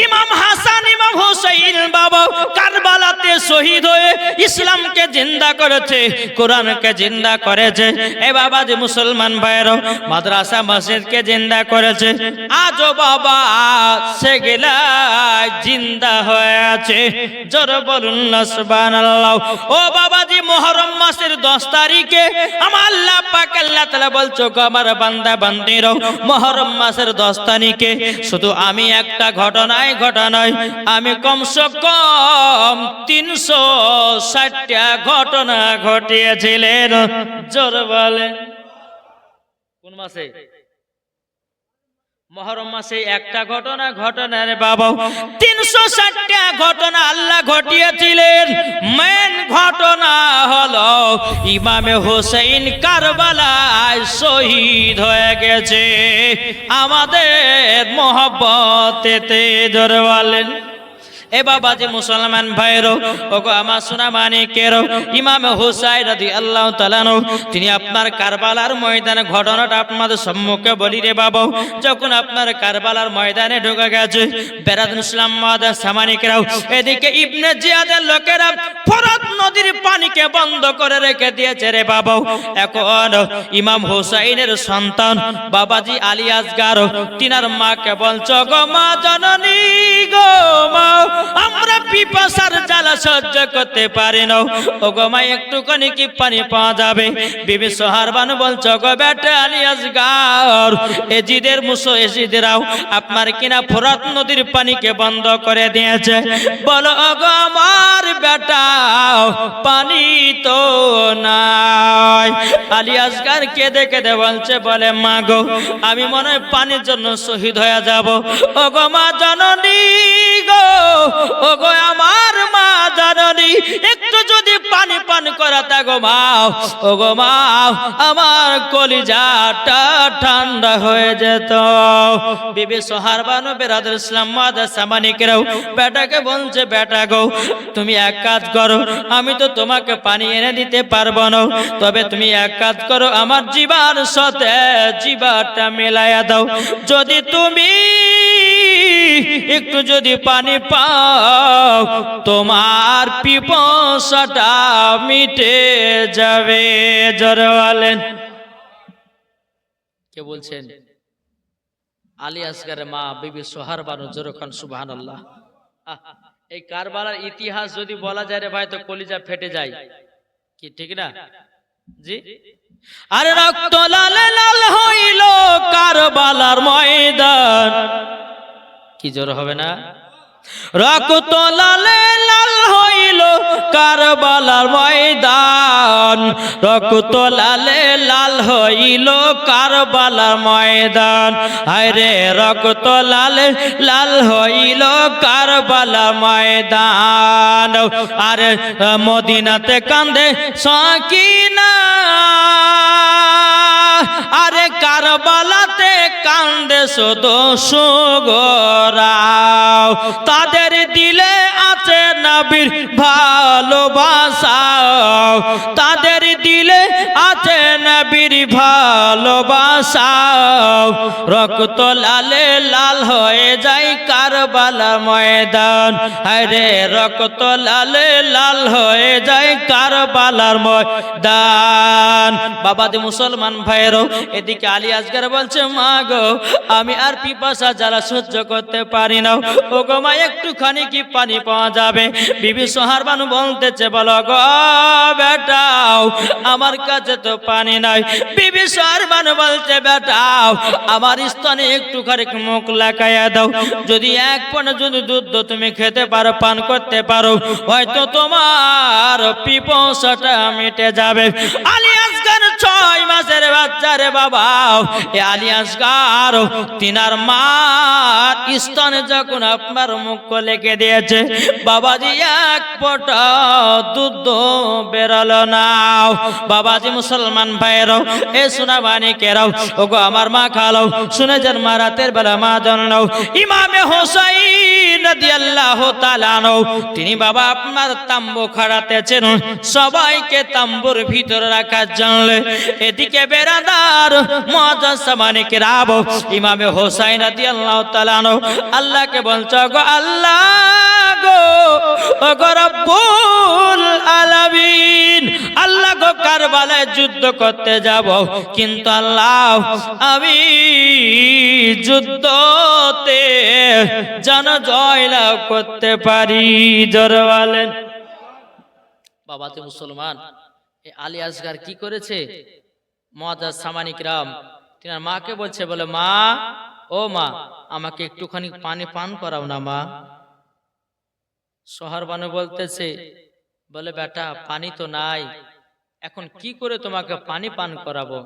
ইমাম হাসান ইমাম হুসাইন বাবা কারবালাতে শহীদ হয়ে ইসলামকে জিন্দা করেছে, কোরআনকে জিন্দা করেছে। এ বাবা যে মুসলমান ভাইরা মাদ্রাসা মসজিদকে জিন্দা করেছে, আজও বাবা সেগুলা জিন্দা হয়ে আছে। জোরে বলুন না সুবহানাল্লাহ। ও বাবাজি মুহররম মাসের 10 তারিখে আমার আল্লাহ পাক আল্লাহ তাআলা বলছো গো আমার বান্দা বান্দিরা, মুহররম মাসের 10 তারিখে শুধু আমি একটা ঘটনায় আমি কমসে কম 360টা ঘটনা ঘটিয়েছিলেন। জোরে বলে কোন মাসে? মুহররম মাসে একটা ঘটনা রে বাবা, 360টা ঘটনা আল্লাহ ঘটিয়েছিলেন। মেন ঘটনা হলো ইমামে হোসেন কারবালায় শহীদ হয়ে গেছে আমাদের মহব্বতেতে। জোরে বলেন। এ বাবা যে মুসলমান ভাইরো ওগো আমার সোনা মানিকেরো, ইমাম হুসাইন রাদিয়াল্লাহু তাআলা তিনি আপনার কারবালার ময়দানে ঘটনাটা আপনাদের সম্মুখে বলি রে বাবা। যখন আপনার কারবালার ময়দানে ঢুকে গেছে বেরাদুল ইসলাম মাদার সামানিকেরাও, এদিকে ইবনে জিয়াদের লোকেরা ফরাত নদীর পানিকে বন্ধ করে রেখে দিয়েছে রে বাবা। এখন ইমাম হুসাইনের সন্তান বাবাজি আলী আসগার তিনার মাকে বলছো গো মা জননী গো মা, আমরা পিপাসার জ্বালা সহ্য করতে পারি না, ও গো মা একটুখানি কি পানি পাওয়া যাবে? বিবি সোহারবানু বলছো গো বেটা আলী আসগার, এজিদের মুসো এজিদেরাও আপনার কিনা ফরাত নদীর পানিকে বন্ধ করে দিয়েছে। বলো গো আমার বেটা পানি তো নাই। আলী আসগার কেঁদে কেঁদে বলছে, বলে মা গো আমি মনে হয় পানির জন্য শহীদ হয়ে যাব। ও গো মা জননী গো, ও গো আমার মা জননী, একটু যদি পানি পান করাতে গো মা, ও গো মা আমার কলিজাটা ঠান্ডা হয়ে যেত। বিবি সোহারবানু বেরাদুল ইসলাম মাদার সামানিকেরাও বেটাকে বলছে, বেটা গো তুমি এক কাজ করো, আমি তো তোমাকে পানি এনে দিতে পারবো না, তবে তুমি এক কাজ করো, আমার জিবার সাথে জিবারটা মেলায়া দাও। যদি তুমি একটু যদি পানি পাও তোমার পিপাসাটা মিটে যাবে। জোরে বলেন। কে বলছেন? আলী আসগারের মা বিবি সোহারবানু। জোরে খান সুবহানাল্লাহ। এই কারবালার ইতিহাস যদি বলা যায় রে ভাই তো কলিজা ফেটে যায়, কি ঠিক না? জি। আর রক্ত লালে লাল হইল কারবালার ময়দান, কি জোর হবে না? রক্ত লালে লাল হইল কারবালার ময়দান, রক্ত লালে লাল হইল কারবালার ময়দান। আরে রক্ত লালে লাল হইল কারবালার ময়দান। আরে মদিনাতে কান্দে সাকিনা, আরে কারবালাতে কান্দে শুধু সুগরাও, তাদের দিলে আছে নবীর ভালোবাসা, তাদের দিলে আছে নবীর ভালোবাসা। রক্ত লালে লাল হয়ে যায় কারবালা ময়দান, আরে রক্ত লালে লাল হয়ে যায় কারবালার ময়দান। বাবাজি মুসলমান ভাইয়েরও, এদিকে আলী আসগার বলছে, মা গো আমি আর পিপাসা জ্বালা সহ্য করতে পারি না, ও গো মা একটুখানি কি পানি পাওয়া যাবে? বিবি সোহারবানু বলতেছে, বলো গো বেটাও আমার কাছে তো পানি নাই। বিবি সোহারবানু বলছে, বেটাও আমার স্তনে একটুখানি মুখ লাগাইয়া দাও, যদি এক পানি যদি দুধ তুমি খেতে পারো পান করতে পারো হয়তো তোমার পিপাসাটা মিটে যাবে। আলী আসগার 6 মাসের বাচ্চা রে বাবা। এ আলী আসগার তিনার মার স্তনে যখন আপনার মুখ লেগে দিয়েছে বাবাজি এক ফোঁটা দুধ বেরোলো না। বাবাজি মুসলমান ভাইয়েরাও, এ সোনা বানিকেরাও, ওগো আমার মা খালাও, শুনে যান মা রাতের বেলা মা জানাও ইমামে হোসাইন রাদিয়াল্লাহু তাআলা আনহু তিনি বাবা আপনার তাম্বু খাড়াতেছেন সবাইকে তাম্বুর ভিতরে রাখার জন্য। এদিকে বেরাদার মুআজ্জাজ সামানে কিরাম ইমামে হোসাইন রাদিয়াল্লাহু তাআলা আনহু আল্লাহকে বলছে গো আল্লাহ গো ওগো রব্বুল আলামিন, আল্লাহ গো কারবালায় যুদ্ধ করতে যাব, কিন্তু আল্লাহ আমি যুদ্ধতে যেন জয়লাভ করতে পারি। জোরে বলেন। বাবাতে মুসলমান এই আলী আসগার কি করেছে? মুআজ্জাজ সামানে কিরাম তিনার মাকে বলছে, বলে মা ও মা আমাকে একটুখানি পানি পান করাও না মা। সোহারবানু বলতেছে, বলে বেটা পানি তো নাই, এখন কি করে তোমাকে পানি পান করাবো?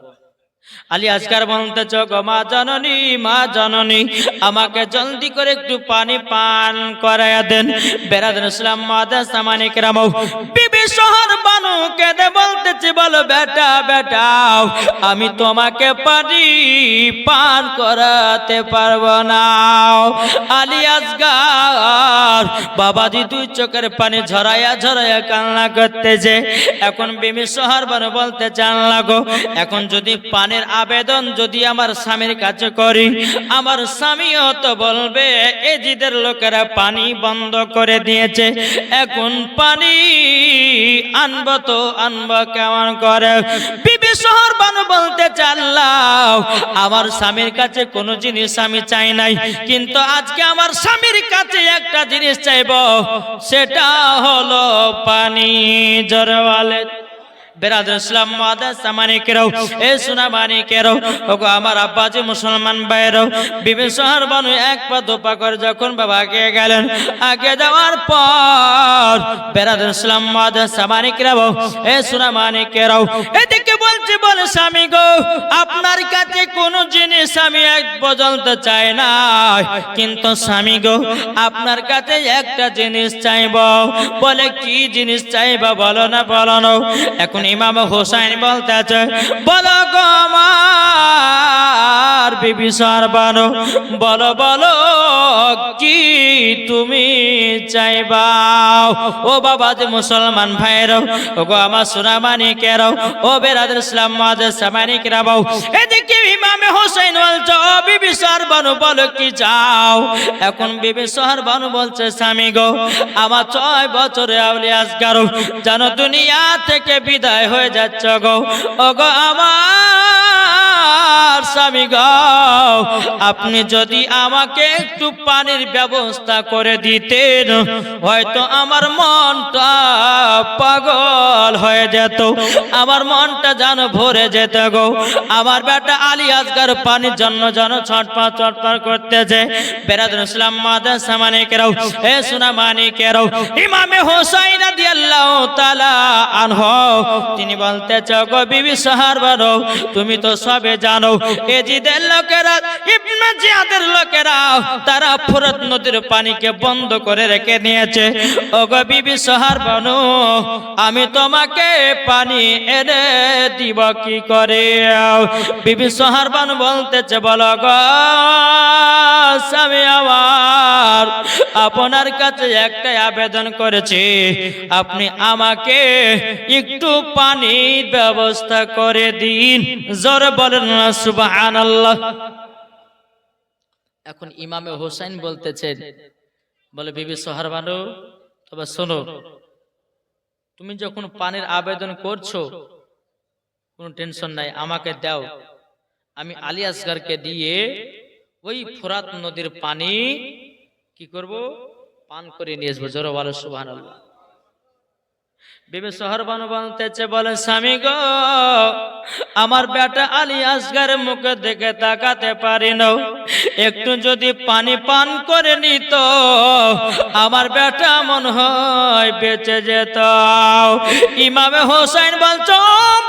আলী আসগার বলতেছে, গো মা জননী আমাকে জলদি করে একটু পানি পান করায়া দেন। বেরাদার ইসলাম মুআজ্জাজ সামানে কিরাম বিবি সোহারবানু কেঁদে বলতেছে, বলো বেটা বেটা আমি তোমাকে পানি পান করাতে পারবো না। আলী আসগার বাবাজি দুই চোখের পানি ঝরাইয়া ঝরাইয়া কান্না করতেছে। এখন বিবি সোহারবানু বলতেছে, আল্লাহ গো এখন যদি পানির আবেদন যদি আমার স্বামীর কাছে করি, আমার স্বামীও তো বলবে এজিদের লোকেরা পানি বন্ধ করে দিয়েছে, এখন পানি আনবো তো আনবো কেমন করে? বিবি সোহারবানু বলতে আল্লাহ আমার স্বামীর কাছে কোনো জিনিস আমি চাই নাই, কিন্তু আজকে আমার স্বামীর কাছে একটা জিনিস চাইবো, সেটা হলো পানি। জোরে বলেন। বেরাদার ইসলাম মুআজ্জাজ সামানে কিরাম এ সোনা বানি কিরাম ওগো আমার আব্বাজি মুসলমান ভাইরা, বিবি সোহারবানু এক পা দোপা করে যখন বাবা আগে গেলেন, আগে যাওয়ার পর বেরাদার ইসলাম মুআজ্জাজ সামানে কিরাম এ সোনা বানি কিরাম এদিকে বলছে, বলে স্বামী গো আপনার কাছে কোনো জিনিস আমি এক পর্যন্ত চাই না, কিন্তু স্বামী গো আপনার কাছে একটা জিনিস চাইবো। বলে কি জিনিস চাইবা বলো না বলো না। এখন ইমাম হোসাইন বলতেছে, বলো গো আমার বিবি সোহারবানু বলো বলো কি তুমি চাইবা? ও বাবা যে মুসলমান ভাইরাও ও গো আমার সোনা মানিকেরাও ও বেরাদার ইসলাম মুআজ্জাজ সামানে কিরাম এদিকে ইমাম হোসেন বলছে, ও বিবি সোহারবানু বলো কি চাও? এখন বিবি সোহারবানু বলছে, স্বামী গো আমার 6 বছরে আউলিয়া আসগার যেন দুনিয়া থেকে বিদায় হয়ে যাচ্ছে গো। ও গো আমার স্বামী গো আপনি যদি আমাকে একটু পানির ব্যবস্থা করে দিতেন, হয়তো আমার মনটা পাগল হয়ে যেত, আমার মনটা যেন ভরে যেত গো। আমার বেটা আলী আসগার পানির জন্য যেন ছটফট ছটফট করতেছে। বেরাদার ইসলাম মুআজ্জাজ সামানে কিরাম এ সোনা মানিকেরাও ইমামে হোসাইন রাদিয়াল্লাহু তাআলা আনহু তিনি বলতেছে, গো বিবি সোহারবানু তুমি তো সবে জানো এজিদের লোকেরা ইবনে জিয়াদের লোকেরা তারা ফোরাত নদীর পানিকে বন্ধ করে রেখে দিয়েছে। ও গো বিবি সোহারবানু আমি তোমাকে পানি এনে দিব কি করে? বিবি সোহারবানু বলতেছে, বলো গো স্বামী আমার আপনার কাছে একটাই আবেদন করেছি, আপনি আমাকে একটু পানির ব্যবস্থা করে দিন। জোরে বলেন না সুবহানাল্লাহ। এখন ইমামে হোসেন বলতেছেন, বলে বিবি সোহারবানু তবে শোনো, তুমি যখন পানির আবেদন করছো কোনো টেনশন নাই, আমাকে দাও, আমি আলী আসগারকে দিয়ে ওই ফোরাত নদীর পানি কি করব? পান করে নিয়ে আসবো। জোরে বলো সুবহানাল্লাহ। বিবি সোহারবানু বলতেছে, বলে স্বামী গো আমার বেটা আলী আসগারের মুখে দেখে তাকাতে পারি না, একটু যদি পানি পান করে নিত আমার বেটা মনে হয় বেঁচে যেত। ইমামে হোসেন বলছো,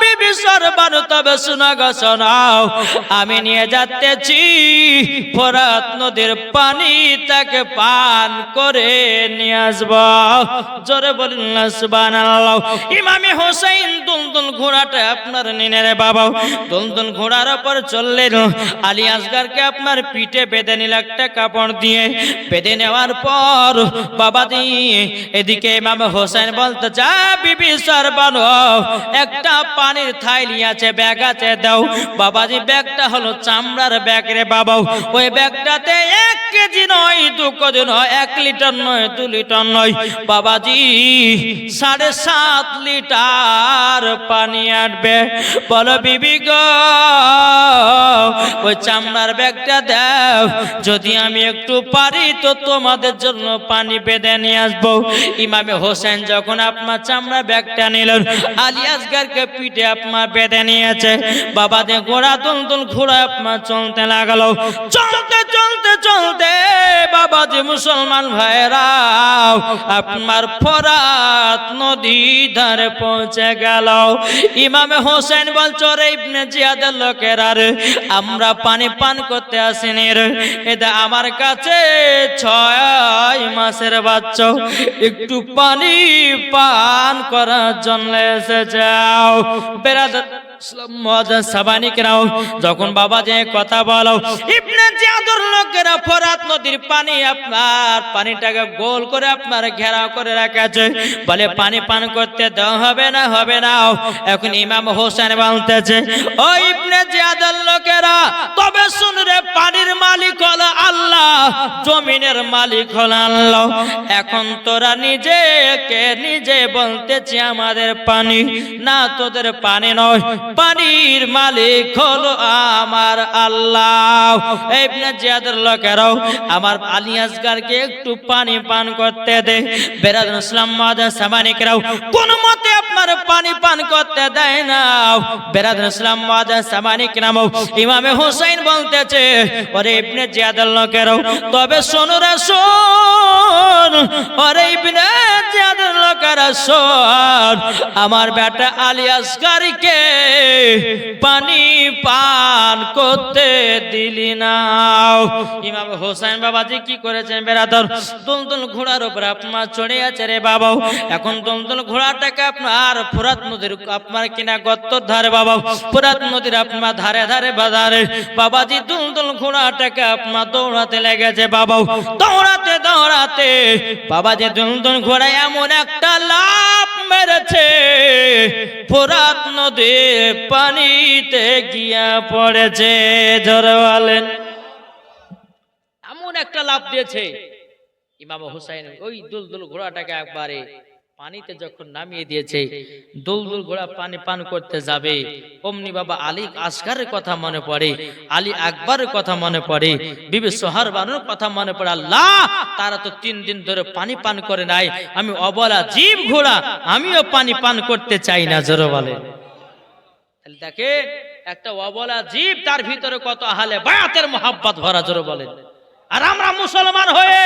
বিবি সরবানু তবে শোনা গো শোনাও, আমি নিয়ে যাচ্তেছি ফোরাত নদীর পানি, তাকে পান করে নিয়ে আসবো। জোরে বলুন না সুবহানাল্লাহ। ইমামে হোসেন দুলদুল ঘোড়াটা আপনার নিনে রে বাবা, দুলদুল ঘোড়ার উপর চললেন। আলী আসগারকে আপনার পিঠে বেঁধে নিল একটা কাপড় দিয়ে। বেঁধে নেওয়ার পর বাবাজি এদিকে ইমাম হোসেন বলতে যা বিবি সরবানু একটা পানির থাইলি আছে, ব্যাগ আছে, দাও। বাবাজি ব্যাগটা হলো চামড়ার ব্যাগ রে বাবা, ওই ব্যাগটাতে 1 কেজি নয়, 2 কেজি নয়, 1 লিটার নয়, 2 লিটার নয়, বাবাজি 7.5 লিটার পানি আটবে। বলো বিবি গো ওই চামড়ার ব্যাগটা দাও, যদি আমি একটু পারি তো তোমাদের জন্য পানি বেঁধে নিয়ে আসবো। ইমামে হোসেন যখন আপনার চামড়া ব্যাগটা নিলেন, আলী আসগারকে পিঠে আপনার বেঁধে নিয়েছে। বাবা যে ঘোড়া দুলদুল ঘোড়া আপনার চলতে লাগলো। চলতে চলতে চলতে বাবা যে মুসলমান ভাইরা আপনার ফোরাত নদী ধারে পৌঁছে গেল। ইমামে হোসেন বলছো রে ইবনে জিয়াদের লোকেরা রে, আমরা পানি পান করতে আসিনি রে, এটা আমার কাছে 6 মাসের বাচ্চা, একটু পানি পান করার জন্য এসে যাও। বেরাদার যখন বাবা যে কথা বলো, ইবনে জিয়াদের লোকেরা ফোরাত নদীর পানি আপনার পানিটাকে গোল করে আপনার ঘেরাও করে রাখেছে, বলে পানি পান করতে দেওয়া হবে না, হবে না। এখন ইমাম হোসেন বলতেছে ও ইবনে জিয়াদের লোকেরা, তবে শুন রে, পানির মালিক হলো আল্লাহ, জমিনের মালিক হলো আল্লাহ। এখন তোরা নিজেকে নিজে বলতেছি আমাদের পানি না, তোদের পানি নয়, পানির মালিক হলো আমার আল্লাহ। ইবনে জিয়াদের লোকেরাও আমার আলী আসগারকে একটু পানি পান করতে দে। বেরাদার ইসলাম মাদার সামানিকরাও কোন মতে আপনার পানি পান করতে দেয় না। বেরাদার ইসলাম মাদার সামানিকরাও ইমামে হোসেন বলতেছে ওরে ইবনে জিয়াদের লোকেরাও, তবে শোন রে শোন, ওরে ইবনে জিয়াদের লোকেরা শোন, আমার বেটা আলী আসগারকে পানি পান করতে দিলি না। ইমাম হোসেন বাবাজি কি করেছেন বেরাদর, দুলদুল ঘোড়ার উপর আপনার চড়ে আছে রে বাবা। এখন দুলদুল ঘোড়াটাকে আপনার ফোরাত নদীর আপনার কিনা গর্তর ধারে বাবা, ফোরাত নদীর আপনার ধারে ধারে বাজারে বাবাজি দুলদুল ঘোড়াটাকে আপনার দৌড়াতে লেগেছে বাবা। দৌড়াতে দৌড়াতে বাবাজি দুলদুল ঘোড়া এমন একটা লাফ মেরেছে, ফোরাত নদীর পানিতে গিয়া পড়েছে। জোরে বলেন, এমন একটা লাফ দিয়েছে। ইমাম হোসেন ওই দুলদুল ঘোড়াটাকে একবারে পানিতে যখন নামিয়ে দিয়েছে, দুলদুল ঘোড়া পানি পান করতে যাবে, অমনি বাবা আলী আসগারের কথা মনে পড়ে, আলী আকবরের কথা মনে পড়ে, বিবি সোহারবানুর কথা মনে পড়ে। আল্লাহ, তারা তো 3 দিন ধরে পানি পান করে নাই, আমি অবলা জীব ঘোড়া, আমিও পানি পান করতে চাই না। জোরে বলে, দেখে একটা অবলা জীব, তার ভিতরে কত আহলে বায়াতের মোহাব্বত ভরা। জোরে বলেন, আর আমরা মুসলমান হয়ে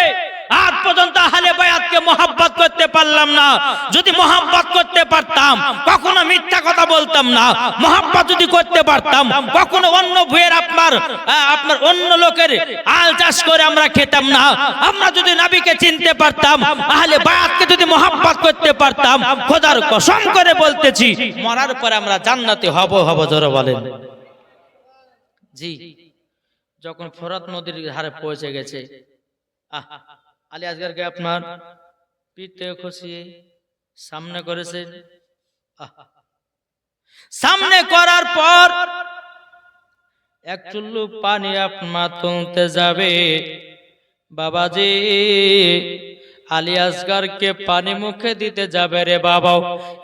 আজ পর্যন্ত আহলে বায়াতকে মোহাব্বত করতে পারলাম না। যদি মোহাব্বত করতে পারতাম কখনো মিথ্যা কথা বলতাম না। মোহাব্বত যদি করতে পারতাম কখনো অন্য ভুয়ের আপনার অন্য লোকের আল চাষ করে আমরা খেতাম না। আমরা যদি নবীকে চিনতে পারতাম, আহলে বায়াতকে যদি মোহাব্বত করতে পারতাম, খোদার কসম করে বলতেছি মরার পরে আমরা জান্নাতে হব। জোরে বলেন। জি, যখন ফোরাত নদীর ধারে পৌঁছে গেছে, আলী আসগারকে আপনার পিঠে খসিয়ে সামনে করেছেন। সামনে করার পর এক চুল্লু পানি আপনার তুলতে যাবে। বাবাজি আলী আসগারকে পানি মুখে দিতে যাবে রে বাবা,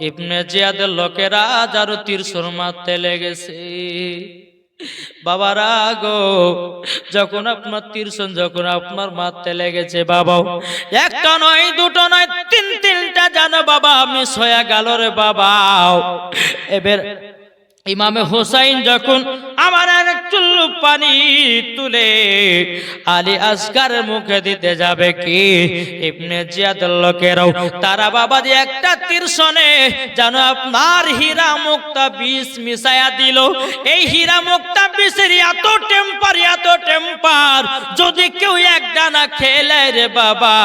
ইবনে জিয়াদের লোকেরা যারো তীরছর মারতে লেগেছে। বাবারা গো, যখন আপনার তীরছর যখন আপনার মারতে লেগেছে বাবা, একটা নয়, দুটো নয়, 3টা জানো বাবা মিস হয়ে গেল রে বাবা। এবার ইমামে হোসাইন যখন আমার এক চুল্লু পানি তুলে আলী আসগারের মুখে দিতে যাবে কি ইবনে জিয়াদের লোকেরাও তারা বাবাজি একটা তীরশনে যেন আপনার হীরা মুক্তা বিষ মিশায়া দিল। এই হীরা মুক্তা বিষের এত টেম্পার যদি কেউ এক দানা খেলে রে বাবা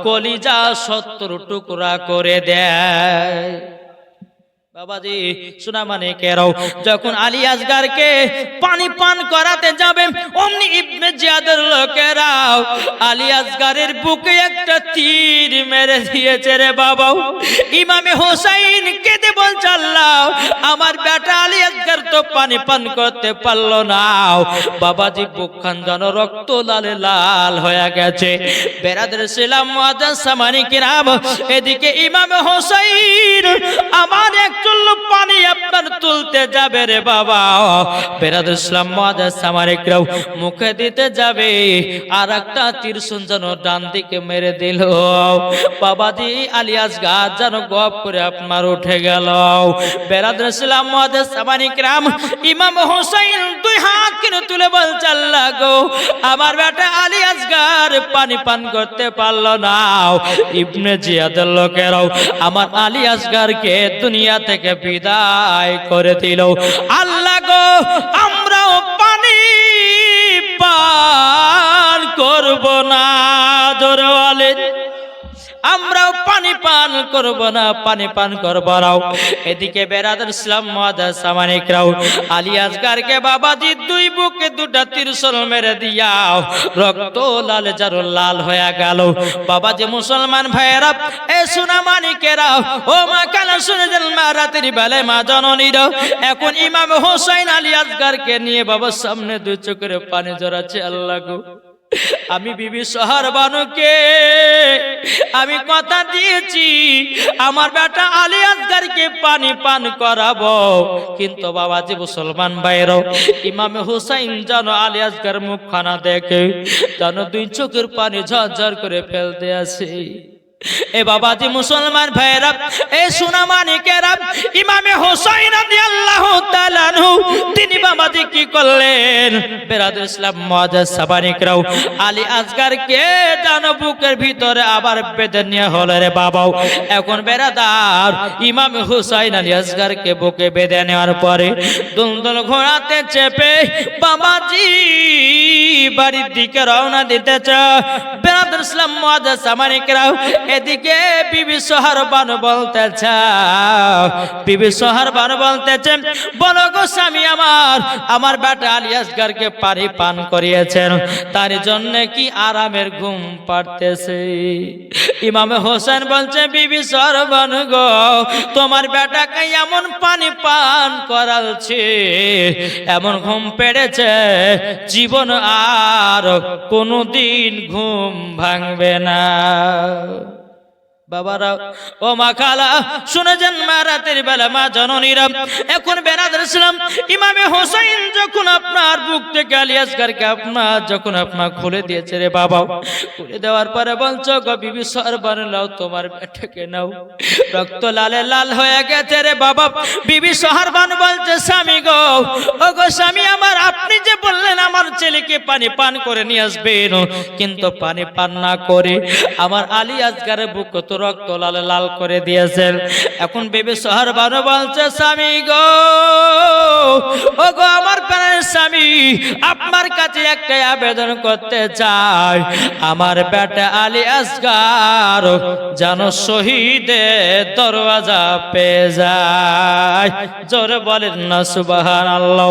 কলিজা 70 টুকরা করে দেয়। বাবাজি শোনা মানে কেরাও যখন আলী আসগারকে পানি পান করাতে যাবে অমনি ইবনে জিয়াদের লোকেরাও আলী আসগারের বুকে একটা তীর মেরে দিয়েছে রে বাবা। ইমামে হোসাইন কেঁদে বলছে আল্লাহ আমার বেটা আলী আসগার তো পানি পান করতে পারলো না। বাবাজি বুকখান যেন রক্ত লালে লাল হয়ে গেছে। বেরাদের ছিলাম মুআজ্জাজ সামানি কিরাম এদিকে ইমামে হোসাইন আমার পানি আপনার তুলতে যাবে রে বাবা। বেরাদুল ইসলাম মুআজ্জাজ সামারিকরাও মুখে দিতে যাবে আর একটা তীরশুল যেন ডান দিকে মেরে দিল। বাবাজি আলী আসগার যেন গপ করে আপনার উঠে গেল। বেরাদুল ইসলাম মুআজ্জাজ সামারিকরাম ইমাম হোসাইন দুই হাত কিনে তুলে বলছে আল্লাহ গো আমার বেটা আলী আসগার পানি পান করতে পারলো না। ইবনে জিয়াদের লোকেরাও আমার আলী আসগারকে দুনিয়া থেকে বিদায় করে দিল। আল্লাহ গো আমরাও পানি পান করব না জোরে বলেন আমরাও পানি পান করব না পানি পান করব না। এদিকে বেরাদুল ইসলাম মুআজ্জাজ সামানিকরাও আলী আসগারকে বাবাজি দুই বুকে দুটা তীরশুল মেরে দিয়া রক্ত লাল জারু লাল হয়ে গেল। বাবাজি মুসলমান ভাইয়েরা এ সোনা মানিকেরা ও মা কানা শুনে যান মা রাতের বেলায় মা জননীরা এখন ইমাম হোসেন আলী আসগারকে নিয়ে বাবার সামনে দুই চোখের পানি জড়াচ্ছে। আল্লাহ গো আমি বিবি সোহার বানুকে আমি কথা দিয়েছি আমার বেটা আলী আসগারকে পানি পান করাবো, কিন্তু বাবাজি মুসলমান ভাইরাও ইমামে হুসাইন যেন আলী আসগার মুখখানা দেখে যেন দুই চোখের পানি ঝরঝর করে ফেলতে আসে। এ বাবাজি মুসলমান ভাইরা এ সোনা মানিকেরা ইমামে হোসেন রাদিয়াল্লাহু তাআলা আনহু তিনি বাবাজি কি করলেন বেরাদুল ইসলাম মুআজ্জাজ সাবানিকরাও আলী আসগারকে জানো বুকের ভিতরে আবার বেঁধে নিয়ে হলো রে বাবাও। এখন বেরাদার ইমাম হুসাইন আলী আসগারকে বুকে বেঁধে নেওয়ার পরে দুলদুল ঘোড়াতে চেপে বাবাজি বাড়ির দিকে রওনা দিতেছে। বেরাদুল ইসলাম মুআজ্জাজ সাবানিকরাও এদিকে বিবি সোহার বানু বলতেছে বিবি সোহার বানু বলতেছে বলো গো স্বামী আমার বেটা আলী আসগারকে পানি পান করিয়েছেন তার জন্য কি আরামের ঘুম পাড়তেছে। ইমামে হোসেন বলছে বিবি সোহার বানু গো তোমার বেটাকে এমন পানি পান করালছে এমন ঘুম পেড়েছে জীবন আর কোনোদিন ঘুম ভাঙবে না। বাবারা ও মা খালা শুনে যান মা রাতের বেলা মা জননীরা এখন বেরাদুল ইসলাম ইমামে হোসেন যখন আপনার বুক থেকে আলী আসগারকে আপনার যখন আপনার খুলে দিয়েছে রে বাবা, খুলে দেওয়ার পরে বলছো গো বিবি সোহার বানু নাও তোমার বেটাকে নাও। রক্ত লালে লাল হয়ে গেছে রে বাবা। বিবি সোহার বানু বলছে স্বামী গো ও গো স্বামী আমার আপনি যে বললেন আমার ছেলেকে পানি পান করে নিয়ে আসবেন কিন্তু পানি পান না করে আমার আলী আসগারের বুক তো রক্ত লাল লাল করে দিয়েছেন। এখন বিবি সোহার বানু বলছে স্বামী গো ও গো আমার প্রাণের স্বামী আপনার কাছে একটা আবেদন করতে চাই আমার বেটা আলী আসগার যেন শহীদের দরওয়াজা পেয়ে যায়। জোরে বলেন না সুবহানাল্লাহ।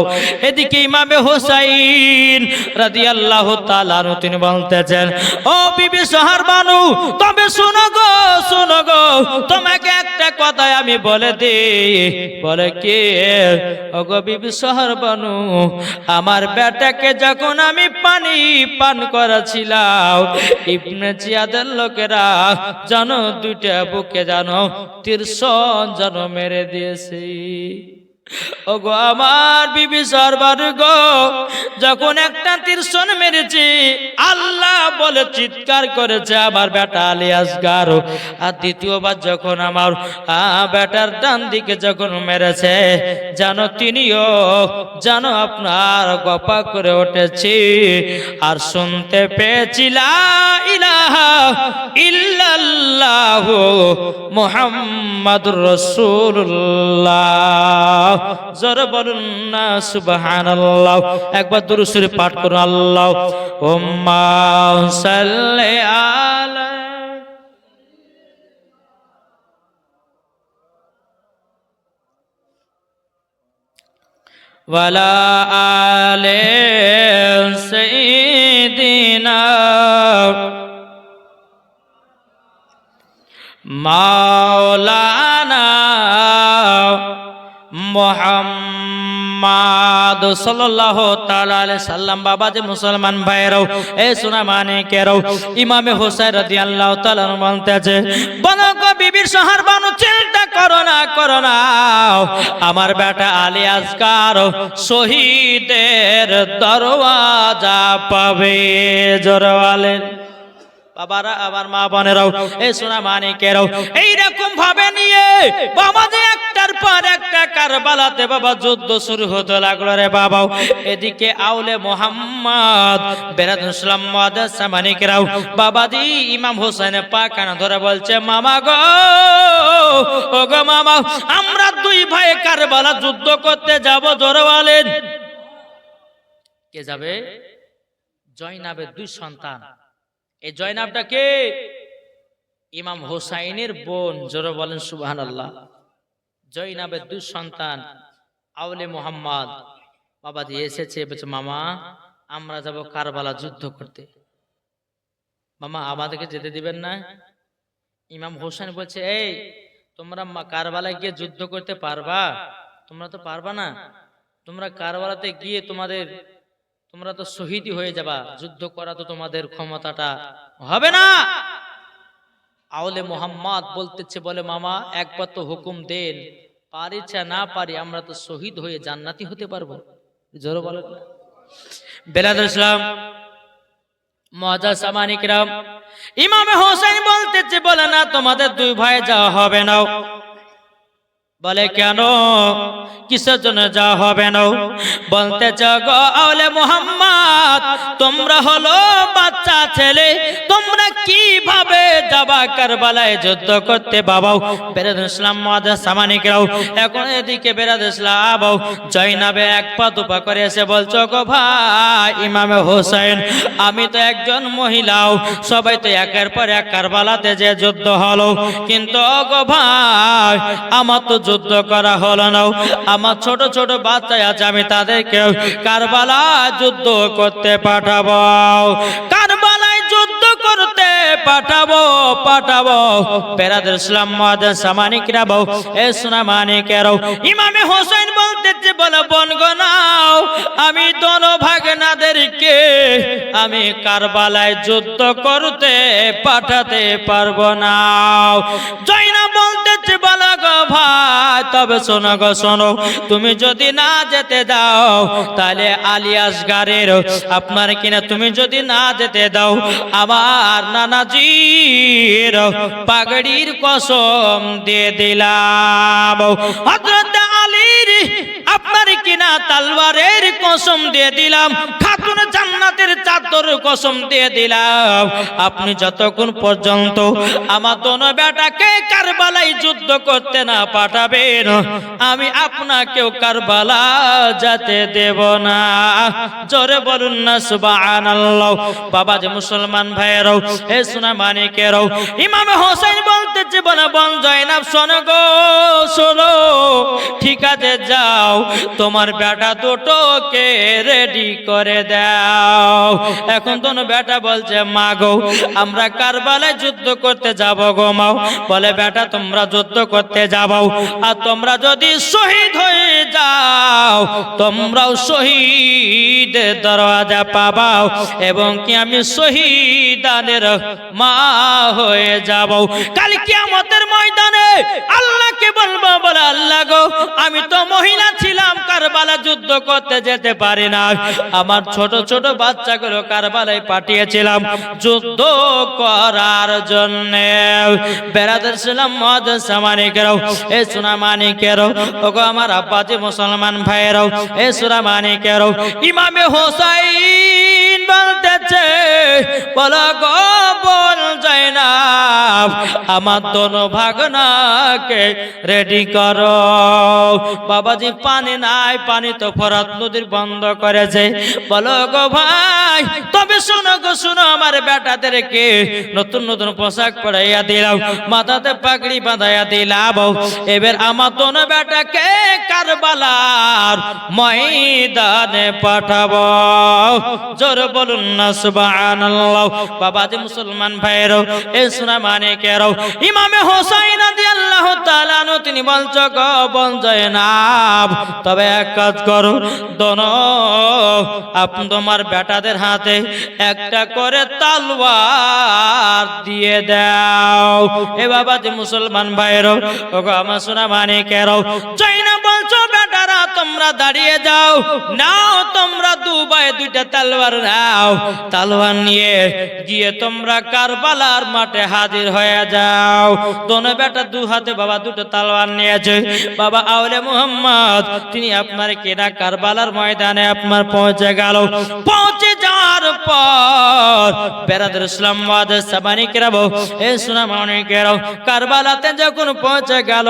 এদিকে ইমামে হোসেন রাদিয়াল্লাহু তাআলা আনহু তিনি বলতেছেন ও বিবি সোহার বানু তবে শোনো গো তোমাকে একটা কথা আমি বলে দিই। বলে কি ওগো বিবি সোহার বানু আমার বেটাকে যখন আমি পানি পান করাছিলাম ইবনে জিয়াদের লোকেরা জানো দুইটা বুকে জানো তীরশন যেন মেরে দিয়েছে। ওগো আমার বিবি সরবার গো, যখন একটা তীরশন মেরেছি আল্লাহ বলে চিৎকার করেছে আমার বেটা আলী আসগার। আর দ্বিতীয়বার যখন আমার বেটার ডান দিকে যখন মেরেছে, জানো তিনিও জানো আপনার গপা করে উঠেছি আর শুনতে পেয়েছি লা ইলাহা ইল্লাল্লাহ মুহাম্মাদুর রাসূলুল্লাহ। জোরে বলুন না সুবহানাল্লাহ। একবার দুরূদ শরীফ পাঠ করুন। আল্লাহুম্মা সাল্লি আলা ওয়ালা আলি সাইয়্যিদিনা মাওলানা মুহাম্মদ সাল্লাল্লাহু তাআলা আলাইহি সাল্লাম। বাবাজি মুসলমান ভাইরাও, এ সোনা মানিকেরাও, ইমামে হোসেন রাদিয়াল্লাহু তাআলা বলতেছে, বলো গো বিবির শহর বানু, চিন্তা করো না আমার বেটা আলী আসগার শহীদের দরওয়াজা পাবে। জোরওয়ালেন বাবারা, আবার মা বোনেরাও, এই সোনা মানিকেরাও, এইরকম ভাবে নিয়ে বাবা যে একটার পর একটা কারবালাতে বাবা যুদ্ধ শুরু হতে লাগলো রে বাবা। এদিকে আউলে মোহাম্মদ বেরাদুল ইসলাম মাদ্রাসা মানিকেরাও, বাবাজি ইমাম হোসেন পাকানা ধরে বলছে, মামা গো, ও গো মামা, আমরা দুই ভাই কারবালা যুদ্ধ করতে যাব। জোরে বলেন কে যাবে? জয়নাবের দুই সন্তান। এই জয়নাবটা কে? ইমাম হোসাইনের বোন। জোরে বলেন সুবহানাল্লাহ। জয়নাবের দুই সন্তান আউলে মোহাম্মদ বাবাজি এসেছে, বলছে মামা আমরা যাব কারবালা যুদ্ধ করতে, মামা আমাদেরকে যেতে দিবেন না? ইমাম হোসেন বলছে, এই তোমরা কারবালায় গিয়ে যুদ্ধ করতে পারবা? তোমরা তো পারবা না, তোমরা কারবালাতে গিয়ে তোমরা তো শহীদই হয়ে যাবা, যুদ্ধ করা তো তোমাদের ক্ষমতাটা হবে না। আউলে মোহাম্মদ বলতেছে, বলে মামা একবার তো হুকুম দেন, পারি চা না পারি আমরা তো শহীদ হয়ে জান্নাতি হতে পারবো। জোরে বলেন। বেরাদুল ইসলাম মুআজ্জাজ মানিকরাম, ইমামে হোসেন বলতেছে, বলে না তোমাদের দুই ভাই যাওয়া হবে না। বলে কেন, কিসের জন্য যাওয়া হবে না? বলতে গো আউলে মোহাম্মদ, তোমরা হলো বাচ্চা ছেলে, তোমরা কিভাবে যাবা কারবালায় যুদ্ধ করতে? বাবাও বেরাদুল ইসলাম মুআজ্জাজ মানিকরাও, এখন এদিকে বেরাদুল ইসলাম জয়নাবে এক পা দুপা করে এসে বলছো, গো ভাই ইমামে হোসেন, আমি তো একজন মহিলাও, সবাই তো একের পর এক কারবালাতে যে যুদ্ধ হলো, কিন্তু গো ভাই আমার তো যুদ্ধ করা হলো না, আমার ছোট ছোট বাচ্চা আছে, আমি তাদেরকে কারবালা যুদ্ধ করতে পাঠাবো, কারবালায় যুদ্ধ করতে পাঠাবো। বেরাদুল ইসলাম মুআজ্জাজ মানিকরাও, এ সোনা মানিকেরাও, ইমামে হোসেন বলতেছে, বলে বোন গো নাও, আমি দোনো ভাগনাদেরকে আমি কারবালায় যুদ্ধ করতে পাঠাতে পারবো না। জয়নাব বলতেছে, বলো গো ভাই, তবে শোনো গো শোনো, তুমি যদি না যেতে দাও তাহলে আলী আসগারের আপনার কিনা তুমি যদি না যেতে দাও, আমার নানাজির পাগড়ির কসম দিয়ে দিলাম, হযরত আলীর আপনার কিনা তলোয়ারের কসম দিয়ে দিলাম, খাতুন জান্নাতের চাদর কসম দিয়ে দিলাম, আপনি যতক্ষণ পর্যন্ত আমার দোনো বেটাকে কারবালায় যুদ্ধ করতে না পাঠাবেন, আমি আপনাকেও কারবালা যেতে দেব না। জোরে বলুন না সুবহানাল্লাহ। বাবা যে মুসলমান ভাইয়েরাও, এ সোনা মানিকেরাও, ইমামে হোসেন বলতেছে, বলে বোন জয়নাব শোনো গো শোনো, ঠিক আছে যাও, তোমার বেটা দুটোকে রেডি করে দাও। এখন দোনো বেটা বলছে, মা গো আমরা কারবালায় যুদ্ধ করতে যাব গো মা। বলে বেটা তোমরা যুদ্ধ করতে যাবো, আর তোমরা যদি শহীদ হয়ে যাও তোমরাও শহীদের দরওয়াজা পাবাও, এবং কি আমি শহীদানের মা হয়ে যাব। কাল কিয়ামতের ময়দানে আল্লাহকে বলবো, বলে আল্লাহ গো, আমি তো মহিলা ছিলাম, কারবালা যুদ্ধ করতে যেতে পারি না, আমার ছোট ছোট বাচ্চাগুলো কারবালায় পাঠিয়েছিলাম যুদ্ধ করার জন্য। বেরাদার ছিলাম মদ সামানিকেরাও, এ সোনা মানিকেরাও, ওগো আমার আব্বাজি মুসলমান ভাইয়েরাও, এ সোনা মানিকেরাও, ইমামে হোসাইন বলতেছে, বলো গো বল জয়নাব, আমার দোনো ভাগনাকে রেডি করো। বাবাজি পানি নাই, পানি তো ফরাত নদীর বন্ধ করেছে। বলো গো ভাই, তবে শোনো গো শোনো, আমার বেটাদেরকে নতুন নতুন পোশাক পরাইয়া দিলাম, মাথাতে পাগড়ি বাঁধাইয়া দিলাম, এবার আমার দোনো বেটাকে কারবালার ময়দানে পাঠাবো। জোর বলুন না সুবহানাল্লাহ। বাবাজি মুসলমান ভাইয়েরও, এ সোনা মানিকেরও, ইমামে হোসাইন রাদিয়াল্লাহু তাআলা আনহু তিনি বলছো গো বল জয়নাব, তবে এক কাজ করো, দোনো তোমার বেটাদের হাতে একটা করে তলোয়ার দিয়ে দাও। এ বাবাজি মুসলমান ভাইয়েরও, ওগো আমার সোনা মানিকেরও, জয়নাব বলছো বেটারা তোমরা দাঁড়িয়ে যাও, নাও তোমরা দুবাই দুইটা তলোয়ার নাও, তলোয়ার নিয়ে গিয়ে তোমরা কারবালার মাঠে হাজির হয়ে যাও। দোনো বেটা দু হাতে বাবা দুটো তলোয়ার নিয়েছে। বাবা আউলে মুহাম্মদ তিনি আপনার কেনা কারবালার ময়দানে আপনার পৌঁছে গেল। পৌঁছে যাওয়ার পর বেরাদুল ইসলাম ওয়াজ সাবানি কেরাবো, এ সোনা মানিকেরাও, কারবালাতে যখন পৌঁছে গেল,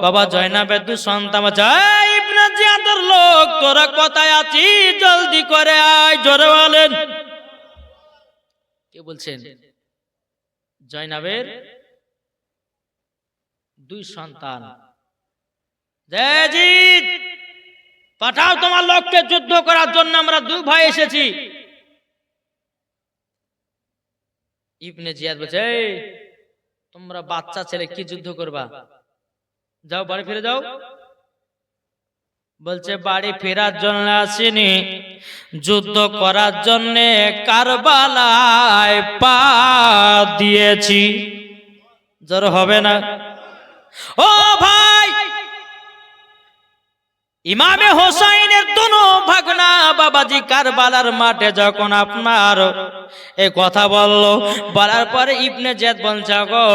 বাবা জয়নাবের দু সন্তান যায়, ইবনে জিয়াদের লোক তোরা কোথায় আছিস, জলদি করে আয়, জোরে বলেন। কে বলছেন? জয়নাবের দুই সন্তান, জয়জিৎ পাঠাও তোমার লোককে যুদ্ধ করার জন্য, আমরা দুই ভাই এসেছি। ইবনে জিয়াদ বলছে, তোমরা বাচ্চা ছেলে কি যুদ্ধ করবা, যাও বাড়ি ফিরে যাও। বলছে বাড়ি ফেরার জন্য আসিনি, যুদ্ধ করার জন্য কারবালায় পা দিয়েছি। জোর হবে না? ও ভাই, ইমামে হোসাইনের দোনো ভাগনা বাবাজি কারবালার মাঠে যখন আপনার এই কথা বললো, বলার পরে ইবনে জিয়াদ বলছে গো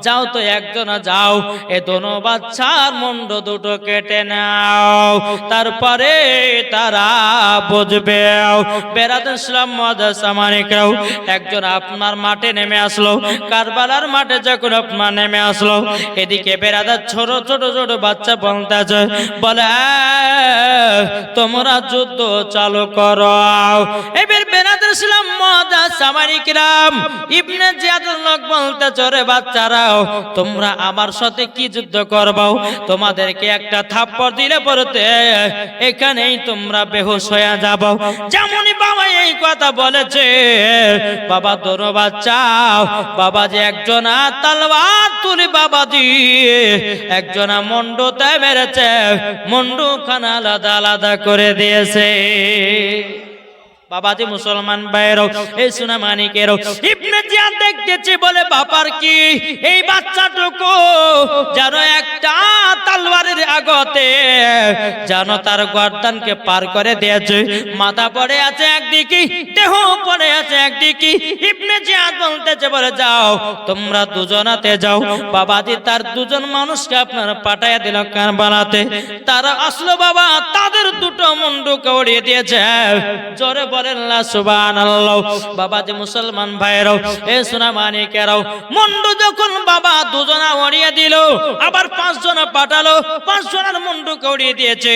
যাও তো একজন যাও, এ দোনো বাচ্চার মুন্ড দুটো কেটে নাও, তারপরে তারা বুঝবে। বেরাদুল ইসলাম মাদ্রাসা মানিকরাও একজন আপনার মাঠে নেমে আসলো, কারবালার মাঠে যখন আপনার নেমে আসলো, এদিকে বেরাদার ছোট ছোট ছোট বাচ্চা বলতেছে, বলে তোমরা যুদ্ধ চালু করো। এবার বেরাদুল ইসলাম মাদ্রাসা মানিকরাম ইবনে জিয়াদের লোক বলতেছে, রে বাচ্চারাও তোমরা আমার সাথে কি যুদ্ধ করবে, তোমাদেরকে একটা থাপ্পড় দিলে পড়তে এখানেই তোমরা বেহুশ হয়ে যাবে। যেমনই বাবা এই কথা বলেছে, বাবা দোনো বাচ্চা বাবাজি একজনা তলোয়ার তুলে বাবা দিয়ে একজনা মুন্ডতে মেরেছে, মুন্ডু খানা আলাদা আলাদা করে দিয়েছে। বাবাজি মুসলমান ভাইয়েরও, এই সোনা মানিকেরও, ইবনে জিয়াদ দেখতেছে, বলে বাবার কি এই বাচ্চাটুকু যেন একটা তলোয়ারের আগতে যেন তার গর্দানকে পার করে দিয়েছে, মাথা পড়ে আছে একদিকে, দেহ পড়ে আছে একদিকে। ইবনে জিয়াদ বলতেছে, বলে যাও তোমরা দুজনাতে যাও। বাবাজি তার দুজন মানুষকে আপনারা পাঠাইয়া দিল কারবালাতে, তারা আসলো বাবা, তাদের দুটো মুন্ডুকে উড়িয়ে দিয়েছে। জোরে বলেন না সুবহানাল্লাহ। বাবাজি মুসলমান ভাইরাও, এ সোনা মানিকেরাও, মুন্ডু যখন বাবা দুজনা উড়িয়ে দিল, আবার 5 জনা পাঠালো, 5 জনের মুন্ডুকে উড়িয়ে দিয়েছে।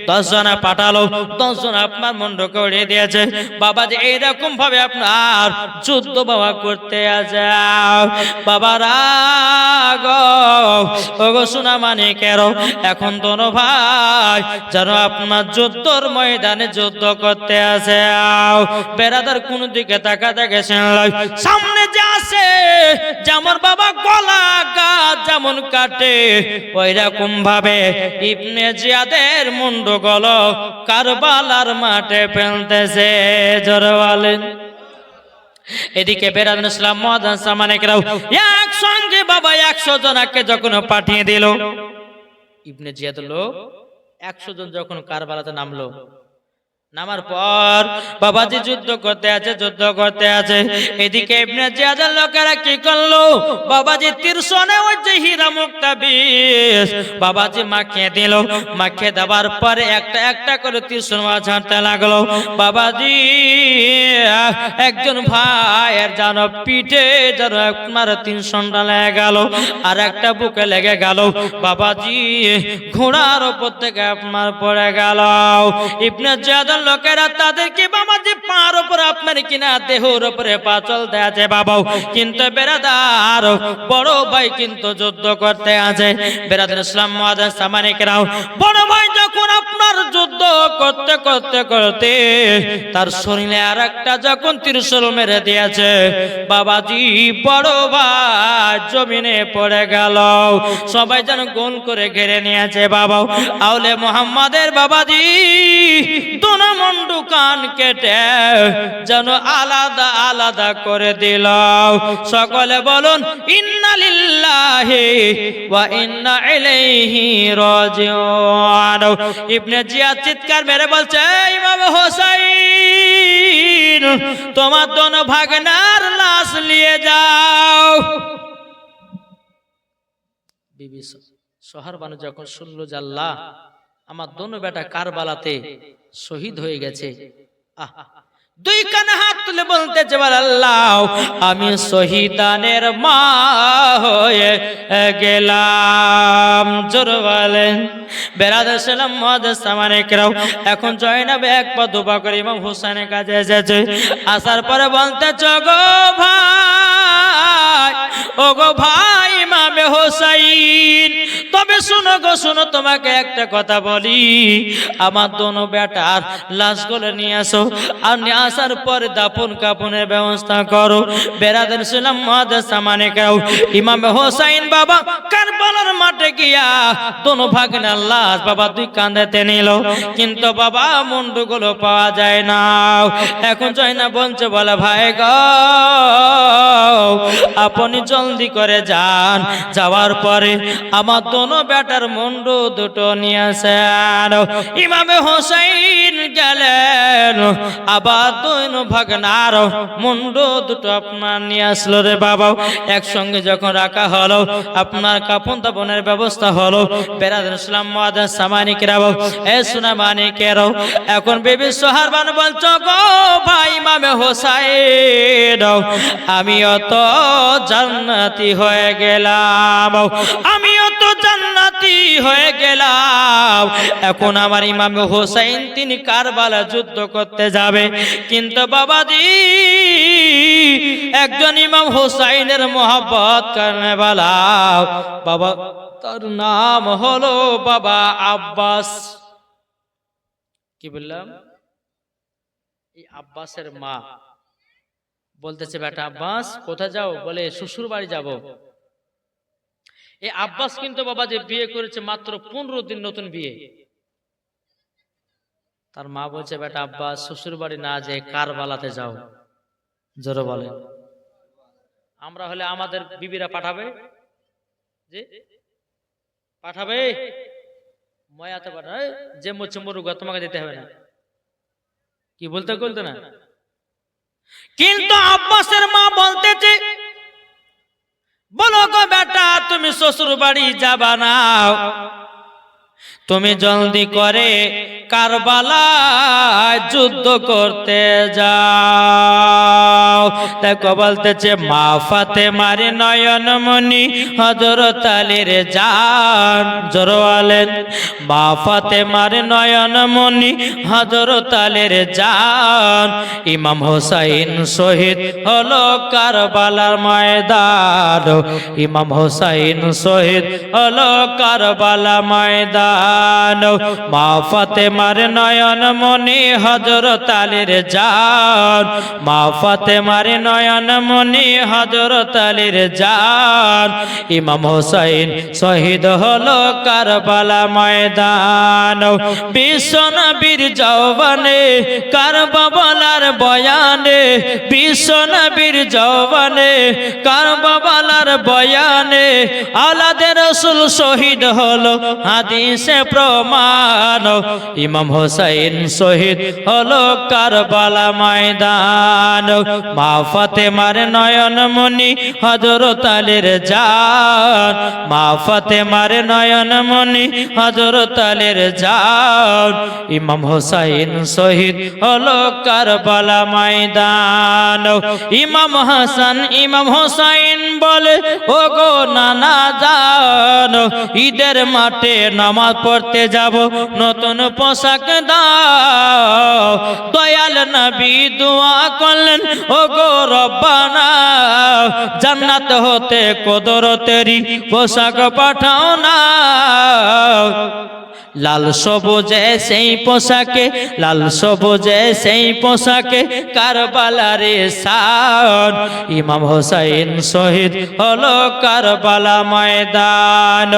10 জনা পাঠালো, 10 জন আপনার মুন্ডুকে উড়িয়ে দিয়েছে। বাবাজি এইরকম ভাবে আপনার যুদ্ধ বাবা করতে যাও। বাবারা গো, ওগো সোনা মানিকেরাও, এখন দোনো ভাই যেন আপনার যুদ্ধর ময়দানে যুদ্ধ করতে আছে। বেরাদার কোন দিকে তাকাতে গেছেন, সামনে যে আসে যেমন বাবা গলা গাছ যেমন কাটে, ওই রকম ভাবে ইবনে জিয়াদের মুন্ড গলো কারবালার মাঠে ফেলতেছে। জোরে বলেন। এদিকে বেরাদুল ইসলাম মুআজ্জাজ সামানিকরাও একসঙ্গে বাবা 100 জনকে যখন পাঠিয়ে দিল, ইবনে জিয়াদের লোক 100 জন যখন কারবালাতে নামলো, নামার পর বাবাজি যুদ্ধ করতে আছে। এদিকে ইবনে জিয়াদের লোকেরা কি করলো, বাবাজি তীরশনে ওই যে হীরা মুক্তা বিষ বাবাজি মাখিয়ে দিল। মাখিয়ে দেওয়ার পরে একটা একটা করে তীরশন ঝাড়তে লাগলো। বাবাজি একজন ভাইয়ের যেন পিঠে যেন একবার তীরশনটা লেগে গেল, আর একটা বুকে লেগে গেল। বাবাজি ঘোড়ার উপর থেকে আপনার পড়ে গেল। ইবনে জিয়াদের লোকেরা তাদেরকে বাবাজি পার উপর আপনার কিনা দেহর উপরে পাচল দেয়া আছে বাবা। কিন্তু বেরাদার বড় ভাই কিন্তু যুদ্ধ করতে আছে। বেরাদার ইসলাম মুআজ্জাজ সামানিকরাও বড় ভাই যখন আপনার যুদ্ধ করতে তার শরীরে আর একটা যখন ত্রিশূল মেরে দিয়েছে, বাবাজি বড় ভাই জমিনে পড়ে গেল। সবাই যেন গোল করে ঘিরে নিয়েছে বাবা। আউলে মুহাম্মাদের বাবাজি দোনো মুন্ডু কান কেটে যেন আলাদা আলাদা করে দিল। সকলে বলুন ইন্না লিল্লাহি ওয়া ইন্না ইলাইহি রাজিউন। ইবনে জিয়াদ চিৎকার মেরে বলছে, ইমাম হোসেন তোমার দোনো ভাগনার লাশ নিয়ে যাও। বিবি সোহার বানু যখন শুনল যে আল্লাহ আমার দোনো বেটা কারবালাতে শহীদ হয়ে গেছে, দুই কানে হাত তুলে বলতেছে আল্লাহ আমি শহীদানের মা হয়ে গেলাম। জোর বলেন বেরাদার ইসলাম মুআজ্জাজ সামানিকরাও এখন জয়নাবে এক পা দুপা করে ইমাম হোসেনের কাছে এসেছে। আসার পরে বলতেছে গো ভাই, ও গো ভাই ইমামে হোসেন, তবে শুনো গো শুনো, তোমাকে একটা কথা বলি, আমার দোনো বেটার লাশগুলো নিয়ে আসো, আর নিয়ে আসার পরে দাফন কাফনের ব্যবস্থা করো। বেরাদার ইসলাম মুআজ্জাজ সামানিকরাও ইমামে হোসেন বাবা কারবালার মাঠে গিয়া দোনো ভাগনার লাশ বাবা দুই কাঁধেতে নিল, কিন্তু বাবা মুন্ডুগুলো পাওয়া যায় না। এখন জয়না বলছে বলে ভাই গো আপনি জলদি করে যান, যাওয়ার পরে আমার দোনো বেটার মুন্ডু দুটো নিয়ে আসেন। ইমামে হোসেন গেলেন, আবার দোনো ভাগনার মুন্ডু দুটো আপনার নিয়ে আসলো রে বাবা। একসঙ্গে যখন রাখা হলো, আপনার কাফন দাফনের ব্যবস্থা হলো। বেরাদার ইসলাম মুআজ্জাজ সামানিকরাও এ সোনা মানিকেরাও এখন বিবি সোহার বানু বলছো গো ভাই ইমামে হোসেন আমিও তো জান্নাতি হয়ে গেলাম, আমিও তো জান্নাতি হয়ে গেলাম। এখন আমার ইমামে হোসেন তিনি কারবালা যুদ্ধ করতে যাবে, কিন্তু বাবাজি একজন ইমাম হোসেনের মোহাব্বত করনে वाला বাবা, তার নাম হলো বাবা আব্বাস। কি বললাম? এই আব্বাসের মা বলতেছে বেটা আব্বাস কোথায় যাও? বলে শ্বশুর বাড়ি যাব। এই আব্বাস কিন্তু বাবা যে বিয়ে করেছে মাত্র 15 দিন নতুন বিয়ে। তার মা বলছে বেটা আব্বাস শ্বশুর বাড়ি না যেয়ে কারবালাতে যাও। জোরে বলে আমরা হলে আমাদের বিবিরা পাঠাবে, যে পাঠাবে ময়াতে পাঠাবে, যে মরছে মরুক তোমাকে দিতে হবে না, কি বলতে না। কিন্তু আব্বাসের মা বলতেছে বলো গো বেটা তুমি শ্বশুর বাড়ি যাবা না, তুমি জলদি করে কারবালায় যুদ্ধ করতে যাও। দেখো বলতেছে মা ফাতেমার নয়নমণি হযরত আলীর জান। জোরে বলেন মা ফাতেমার নয়নমণি হযরত আলীর জান। ইমাম হোসেন শহীদ হলো কারবালার ময়দান, ইমাম হোসেন শহীদ হলো কারবালা ময়দান। মা ফাতেমা ফাতেমার নয়ন মনি হযরত আলীর জান, মা ফাতেমার নয়ন মনি হযরত আলীর জান। ইমাম হোসেন শহীদ হলো কারবালা ময়দান, বিশ্ব নবীর জওয়ানে কারবালার বয়ানে, বিশ্ব নবীর জওয়ানে কারবালার বয়ানে আওলাদে রাসূল শহীদ হলো হাদিসে প্রমাণ। ইমাম হোসেন শহীদ হলো কারবালা ময়দান, মা ফাতেমার নয়ন মনি হযরত আলীর জান, মা ফাতেমার নয়ন মনি হযরত আলীর জান। ইমাম হোসেন শহীদ হলো কারবালা ময়দান। ইমাম হাসান ইমাম হোসেন বলে, ও গো নানা জান, ঈদের মাঠে নামাজ পড়তে যাব, নতুন পোশাক দাও। দয়াল নবী দোয়া করলেন, ও গো রব্বানা, জান্নাত হতে কুদরতেরি পোশাক পাঠাও না। লাল সবুজে সেই পোশাকে, লাল সবুজে সেই পোশাকে কারবালার শান। ইমাম হোসেন শহীদ হলো কারবালা ময়দান,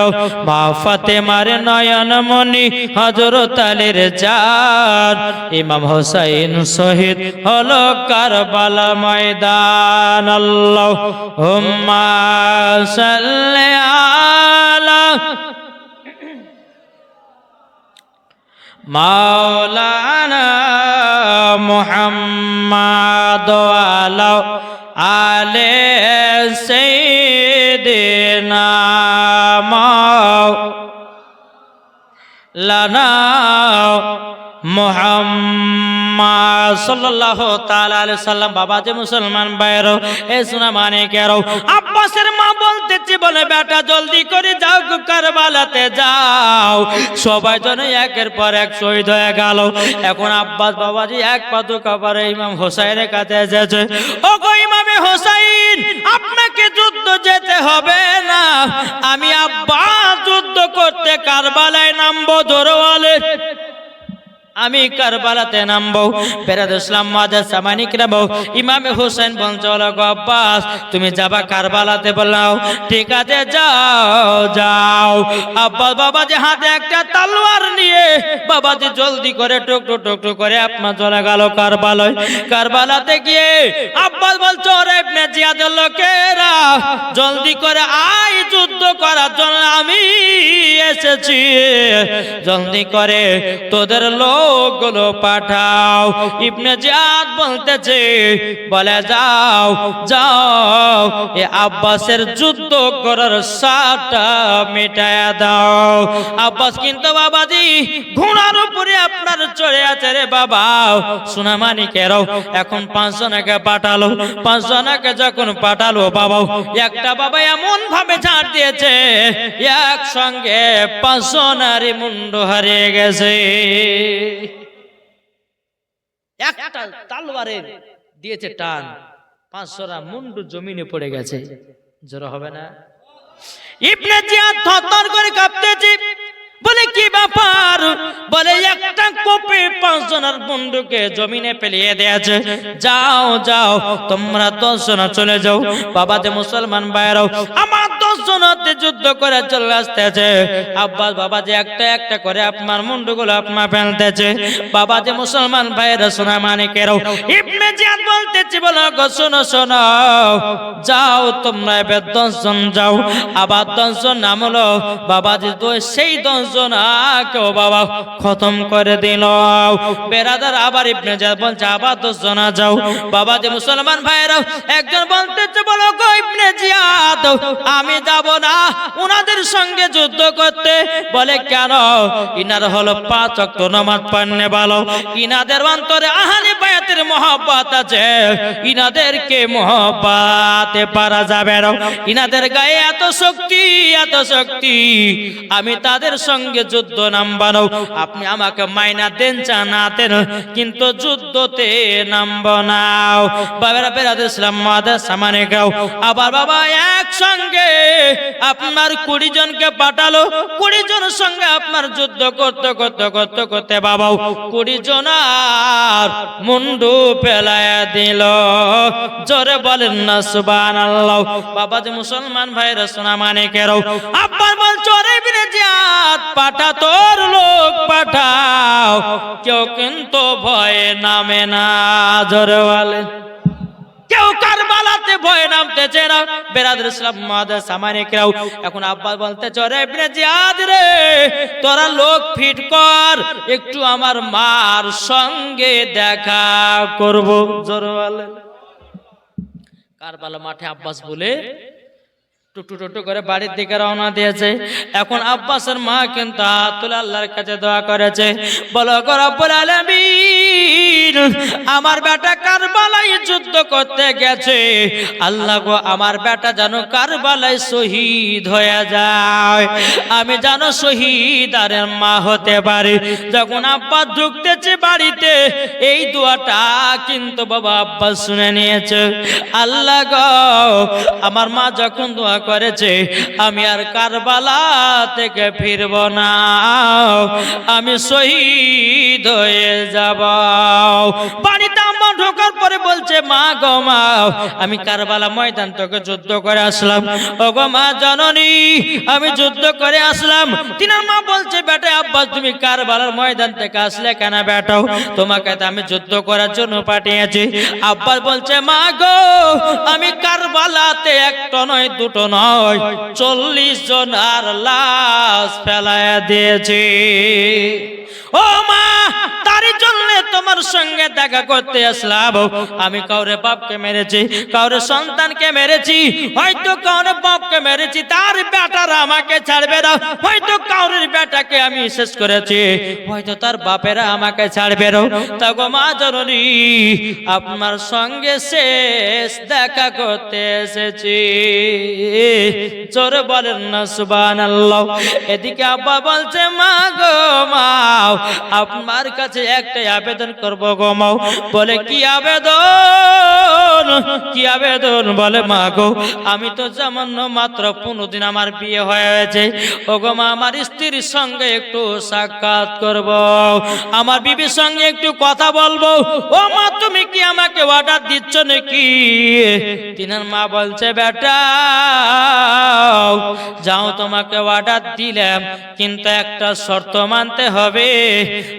মা ফাতেমার নয়ন মনি হযরত আলীর জান। ইমাম হোসেন শহীদ হলো কারবালা ময়দান। আল্লাহুম্মা সাল্লি আলা মাওলানা মুহাম্মাদ ওয়ালা আলে সাইয়্যিদিনা মাওলানা মুহাম্মদ সাল্লাল্লাহু তাআলা আলাইহি সাল্লাম। বাবা যে মুসলমান ভাইরা, এ সোনা মানিকেরা, আব্বাসের মা বলতেছে, বলে বেটা জলদি করে যাও, কারবালাতে যাও। সবাই যেন একের পর এক শহীদ হয়ে গেল। এখন আব্বাস বাবাজি এক পাদুকা পরে ইমাম হোসেনের কাছে এসেছে, ও গো ইমামে হোসেন, আপনাকে যুদ্ধ যেতে হবে না, আমি আব্বাস যুদ্ধ করতে কারবালায় নামবো। জোরওয়ালে আমি কারবালাতে নামবো। বেরাদ ইসলাম মাদার সামানিক নামবো। ইমামে হোসেন বলছে, আব্বাস তুমি যাবা কারবালাতে? বললাম ঠিক আছে, যাও যাও। আব্বাস বাবাজি হাতে একটা তলোয়ার নিয়ে বাবাজি জলদি করে টুকটু টুকটু করে আপনার চলে গেল কারবালায়। কারবালাতে গিয়ে আব্বাস বলছে, ওরে ইবনে জিয়াদের লোকেরা, জলদি করে আয়, যুদ্ধ করার জন্য আমি এসেছি, জলদি করে তোদের লোকগুলো পাঠাও। ইবনে জিয়াদ বলতেছে, বলে যাও যাও, এ আব্বাসের যুদ্ধ করার সাটা মিটায়া দাও। আব্বাস কিন্তু বাবাজি ঘোড়ার উপরে আপনার চড়ে আছে রে বাবা। সোনা মানিকেরাও এখন 5 জনকে পাঠালো। 5 জনকে যখন পাঠালো বাবা, একটা বাবা এমন ভাবে ঝাড় দিয়েছে, একসঙ্গে 5 জনারই মুন্ড হারিয়ে গেছে। একটা তলোয়ারে দিয়েছে টান, 5 জনা মুন্ডু জমিনে পড়ে গেছে। জোরে হবে না? ইবনে জিয়াদ থরথর করে কাঁপতেছে, বলে কি ব্যাপার? বলে একটা কোপে 5 জনের বন্ধুকে জমিনে ফেলিয়ে দিয়েছে। যাও যাও, তোমরা 10 জন চলে যাও। বাবা যে মুসলমান ভাইরাও, আমার 10 জনতে যুদ্ধ করে চলে আসতেছে। আব্বাস বাবা যে একটা একটা করে আপনার মুন্ডুগুলো আপনার ফেলতেছে। বাবা যে মুসলমান ভাইরা, সোনা মানিকেরাও, ইবনে জিয়াদ বলতেছে, বলো গো শোনো শোনো, যাও তোমরা এবার 10 জন যাও। আবার 10 জন নাম হলো বাবাজি, সেই 10 জন কেউ বাবা খতম করে দিল। বেরাদার আবার ইবনে জিয়াদ বলছে, আবার 10 জন যাও। বাবা যে মুসলমান ভাইরা একজন বলতেছে, বলো গো ইবনে জিয়াদ, আমি যাব না উনাদের সঙ্গে যুদ্ধ করতে। বলে কেন? ইনারা হলো 5 ওয়াক্ত নামাজ পড়নে ভালো, ইনাদের অন্তরে আহলে বায়াতের মহব্বত আছে, ইনাদেরকে মহব্বতে পারা যাবে না। ইনাদের গায়ে এত শক্তি, এত শক্তি, আমি তাদের সঙ্গে যুদ্ধ নামবানো। আপনি আমাকে মাইনা দেন চা না দেন, কিন্তু যুদ্ধতে নামব না। বাবারা বেরাদ ইসলাম মাদার সামানে গাও। আবার বাবা একসঙ্গে আপনার 20 জনকে পাঠালো, 20 জনের সঙ্গে আপনার যুদ্ধ করতে করতে করতে করতে বাবা 20 জনার মুন্ডু পেলায়া দিল। জোরে বলেন না সুবহানাল্লাহ। বাবা যে মুসলমান ভাইরা সোনা মানিকেরাও, আব্বা বলছে ওরে ইবনে জিয়াদ পাঠা, তোর লোক পাঠাও, কেউ কিন্তু ভয়ে নামে না। জোরে বলেন, কেউ কারবালাতে ভয়ে নামতেছে না। বেরাদর ইসলাম মাদার সামানিকরাও, এখন আব্বা বলতে চরে ইবনে জিয়াদ রে, তোরা লোক ফিট কর, একটু আমার মার সঙ্গে দেখা করব। জোরে বলেন। কারবালা মাঠে আব্বাস বলে টুটু টুটু করে বাড়ির দিকে রওনা দিয়েছে। এখন আব্বাসের মা কিন্তু হাত তুলে আল্লাহর কাছে দোয়া করেছে, বলো গো রব্বুল আলামিন, আমার বেটা কারবালায় যুদ্ধ করতে গেছে, আল্লাহ গো আমার বেটা যেন কারবালায় শহীদ হয়ে যায়, আমি যেন শহীদারের মা হতে পারি। যখন আব্বাস ঢুকতেছে বাড়িতে, এই দোয়াটা কিন্তু বাবা আব্বাস শুনে নিয়েছে। আল্লাহ গো আমার মা যখন দোয়া করেছে, আমি আর কারবালা থেকে ফিরব না, আমি শহীদ হয়ে যাব। বাড়িতে আম্মা ঢোকার পরে বলছে, মা গো মা, আমি কারবালা ময়দান থেকে যুদ্ধ করে আসলাম। ও গো মা জননী, আমি যুদ্ধ করে আসলাম। তিনার মা বলছে, বেটা আব্বাস তুমি কারবালার ময়দান থেকে আসলে কেন বেটাও? তোমাকে তো আমি যুদ্ধ করার জন্য পাঠিয়েছি। আব্বাস বলছে, মা গো আমি কারবালাতে একটা নয় দুটো নয় 40 জনার লাশ ফেলায়া দিয়েছি। ও মা, তার জন্য তোমার সঙ্গে দেখা করতে আসলাম। আমি কাউরে বাপকে মেরেছি, কাউরে সন্তানকে মেরেছি, হয়তো কাউরে বাপকে মেরেছি, তার বেটারা আমাকে ছাড়বে না, হয়তো কাউরের বেটাকে আমি শেষ করেছি, হয়তো তার বাপেরা আমাকে ছাড়বে না। তা গো মা জননী, আপনার সঙ্গে শেষ দেখা করতে এসেছি। জোরে বলেন না সুবহানাল্লাহ। এদিকে আব্বা বলছে, মা গো মা, আপনার কাছে একটাই আবেদন করব গো মা। বলে কি আবেদন? কি আবেদন? বলে মা গো আমি তো সামান্য মাত্র 15 দিন আমার বিয়ে হয়েছে, ও গো মা আমার স্ত্রীর সঙ্গে একটু সাক্ষাৎ করব, আমার বিবির সঙ্গে একটু কথা বলবো। ও মা তুমি কি আমাকে অর্ডার দিচ্ছ নাকি? তিনার মা বলছে, বেটা যাও তোমাকে অর্ডার দিলাম, কিন্তু একটা শর্ত মানতে হবে,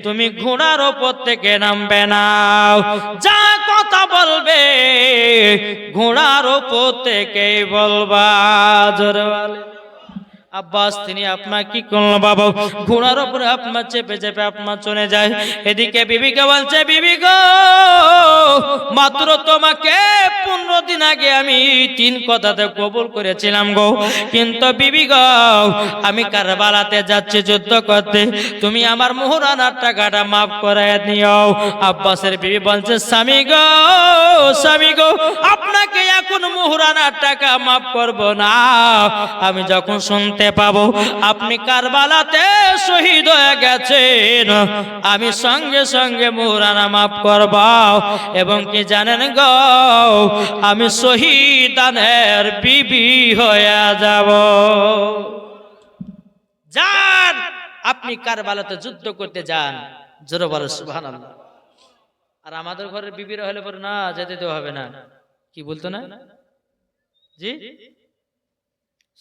তুমি ঘোড়ার ওপর থেকে নামবে না, যা কথা বলবে ঘোড়ার ওপর থেকেই বলবা। জোরে বলে। আব্বাস তিনি আপনার কি করলো বাবা? ঘোড়ার উপরে আপনার চেপে চেপে আপনার চলে যায়। এদিকে বিবিকে বলছে, বিবি গো মাত্র তোমাকে 15 দিন আগে আমি 3 কথাতে কবুল করেছিলাম গো, কিন্তু বিবি গো আমি কারবালাতে যাচ্ছি যুদ্ধ করতে, তুমি আমার মোহরানার টাকাটা মাফ করে দিও। আব্বাসের বিবি বলছে, স্বামী গো স্বামী গো আপনাকে এখন মোহরানার টাকা মাফ করব না, আমি যখন শুনতে পাবো আপনি কারবালাতে শহীদ হয়ে গেছেন, আমি সঙ্গে সঙ্গে মোহরানা মাফ করব, এবং কি জানেন গো আমি শহীদানের বিবি হয়ে যাব। যান আপনি কারবালাতে যুদ্ধ করতে যান। জোরে বলো সুবহানাল্লাহ। আর আমাদের ঘরের বিবিরা হলে পরে না যেতে তো হবে না, কি বলতো না জি,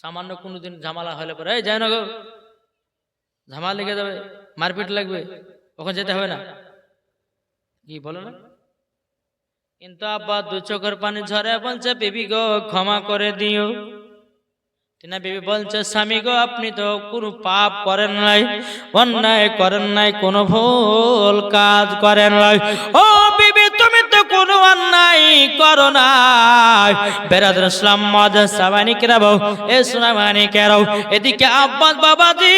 সামান্য কোনদিন ঝামেলা হলে পরে এই যায় না গো, ঝামেলা লেগে যাবে, মারপিট লাগবে, ওখানে যেতে হবে না, কি বলো না? কিন্তু আব্বা 2 চোখের পানি ঝরে বলছে, বিবি গো ক্ষমা করে দিও। তিনা বিবি বলছে, স্বামী গো আপনি তো কোনো পাপ করেন নাই, অন্যায় করেন নাই, কোনো ভুল কাজ করেন নাই। ও বিবি তুমি তো কোনো অন্যায় করো না। বেরাদর ইসলাম মাদার সামানিকেরা এ সোনামানিকেরাও, এদিকে আব্বাস বাবাজি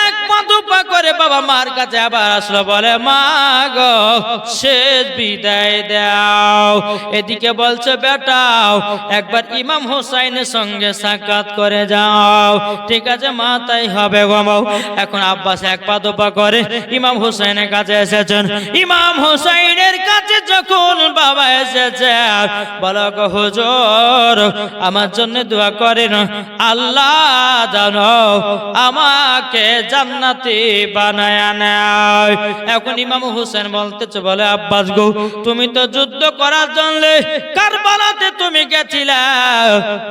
এক পা দুপা করে বাবা মার কাছে আবার আসলো, বলে মা গো শেষ বিদায় দাও। এদিকে বলছে, বেটাও একবার ইমাম হোসাইনের সঙ্গে সাক্ষাৎ করে যাও। ঠিক আছে মা তাই হবে গো। এখন আব্বাস এক পা দুপা করে ইমাম হোসাইনের কাছে এসেছেন। ইমাম হোসাইনের কাছে যখন বাবা এসেছে গেছে, বলো গো হুজুর আমার জন্য দোয়া করেন, আল্লাহ জানো আমাকে জান্নাতি বানায়া নেয়। এখন ইমাম হোসেন বলতেছে, বলে আব্বাস গো তুমি তো যুদ্ধ করার জন্য কারবালাতে তুমি গেছিলা,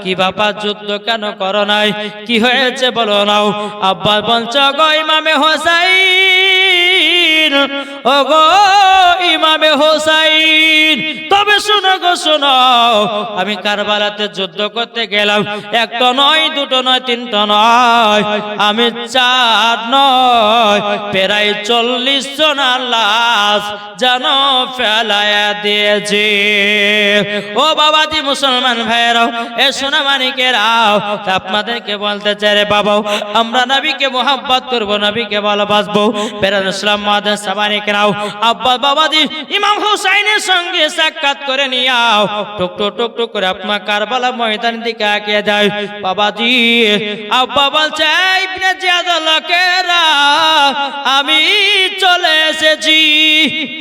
কি বাবা যুদ্ধ কেন করো নাই, কি হয়েছে বলো নাও। আব্বাস বলছে, গো ইমামে হোসাইন, ও গো ইমামে হোসাইন, তবে শুনো গো শোনো, আমি কারবালাতে যুদ্ধ করতে গেলাম, একটা নয় দুটো নয় তিনটা নয়, আমি 4 নয় প্রায় 40 জনের লাশ যেন ফেলায়া দিয়েছি। ও বাবাজি মুসলমান ভাইয়েরাও, এ সোনা মানিকেরাও, আপনাদেরকে বলতে চাই রে বাবা, আমরা নবীকে মোহাব্বত করব, নবীকে ভালোবাসবো। বেরাদ ইসলাম মাদার সামানিকেরাও, আব্বা বাবাজি ইমাম হুসাইনের সঙ্গে সাক্ষাৎ করে নিয়াও, টুক টুক টুক টুক করে আপনার কারবালা ময়দান দিকে এগিয়ে যায়। বাবাজি আব্বা বলছে, ইবনে জিয়াদের লোকেরা আমি চলে এসেছি,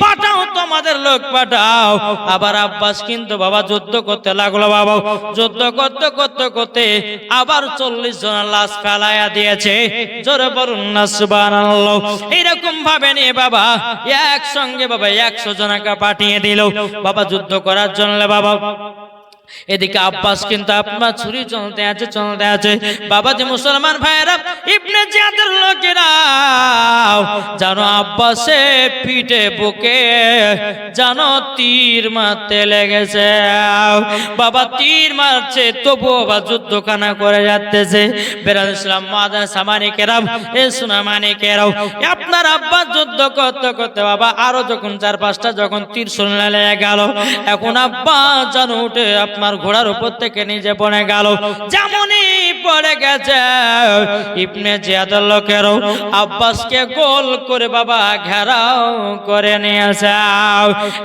পাঠাও তোমাদের লোক পাঠাও। আবার আব্বাস কিন্তু বাবা যুদ্ধ করতে লাগলো। বাবা যুদ্ধ করতে করতে করতে আবার 40 জনের লাশ ফেলাইয়া দিয়েছে। জোরে বলুন না সুবহানাল্লাহ। এরকম ভাবে নিয়ে বাবা একসঙ্গে বাবা 100 জনকে পাঠিয়ে দিল বাবা যুদ্ধ করার জন্য। বাবা এদিকে আব্বাস কিন্তু আপনার ছুরি চলতে আছে চলতে আছে। বাবাজি মুসলমান ভাইরা, ইবনে জিয়াদের লোকেরা জানো আব্বাসে পিঠে বুকে জানো তীর মারতে লেগেছে। বাবা তীর মারছে তবু বাবা যুদ্ধখানা করে যাচ্ছে। বেরাদ ইসলাম মাদার সামানিকেরাম, এ সোনা মানিকেরাও, আপনার আব্বাস যুদ্ধ করতে করতে বাবা আরো যখন 4-5টা যখন তীর শুনলে লেগে গেল, এখন আব্বাস জানো উঠে আপনার ঘোড়ার উপর থেকে নিচে পড়ে গেল। যেমনই পড়ে গেছে, ইবনে জিয়াদের লোকেরাও আব্বাসকে গোল করে বাবা ঘেরাও করে নিয়েছে।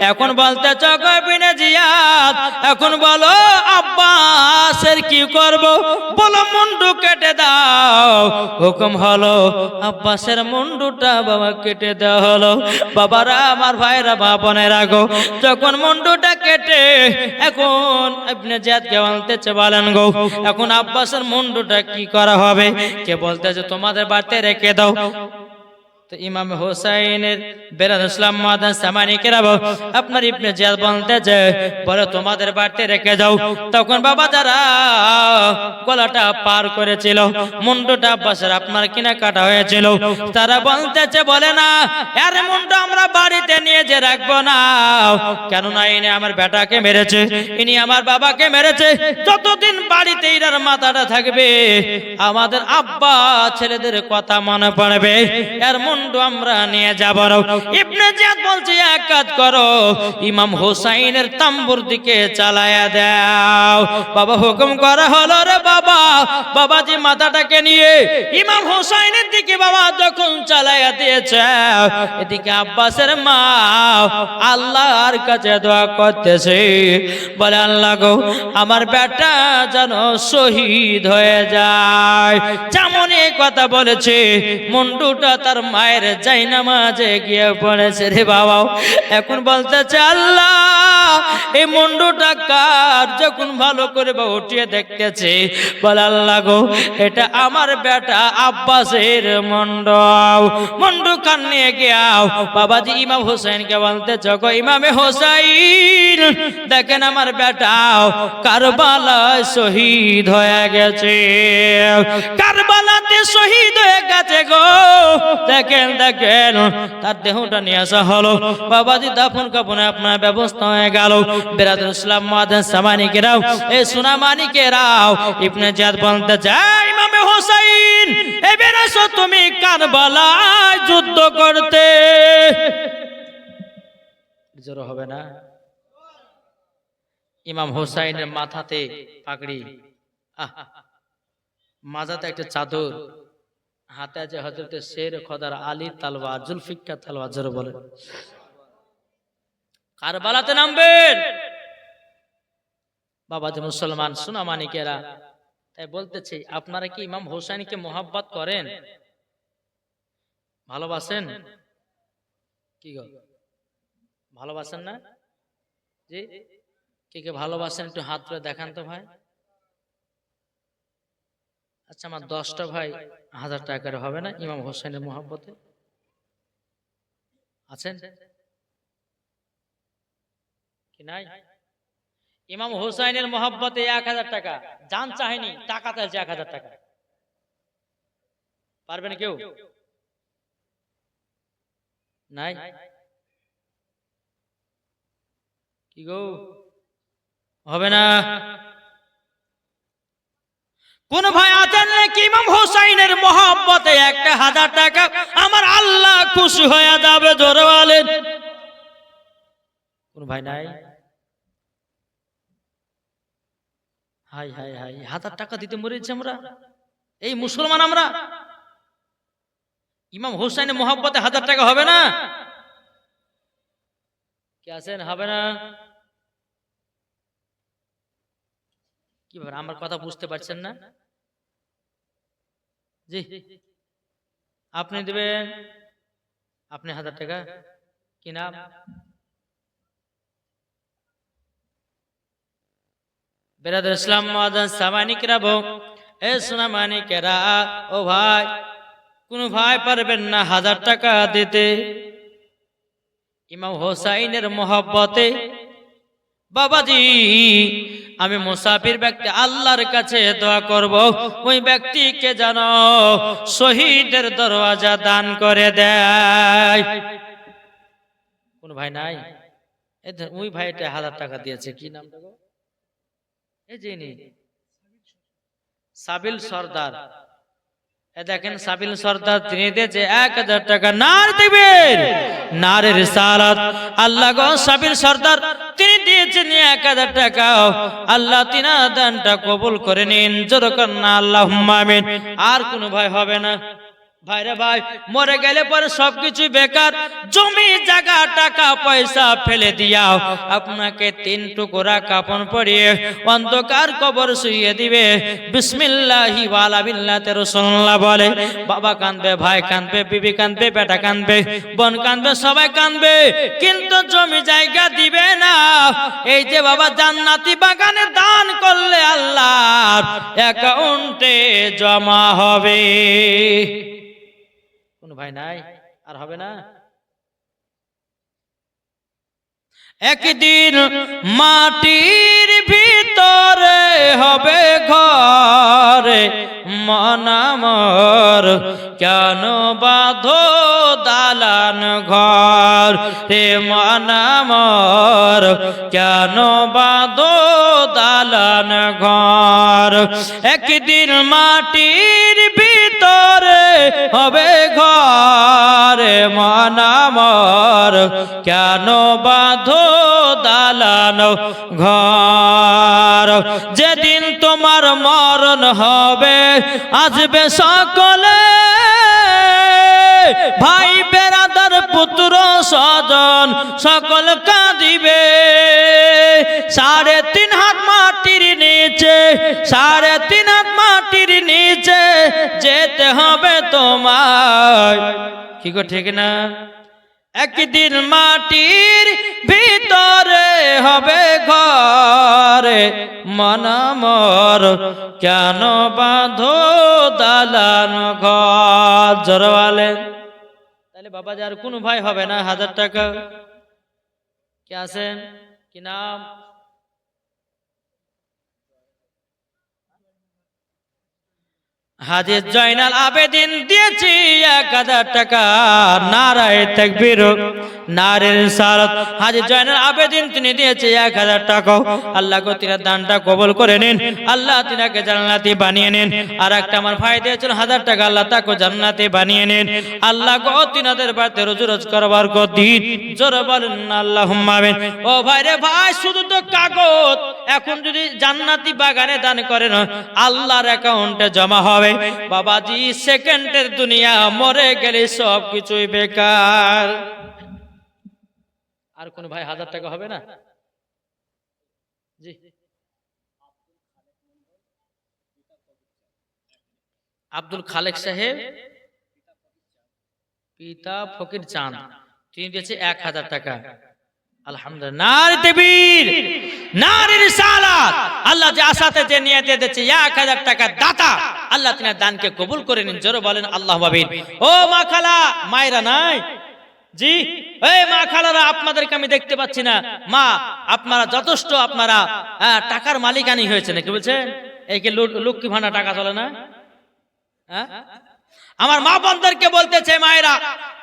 এখন বলতে চক ইবনে জিয়াদ, এখন বলো আব্বাসের কি করব, বলো মুন্ডু কেটে দাও। হুকুম হলো আব্বাসের মুন্ডুটা বাবা কেটে দেওয়া হলো। বাবারা আমার ভাইরা বাপনেরা গো, যখন মুন্ডুটা কেটে এখন ইবনে জিয়াদকে বলতেছে, বলেন গো এখন আব্বাসের মুন্ডুটা কি করা হবে? কে বলতেছে তোমাদের বাড়িতে রেখে দাও। তো ইমাম হোসাইনের বেরাদ ইসলাম মাদান সামানিকেরা আপনার ইবনে জিয়াদ বলতেছে, বলে তোমাদের বাড়িতে রেখে যাও। তখন বাবা যারা গলাটা পার করেছিল, মুন্ডুটা আব্বাসের আপনার কিনা কাটা হয়েছিল, তারা বলতেছে, বলে না এর মুন্ডু আমরা বাড়িতে নিয়ে যে রাখবো না, কেননা ইনি আমার বেটাকে মেরেছে, ইনি আমার বাবাকে মেরেছে, যতদিন বাড়িতে এর মাথাটা থাকবে আমাদের আব্বা ছেলেদের কথা মনে পড়বে, এর মুন্ডু আমরা নিয়ে যাব। ইবনে জিয়াদ বলছে, এক কাজ করো, ইমাম হোসাইনের তাম্বুর দিকে চালায়া দাও। বাবা হুকুম করা হলো রে বাবা, বাবাজি মাথাটাকে নিয়ে ইমাম হোসাইনের দিকে বাবা যখন চালায়া দিয়েছে, এদিকে আব্বাসের মা আল্লাহর কাছে দোয়া করতেছে, বলে আল্লাহ গো আমার বেটা যেন শহীদ হয়ে যায়। যেমন এই কথা বলেছে, মুন্ডুটা তার মায়ের জায়নামাজে গিয়ে পড়েছে রে বাবা। এখন বলতেছে, আল্লাহ এই মুন্ডুটা কার? যখন ভালো করে বা উঠিয়ে দেখতেছে, বলে আল্লাহ গো এটা আমার বেটা আব্বাসের মুন্ডু খান নিয়ে গিয়াও। বাবাজি ইমাম হোসেনকে বলতেছে, গো ইমামে হোসাইন দেখেন আমার বেটাও কারবালায় শহীদ হয়ে গেছে, কারবালাতে শহীদ হয়ে গেছে গো, দেখেন দেখেন। তার দেহটা নিয়ে আসা হলো। বাবাজি দাফন কাফনে আপনার ব্যবস্থা হয়ে গেল। বেরাদুল ইসলাম মাদান সামানিকেরাও, এই সোনা মানিকেরাও, ইবনে জিয়াদ বলতে চাই, ইমামে হোসাইন এবার আসো তুমি কারবালায় যুদ্ধ করতে। জোর হবে না? ইমাম হোসাইনের মাথাতে পাগড়ি, মাথাতে একটা চাদর, হাতে আছে হযরতে শের খোদার আলী তলোয়ার, জুলফিকার তলোয়ার। জোরে বলে কারবালাতে নামবেন। বাবা যে মুসলমান সোনা মানিকেরা, তাই বলতেছি আপনারা কি ইমাম হোসাইনকে মোহাব্বত করেন, ভালোবাসেন? কি গো ভালোবাসেন না? জি কে কে ভালোবাসেন একটু হাত তুলে দেখান তো ভাই। আচ্ছা, আমার 10টা ভাই 1000 টাকার হবে না ইমাম হোসেনের মহব্বতে? আছেন কি নাই? ইমাম হোসেনের মহব্বতে 1000 টাকা, জান চাহেনি, টাকা চাইছে 1000 টাকা। পারবেন কেউ? নাই কি গো, হবে না? কোন ভাই আছেন নাকি ইমাম হোসেনের মহব্বতে 1000 টাকা আমার আল্লাহ খুশি হয়ে যাবে? জোরে বলেন। কোন ভাই নাই? হাই হাই হাই, 1000 টাকা দিতে মরেছি আমরা, এই মুসলমান আমরা। ইমাম হোসেনের মহব্বতে 1000 টাকা হবে না? কে আছেন? হবে না? কি ব্যাপার, আমার কথা বুঝতে পারছেন না? জি, আপনি দিবেন? আপনি 1000 টাকা? কি নাম? বেরাদর ইসলাম মুআজ্জাজ সামানিকরা বউ, এ সোনা মানিকেরা, ও ভাই, কোন ভাই পারবেন না 1000 টাকা দিতে ইমাম হোসাইনের মহব্বতে? বাবাজি, আমি মুসাফির ব্যক্তি, আল্লাহর কাছে দোয়া করব ওই ব্যক্তিকে যেন শহীদের দরওয়াজা দান করে দেয়। কোন ভাই নাই? ওই ভাইটা 1000 টাকা দিয়েছে, কি নাম? এই যে সাবিল সর্দার, দেখেন সাবিল সর্দার, তিনি দিয়েছে 1000 টাকা। নার দিবেন, নারে রিসালাত। আল্লাহ গো, সাবিল সর্দার তিনি দিয়েছেন 1000 টাকা। আল্লাহ তিনার দানটা কবুল করে নিন, জোরে কর না আল্লাহুম্মা আমিন। আর কোন ভাই হবে না? ভাইরে ভাই, মরে গেলে পরে সবকিছু বেকার, জমি জায়গা টাকা পয়সা ফেলে দিয়াও আপনাকে 3 টুকরা কাপড় পরিয়ে অন্ধকার কবর শুইয়ে দিবে। বিসমিল্লাহি ওয়ালা বিল্লাহি রাসূলুল্লাহ বলে, বাবা কাঁদবে, ভাই কাঁদবে, বিবি কাঁদবে, বেটা কাঁদবে, বোন কাঁদবে, সবাই কাঁদবে, কিন্তু জমি জায়গা দিবে না। এই যে বাবা, জান্নাতি বাগানে দান করলে আল্লাহর অ্যাকাউন্টে জমা হবে। কোন ভাই নাই? আর হবে না? একদিন মাটির ভিতরে হবে ঘরে মন আমার, কেন বাঁধো দালান ঘর রে মন আমার, কেন বাঁধো দালান ঘর। একদিন মাটির ভিতরে হবে ঘরে মন আমার, কেন বাঁধো দালান ঘর। যেদিন তোমার মরণ হবে আসবে সকলে, ভাই বেরাদার পুত্র স্বজন সকল কাঁদিবে। 3.5 হাত মাটির নিচে, 3.5 হাত মাটির নিচে যেতে হবে তোমায়, কি গো ঠিক না? একদিন মাটির ভিতরে হবে ঘরে মন আমার, কেন বাঁধো দালান ঘর। জোরে বলেন। তাহলে বাবা, যার কোন ভাই হবে না 1000 টাকা? কে আছেন? কি নাম? হাজী জয়নাল আবেদিন দিয়েছি 1000 টাকা। নারায়ে তাকবীর, নারে রিসালাত। হাজী জয়নাল আবেদিন তিনি দিয়েছে 1000 টাকা। আল্লাহ গো, তিনার দানটা কবুল করে নিন, আল্লাহ তিনাকে জান্নাতি বানিয়ে নিন। আর একটা আমার ভাই দিয়েছেন 1000 টাকা, আল্লাহ তাকে জান্নাতি বানিয়ে নিন। আল্লাহ গো, তিনাদের বাড়িতে রোজি রোজগার বরকত দিন। জোরে বলেন আল্লাহুম্মা আমিন। ও ভাই রে ভাই, শুধু তো কাগজ, এখন যদি জান্নাতি বাগানে দান করেন আল্লাহর অ্যাকাউন্টে জমা হবে। বাবাজি, সেকেন্ডের দুনিয়া, মরে গেলে সব কিছুই বেকার। আর কোন ভাই 1000 টাকা হবে না? জি, আব্দুল খালেক সাহেব, পিতা ফকির চাঁদ, তিনি দিয়েছে 1000 টাকা। আলহামদুলিল্লাহ, নারে তাকবীর, নারে রিসালাত। আল্লাহ যে আশাতে যে নিয়তে দিয়েছে 1000 টাকা দাতা, আল্লাহ তিনার দানকে কবুল করে নিন। জোরে বলেন আল্লাহুম্মা আমিন। ও মা খালা, মায়েরা নাই জি, এই মা খালারা, আপনাদেরকে আমি দেখতে পাচ্ছি না। মা আপনারা যথেষ্ট, আপনারা টাকার মালিকানি হয়েছে নাকি বলছেন? এই কি লক্ষ্মী ভান্ডার টাকা চলে না? হ্যাঁ, আমার মা বোনদেরকে বলতেছে, মায়েরা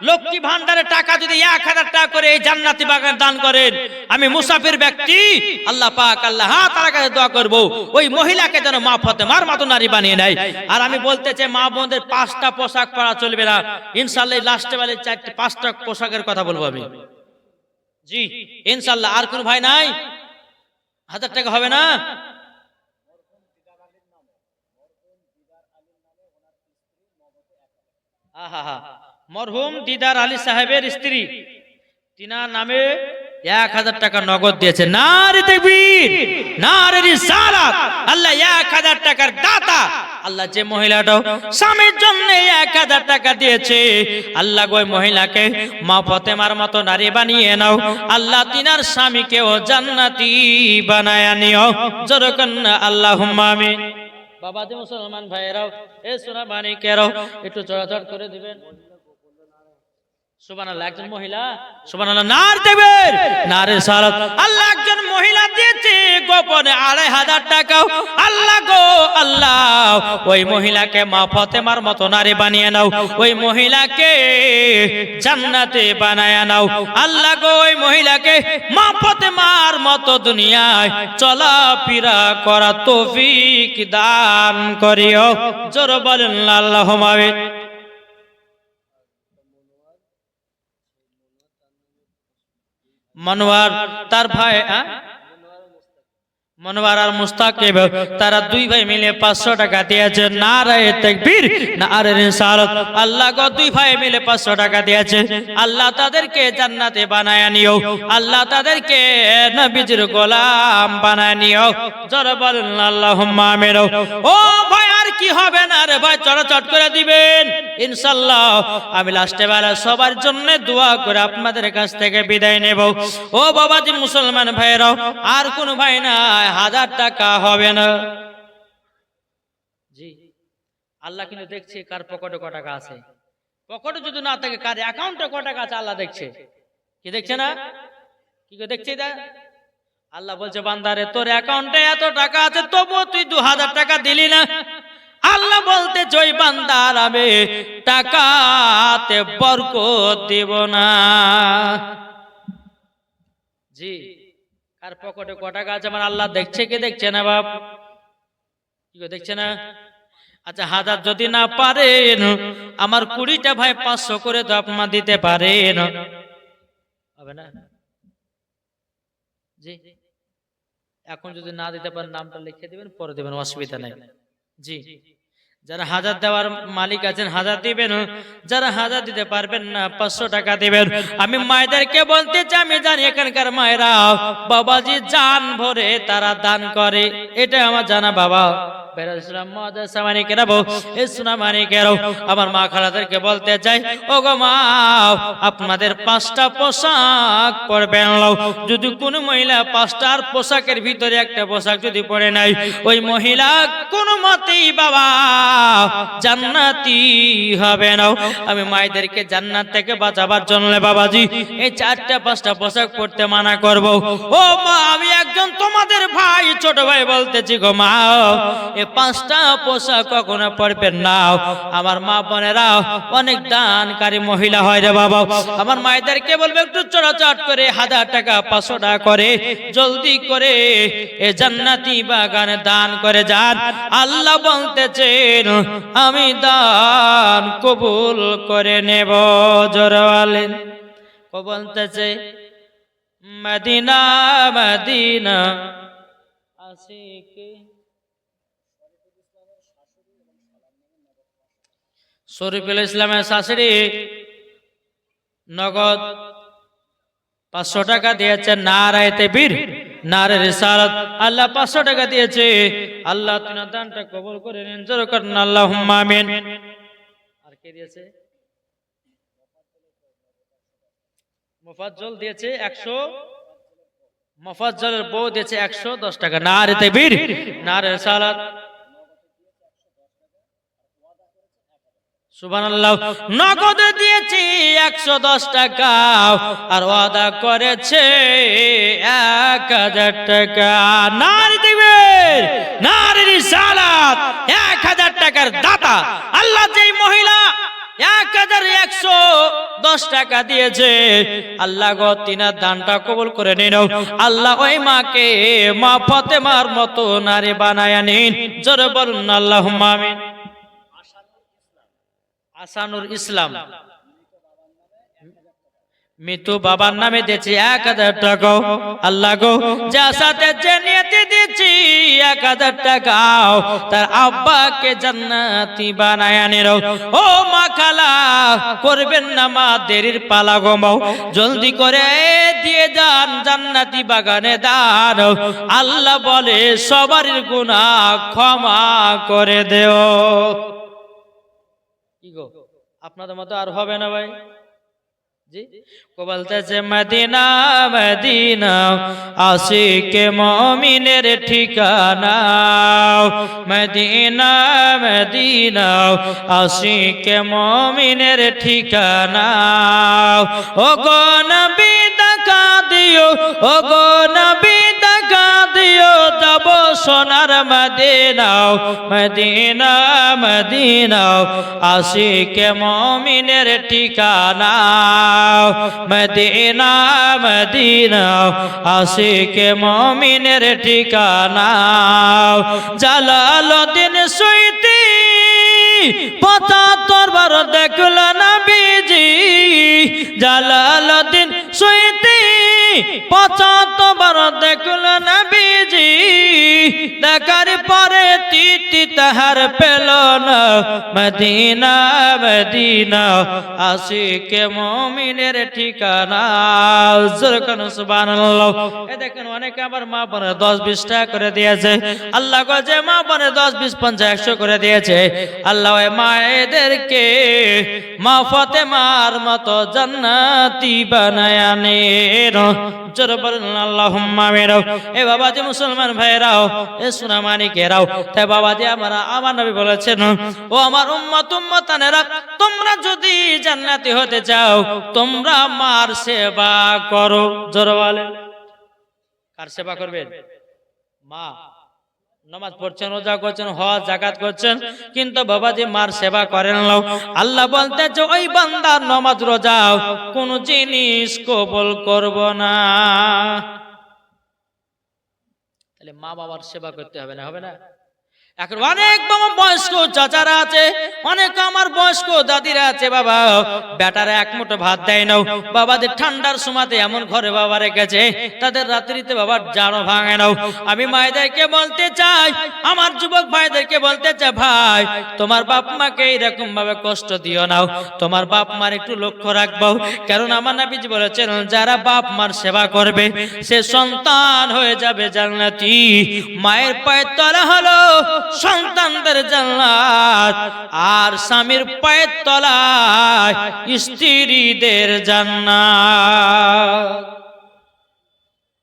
লক্ষ্মী ভান্ডারের টাকা যদি 1000 টাকা করে এই জান্নাতি বাগান দান করেন, আমি মুসাফির ব্যক্তি, আল্লাহ পাক আল্লাহ তাআলার কাছে দোয়া করব ওই মহিলাকে যেন মা ফাতেমার মতো নারী বানিয়ে নেয়। আর আমি বলতে চাই, মা বোনদের 5টা পোশাক পরা চলবে না, ইনশাআল্লাহ লাস্টে বেলায় 5টা পোশাকের কথা বলবো আমি। জি ইনশাআল্লাহ। আর কোন ভাই নাই? 1000 টাকা হবে না? মরহুম দিদার আলী সাহেবের স্ত্রী, তিনার নামে 1000 টাকা নগদ দিয়েছে। নারে তাকবীর, নারে রিসালাত। আল্লাহ 1000 টাকার দাতা। আল্লাহ যে মহিলাটা স্বামীর জন্য 1000 টাকা দিয়েছে, আল্লাহ ওই মহিলাকে মা ফাতেমার মতো নারী বানিয়ে নাও। আল্লাহ তিনার স্বামীকেও জান্নাতি বানায় নিও। জোরে কন্না আল্লাহুম্মা আমিন। বাবাজি মুসলমান ভাইয়েরাও, এ সোনা মানিকেরাও একটু চড়াচড় করে দিবেন। সুবহানাল্লাহ। একজন মহিলা, সুবহানাল্লাহ, নারে তাকবীর, নারে রিসালাত। আল্লাহ একজন মহিলা দিয়েছে গোপনে 2500 টাকা। আল্লাহ গো আল্লাহ, ওই মহিলাকে মা ফাতেমার মতো নারী বানিয়ে নাও, ওই মহিলাকে জান্নাতে বানায় নাও। আল্লাহ গো ওই মহিলাকে মা ফাতেমার মতো দুনিয়ায় চলাফেরা করা তৌফিক দান করিও। জোরে বলেন আল্লাহুম্মা আমিন। মনোয়ার তার ভাই, মনোয়ার আর মুস্তাকিব, তারা 2 ভাই মিলে 500 টাকা দিয়েছে। নারে তাকবীর, নারে রিসালাত। আল্লাহ গো 2 ভাই মিলে 500 টাকা দিয়েছে। আল্লাহ তাদেরকে জান্নাতে বানায় নিও, আল্লাহ তাদেরকে নবীজির গোলাম বানায় নিও। জোরে বলেন আল্লাহুম্মা আমিন। ও ভাই, আর কি হবে না রে ভাই, চড়াচড় করে দিবেন ইনশাআল্লাহ। আমি লাস্টে বেলা সবার জন্য দোয়া করে আপনাদের কাছ থেকে বিদায় নেব। ও বাবাজি মুসলমান ভাইরাও, আর কোন ভাই না 1000 টাকা হবে না। জি, আল্লাহ কিন্তু দেখছে কার পকেটে কত টাকা আছে। পকেটে যদি না থাকে, কার অ্যাকাউন্টে কত টাকা আছে আল্লাহ দেখছে। কি দেখছে না? কি দেখছে এটা? আল্লাহ বলছে, বান্দারে তোর অ্যাকাউন্টে এত টাকা আছে, তবু তুই 2000 টাকা দিলি না। আল্লাহ বলতে, ওই বান্দার আমি টাকাতে বরকত দেব না। জি, কার পকেটে কত টাকা আছে আমার আল্লাহ দেখছে কি দেখছে না? বাপ কি দেখছে না? আচ্ছা, 1000 যদি না পারেন, আমার 20টা ভাই 500 করে তো আপনারা দিতে পারেন, হবে না? জি, এখন যদি না দিতে পারেন নামটা লিখে দিবেন, পরে দিবেন, অসুবিধা নাই। জি, যারা 1000 দেওয়ার মালিক আছেন 1000 দিবেন, যারা 1000 দিতে পারবেন না 500 টাকা দিবেন। আমি মায়েদেরকে বলতে চাই, আমি জানি এখানকার মায়েরা বাবাজি জান ভরে তারা দান করে, এটা আমার জানা। বাবা আমার মা খালাদেরকে বলতে চাই, ও গো মা, আপনাদের 5টা পোশাক পরবেন। যদি কোন মহিলা 5টার পোশাকের ভিতরে একটা পোশাক যদি পরে নাই, ওই মহিলা কোন মতেই বাবা জান্নাতি হবে না। আমি মায়েদেরকে জান্নাত থেকে বাঁচাবার জন্য বাবাজি এই 4টা 5টা পোশাক পরতে মানা করব। ও মা, আমি একজন তোমাদের ভাই, ছোট ভাই বলতেছি গো মা, এই 5টা পোশাক কখনো পরবেন না। আমার মা বোনেরা অনেক দানকারী মহিলা হয় রে বাবা। আমার মায়েদেরকে বলবে একটু চড়াচড় করে 1000 টাকা 500 টাকা করে জলদি করে এ জান্নাতি বাগানে দান করে যান। আল্লাহ বলতেছেন, আমি দান কবুল করে নেব। জোরালেন ও বলতেছে, মদিনা মদিনা আশিকে। শরীফুল ইসলামের শাশুড়ি নগদ 500 টাকা দিয়েছে। নারায়ে তাকবীর, নারে রিসালাত। আল্লাহ 500 টাকা দিয়েছে। আল্লাহ তিনার দানটা কবুল করে নিন। জোরে করেন আল্লাহুম্মা আমিন। আর কে দিয়েছে? মোফাজ্জল দিয়েছে 100 মুফাজ্জলের বউ দিয়েছে 110 টাকা। নারে তাকবীর, নারে সালাত, সুবহানাল্লাহ। নগদে দিয়েছি 110 টাকা আর ওয়াদা করেছে 1000 টাকা। নারে তাকবীর, নারে রিসালাত। 1000 টাকার দাতা আল্লাহ, যেই মহিলা 1110 টাকা দিয়েছে, আল্লাহ গো তিনার দানটা কবুল করে নিন। আল্লাহ ওই মাকে মা ফাতেমার মতো নারী বানায়া নিন। জোরে বলুন আল্লাহুম্মা আমিন। আসানুর ইসলাম মৃত্যু বাবার নামে দিয়েছি 1000 টাকা। আল্লাহ গো যার সাথে যে নিয়তে দিয়েছি 1000 টাকা, তার আব্বাকে জান্নাতি বানায়া নিও। ও মা খালা, করবেন না মা দেরির পালা গো মাও, জলদি করে দিয়ে যান জান্নাতি বাগানে দান। আল্লাহ বলে সবার গুনাহ ক্ষমা করে দেও। কি গো, আপনাদের মতো আর হবে না ভাই? জি, বলতেছে মদিনা মদিনা আশিকে মুমিনের ঠিকানা, মদিনা মদিনা আশিকে মুমিনের ঠিকানা। ও গো নবী দেখা দিও, ও গো নবী দেখা দিও, যাব সোনার মদিনা, মদিনা মদিনা আশিকে মুমিনের ঠিকানা, মদিনা মদিনা আশিকে মুমিনের ঠিকানা। জালালউদ্দিন সুয়ুতি 75 বার দেখল নবীজি, জালালউদ্দিন সুয়ুতি 75 বার দেখল নবীজি, দেখার পরে তৃপ্তি তাহার পেল না। মদিনা মদিনা আশিকে মুমিনের ঠিকানা। সুবহানাল্লাহ। এ দেখেন অনেকে আবার মা বোনে 10-20 টাকা করে দিয়েছে। আল্লাহ গো যে মা বোনে 10-20 50 100 করে দিয়েছে, আল্লাহ ওই মায়েদেরকে মা ফাতেমার মতো জান্নাতি বানায়া নেন। জোরে বলেন আল্লাহুম্মা আমিন। এ বাবাজি মুসলমান ভাইরাও, এ সোনা মানিকেরাও, তাই বাবাজি আমার নবী বলেছেন, ও আমার উম্মত উম্মতানেরা, তোমরা যদি জান্নাতি হতে চাও তোমরা মার সেবা করো। জোরে বলেন, কার সেবা করবেন? মা। নামাজ পড়ছেন, রোজা করছেন, হজ যাকাত করছেন, কিন্তু বাবাজি মার সেবা করেন না। আল্লাহ বলতেছে ওই বান্দার নামাজ রোজা কোন জিনিস কবুল করব না। তাহলে মা বাবার সেবা করতে হবে না? হবে না? এখন অনেক বয়স্ক চাচারা আছে, অনেক আমার বয়স্ক দাদিরা আছে, বাবা বেটারা এক মুঠো ভাত দেয় নাও। বাবাদের ঠান্ডার সময়তে এমন ঘরে বাবা রেখেছে, তাদের রাত্রিতে বাবার জানো ভাঙে নাও। আমি মায়েদেরকে বলতে চাই, আমার যুবক ভাইদেরকে বলতে চাই, ভাই তোমার বাপ মাকে এরকম ভাবে কষ্ট দিও নাও, তোমার বাপ মার একটু লক্ষ্য রাখবো। কারণ আমার নবীজি বলেছেন, যারা বাপ মার সেবা করবে সে সন্তান হয়ে যাবে জান্নাতি। মায়ের পায়ের তলা হলো সন্তানদের জান্নাত, আর স্বামীর পায়ের তলায় স্ত্রীদের জান্নাত।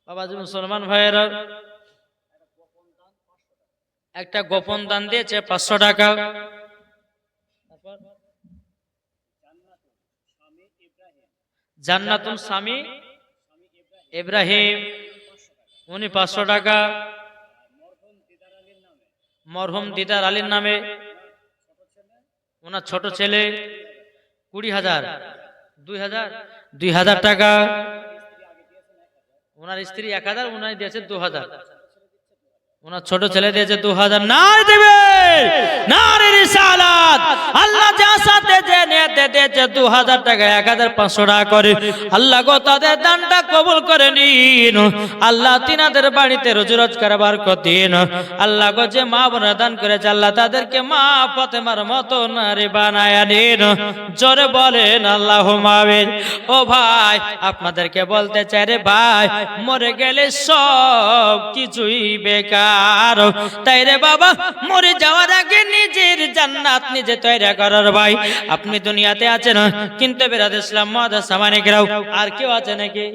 বাবাজি মুসলমান ভাইয়েরা, একটা গোপন দান দিয়েছে 500 টাকা। জান্নাতুল স্বামী ইব্রাহিম, উনি 500 টাকা। মরহুম দিদার আলীর নামে, ওনার ছোট ছেলে 20,000, 2000 টাকা। ওনার স্ত্রী 1000, ওনার দিয়েছে 2000, ওনার ছোট ছেলে দিয়েছে 2000। নারে দেবে, নারে রিসালাত। আল্লাহ যার সাথে যে নিয়তে দিয়েছে 2000 টাকা, 1500 টাকা করে, আল্লাহ গো তাদের দানটা কবুল করে নিন। আল্লাহ তিনাদের বাড়িতে রোজি রোজগার বরকত দিন। আল্লাহ গো যে মা বোনেরা দান করেছে, আল্লাহ তাদেরকে মা ফাতেমার মতো নারী বানায়া নিন। জোরে বলেন আল্লাহুম্মা আমিন। ও ভাই, আপনাদেরকে বলতে চাই রে ভাই, মরে গেলে সব কিছুই বেকার। তাই রে বাবা, মরে যাওয়ার আগে নিজের জান্নাত নিজে তৈরি করার। ভাই আপনি দুনিয়াতে আছেন, কিন্তু বিরাদ ইসলাম মাদ্রাসা মানিকরাও আর কেউ আছে নাকি?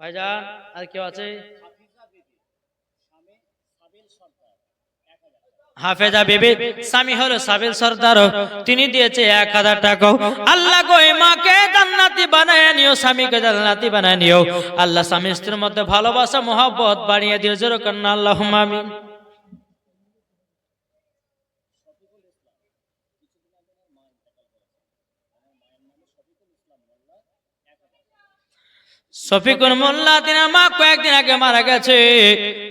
ভাইজান আর কেউ আছে? হাফেজা বিবি স্বামী হলো সাবিল সরদার, তিনি দিয়েছে 1000 টাকা। আল্লাহ গো এই মাকে জান্নাতি বানায় নিও, স্বামীকে জান্নাতি বানায় নিও। আল্লাহ স্বামী স্ত্রীর মধ্যে ভালোবাসা মহব্বত বাড়িয়ে দিও। জোরে কন্না আল্লাহুম্মা আমিন। শফিকুল মোল্লা তিনার মা কয়েকদিন আগে মারা গেছে।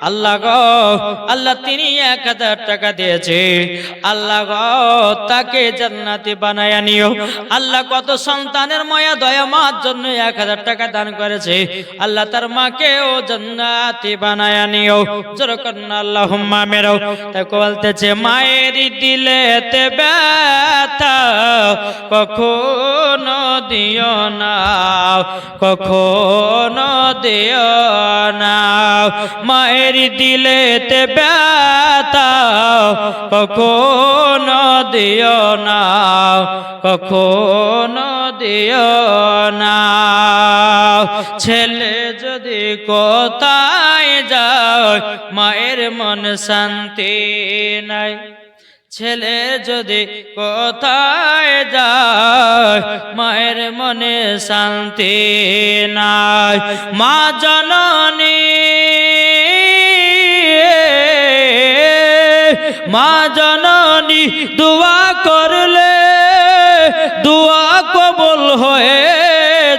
আল্লাহ গো আল্লাহ তিনি 1000 টাকা দিয়েছে। আল্লাহ গো তাকে জান্নাতি বানায়া নিও। আল্লাহ কত সন্তানের মায়া দয়া মার জন্য 1000 টাকা দান করেছে। আল্লাহ তার মাকেও জান্নাতি বানায়া নিও। জোরে কন্না আল্লাহুম্মা আমিন। তাই বলতেছে মায়ের দিলেতে ব্যথা কখনো দিও না, কখনো দিও না। মায়ের দিলেতে ব্যথা কখনো দিও না, কখনো দিও না। ছেলে যদি কোথায় যায় মায়ের মন শান্তি নাই। ছেলে যদি কোথায় যায় মায়ের মনে শান্তি নাই। মা জননী, মা জননী দোয়া করলে দোয়া কবুল হয়ে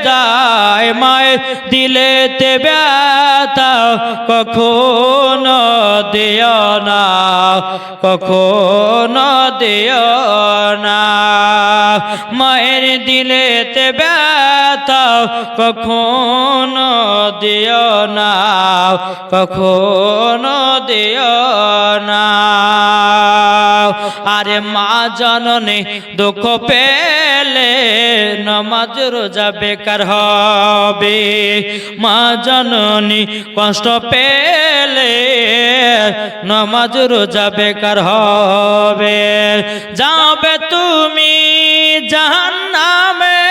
যায়। মায়ের দিলেতে ব্যথা কখনো দিও না, কখনো দিও না। মায়ের দিলেতে ব্যথা কখনো দিও না, কখনো দিও না। আরে মা জননী দুঃখ পেলে নামাজ রোজা বেকার হবে। মা জননী কষ্ট পেলে নামাজ রোজা বেকার হবে। যাবে তুমি জাহান্নামে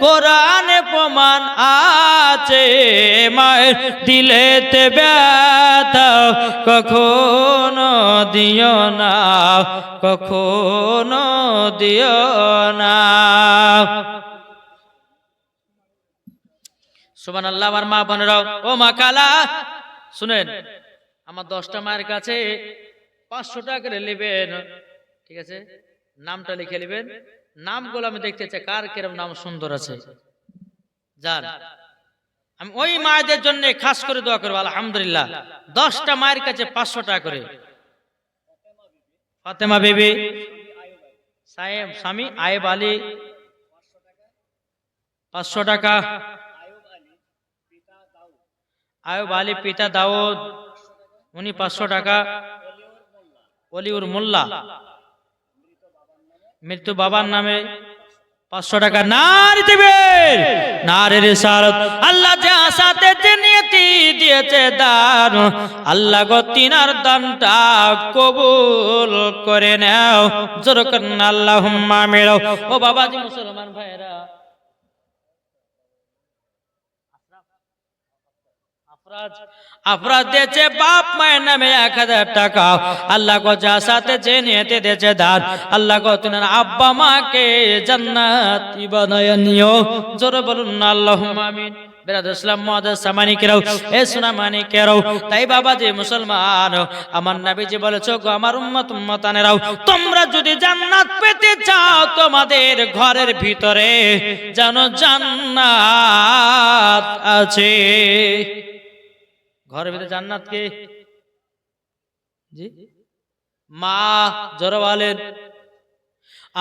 কোরআনে প্রমাণ আছে। মায়ের দিলেতে ব্যথা কখনো দিও না, কখনো দিও না। সুবহানাল্লাহ। আমার মা বোনেরাও, ও মা কালা শুনেন, আমার 10টা মায়ের কাছে 500 টাকা করে নেবেন, ঠিক আছে? নামটা লিখে নেবেন। নামগুলো আমি দেখতে চাই কার কিরম নাম সুন্দর আছে। যান, আমি ওই মায়েদের জন্য খাস করে দোয়া করবো। আলহামদুলিল্লাহ 10টা মায়ের কাছে 500 টাকা করে। ফাতেমা বিবি, স্বামী আয়েব আলী 500 টাকা। আয়েব আলী পিতা দাউদ উনি 500 টাকা। অলিউর মোল্লা মৃত্যু বাবার নামে 500 টাকা। নারী দিবে নারীর ইশারত। আল্লাহ যে আশাতে যে নিয়তি দিয়েছে দান, আল্লাহ গো তিনার দানটা কবুল করে নাও। জোরে কন্না আল্লাহুম্মা আমিন। ও বাবাজি মুসলমান ভাইরা, আফরাজ দিয়েছে বাপ মায়ের নামে 1000 টাকা। আল্লাহ গো যা সাথে যে নিয়তে দিয়েছে দান, আল্লাহ গো তিনার আব্বা মাকে জান্নাতি বানায়া নিও। জোরে বলুন না আল্লাহুম্মা আমিন। বিরাদর ইসলাম মুআদ্দাস সামানিকেরাও, এ সোনা মানিকেরাও, তাই বাবাজি মুসলমান, আমার নবীজি বলেছো গো আমার উম্মত উম্মতানেরাও, তোমরা যদি জান্নাত পেতে চাও তোমাদের ঘরের ভিতরে জানো জান্নাত আছে। ঘরের ভিতরে জান্নাত কে? জি মা। জোরে বলেন।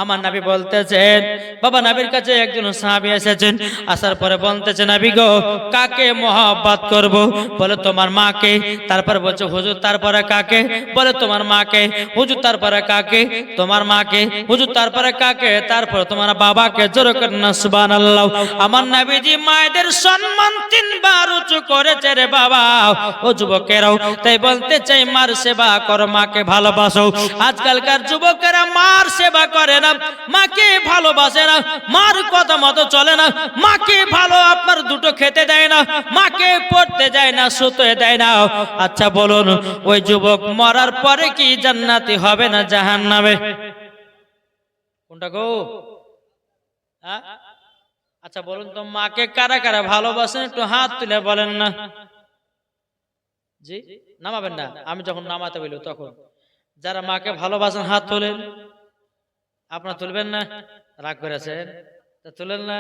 আমার নবী বলতেছেন, বাবা নবীর কাছে একজন সাহাবী এসেছেন। আসার পরে বলতেছে নবী গো কাকে মহব্বত করব? বলে তোমার মাকে। তারপর বলছে হুজুর তারপরে কাকে? বলে তোমার মাকে। হুজুর তারপরে কাকে? তোমার মাকে। হুজুর তারপরে কাকে? তারপর তোমার বাবাকে। জোরে করেন না সুবহানাল্লাহ। আমার নবীজি মায়েদের সম্মান 3 বার উঁচু করেছে রে বাবা। ও যুবকেরাও, তাই বলতে চাই মার সেবা করো, মাকে ভালোবাসো। আজকালকার যুবকেরা মার সেবা করে না, মাকে ভালোবাসে না, মার কথা মতো চলে না। মাকে ভালো আপনার দুটো দুটো খেতে দেয় না, মাকে পড়তে দেয় না, শুতে দেয় না। আচ্ছা বলুন, ওই যুবক মরার পরে কি জান্নাতি হবে না জাহান্নামে? কোনটা গো? হ্যাঁ? আচ্ছা বলুন তো, মাকে কারা কারা ভালোবাসেন একটু হাত তুলে বলেন না। জি, নামাবেন না, আমি যখন নামাতে বলি তখন। যারা মাকে ভালোবাসেন হাত তোলেন। আপনারা তুলবেন না? রাগ করেছেন তা তুলেন না।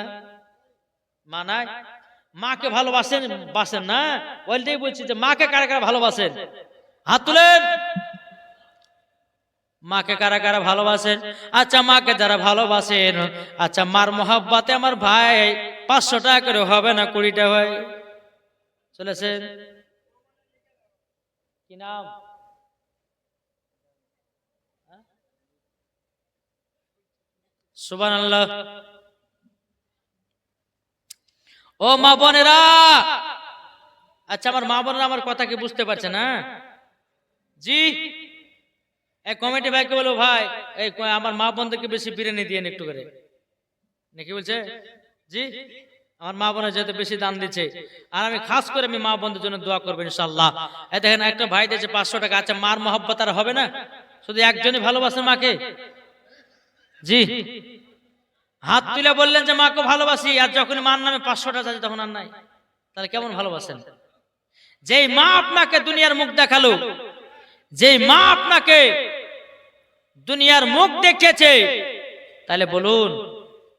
মানায় মাকে ভালোবাসেন, বাসেন না? ওইটাই বলছি যে মাকে কারা কারা ভালোবাসেন হাত তুলেন। মাকে কারা কারা ভালোবাসেন? আচ্ছা মাকে যারা ভালোবাসেন, আচ্ছা মার মোহাব্বতে আমার ভাই 500 টাকা করে হবে না 20 টাকা হয়? চলেছেন কি নাম? সুবহানাল্লাহ। ও মা বোনেরা, আচ্ছা আমার মা বোনেরা আমার কথা কি বুঝতে পারছে না? জি, এই কমিটি ভাইকে বলো, ভাই এই আমার মা বোনদেরকে বেশি বিরিয়ানি দিয়ে একটু করে, নাকি বলছে? জি, আমার মা বোনের যেহেতু বেশি দান দিচ্ছে, আর আমি খাস করে আমি মা বোনদের জন্য দোয়া করবো ইনশাআল্লাহ। এই দেখেন একটা ভাই দিয়েছে 500 টাকা। আচ্ছা মার মহব্বত আর হবে না? শুধু একজনই ভালোবাসে মাকে। জি, হাত তুলে বললেন যে মাকে ভালোবাসি, আর যখন মার নামে 500 টাকা আছে তখন আর নাই, তাহলে কেমন ভালোবাসেন? যেই মা আপনাকে দুনিয়ার মুখ দেখালো, যেই মা আপনাকে দুনিয়ার মুখ দেখেছে, তাহলে বলুন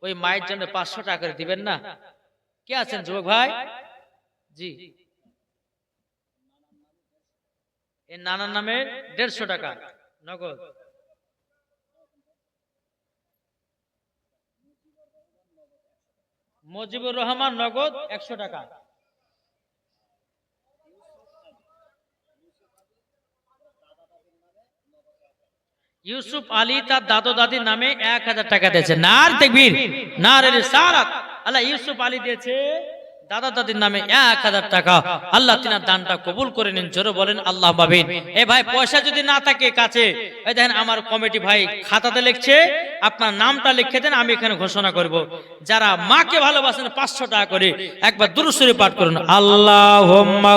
ওই মায়ের জন্য 500 টাকা করে দিবেন না? কে আছেন যুবক ভাই? জি, এই নানার নামে 150 টাকা নগদ। মুজিবুর রহমান নগদ 100 টাকা। ইউসুফ আলী তার দাদু দাদির নামে 1000 টাকা দিয়েছে। নার তাকবীর, নারে রিসালাত। আল্লাহ ইউসুফ আলী দিয়েছে দাদা দাদির নামে 1000 টাকা। আল্লাহ তিনার দানটা কবুল করে নিন, জোরে বলেন আল্লাহ আমিন। এ ভাই পয়সা যদি না থাকে কাছে, এই দেখেন আমার কমিটি ভাই খাতাতে লিখছে, আপনার নামটা লিখে দেন, আমি এখানে ঘোষণা করব। যারা মাকে ভালোবাসেন 500 টাকা করে একবার দুরূদ শরীফ পাঠ করুন। আল্লাহুম্মা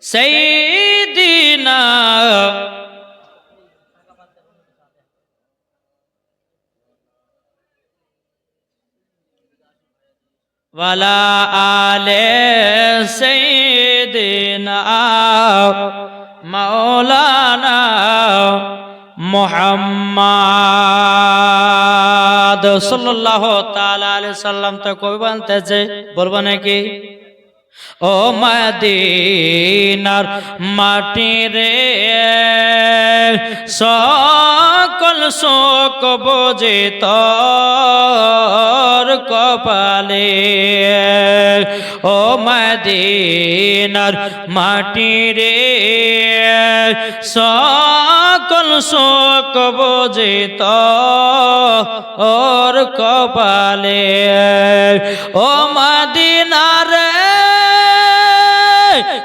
সাইয়্যিদিনা ওয়ালা আলে সাইয়্যিদিনা মাওলানা মুহাম্মদ সাল্লাল্লাহু তাআলা আলাইহি সাল্লাম। তো কবি বলতেছে, বলবো নাকি? ও মদিনার মাটি রে, সকল শোক বোঝে তোর কপালে। ও মদিনার মাটি রে, সকল শোক বোঝে তোর কপালে। ও মদিনার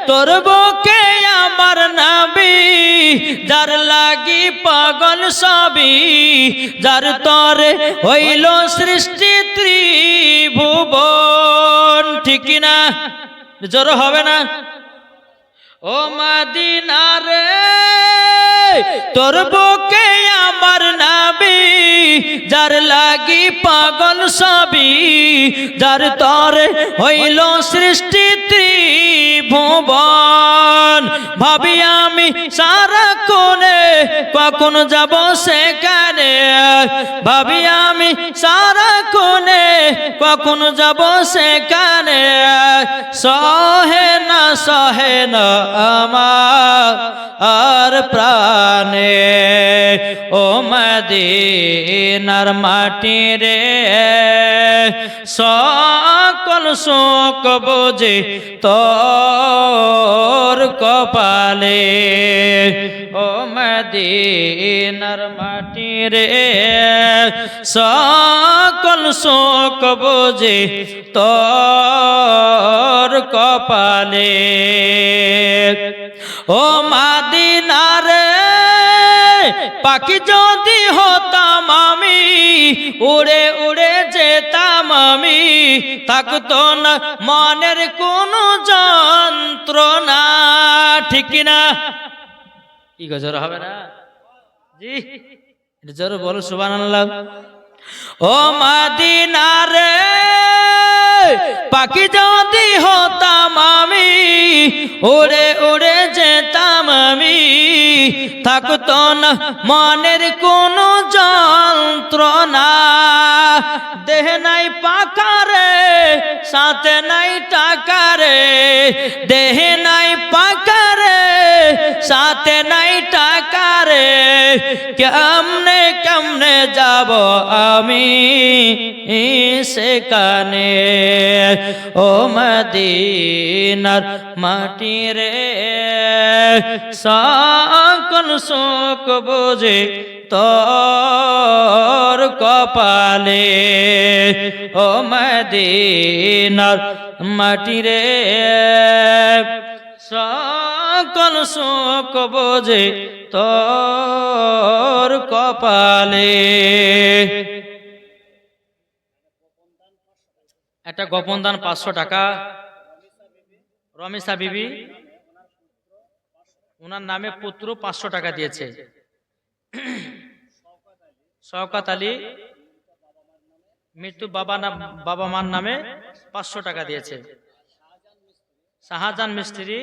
তোর বুকে আমার নবী, যার লাগি পাগল সবই, যার তরে হইল সৃষ্টি ত্রিভুবন। ঠিক না? জোর হবে না? ও মদিনা রে, তোর বুকে আমার নবী, যার লাগি পাগল সবই, যার তরে হইল সৃষ্টি ত্রিভুবন। ভাবি আমি সারা কোণে কখন যাব সেখানে, ভাবি আমি সারা কোণে কখন যাব সেখানে। সহে না আমার আর প্রাণে। ও মদিনার মাটি রে, সকল শোক বোঝে তোর কপালে। ও মদিনার মাটি রে, সকল শোক বোঝে তোর কপালে। ও মদিনা রে, পাখি যদি হতাম আমি, উড়ে উড়ে যেতাম আমি থাকতো না মনের কোনো যন্ত্রণা। ঠিক কিনা? কি গজর হবে না? জি জোরে বলো সুবহানাল্লাহ। ও মদিনা রে পাখি যদি হতাম আমি, উড়ে উড়ে যেতাম আমি, থাকতো না মনের কোনো যন্ত্রণা। দেহ নাই পাখা রে সাথে নাই টাকা রে, দেহ নাই পাখা রে সাথে নাই টাকা রে, কেমনে কেমনে যাব আমি সেখানে। ও মদিনার মাটি রে সকল শোক বোঝে তোর কপালে। ও মদিনার মাটি রে সকল শোক বোঝে তোর কপালে। একটা গোপন দান 500 টাকা। রমেশা বিবি ওনার নামে পুত্র 500 টাকা দিয়েছে। শওকত আলী মৃত্যু বাবা মার নামে 500 টাকা দিয়েছে। শাহজাহান মিস্ত্রি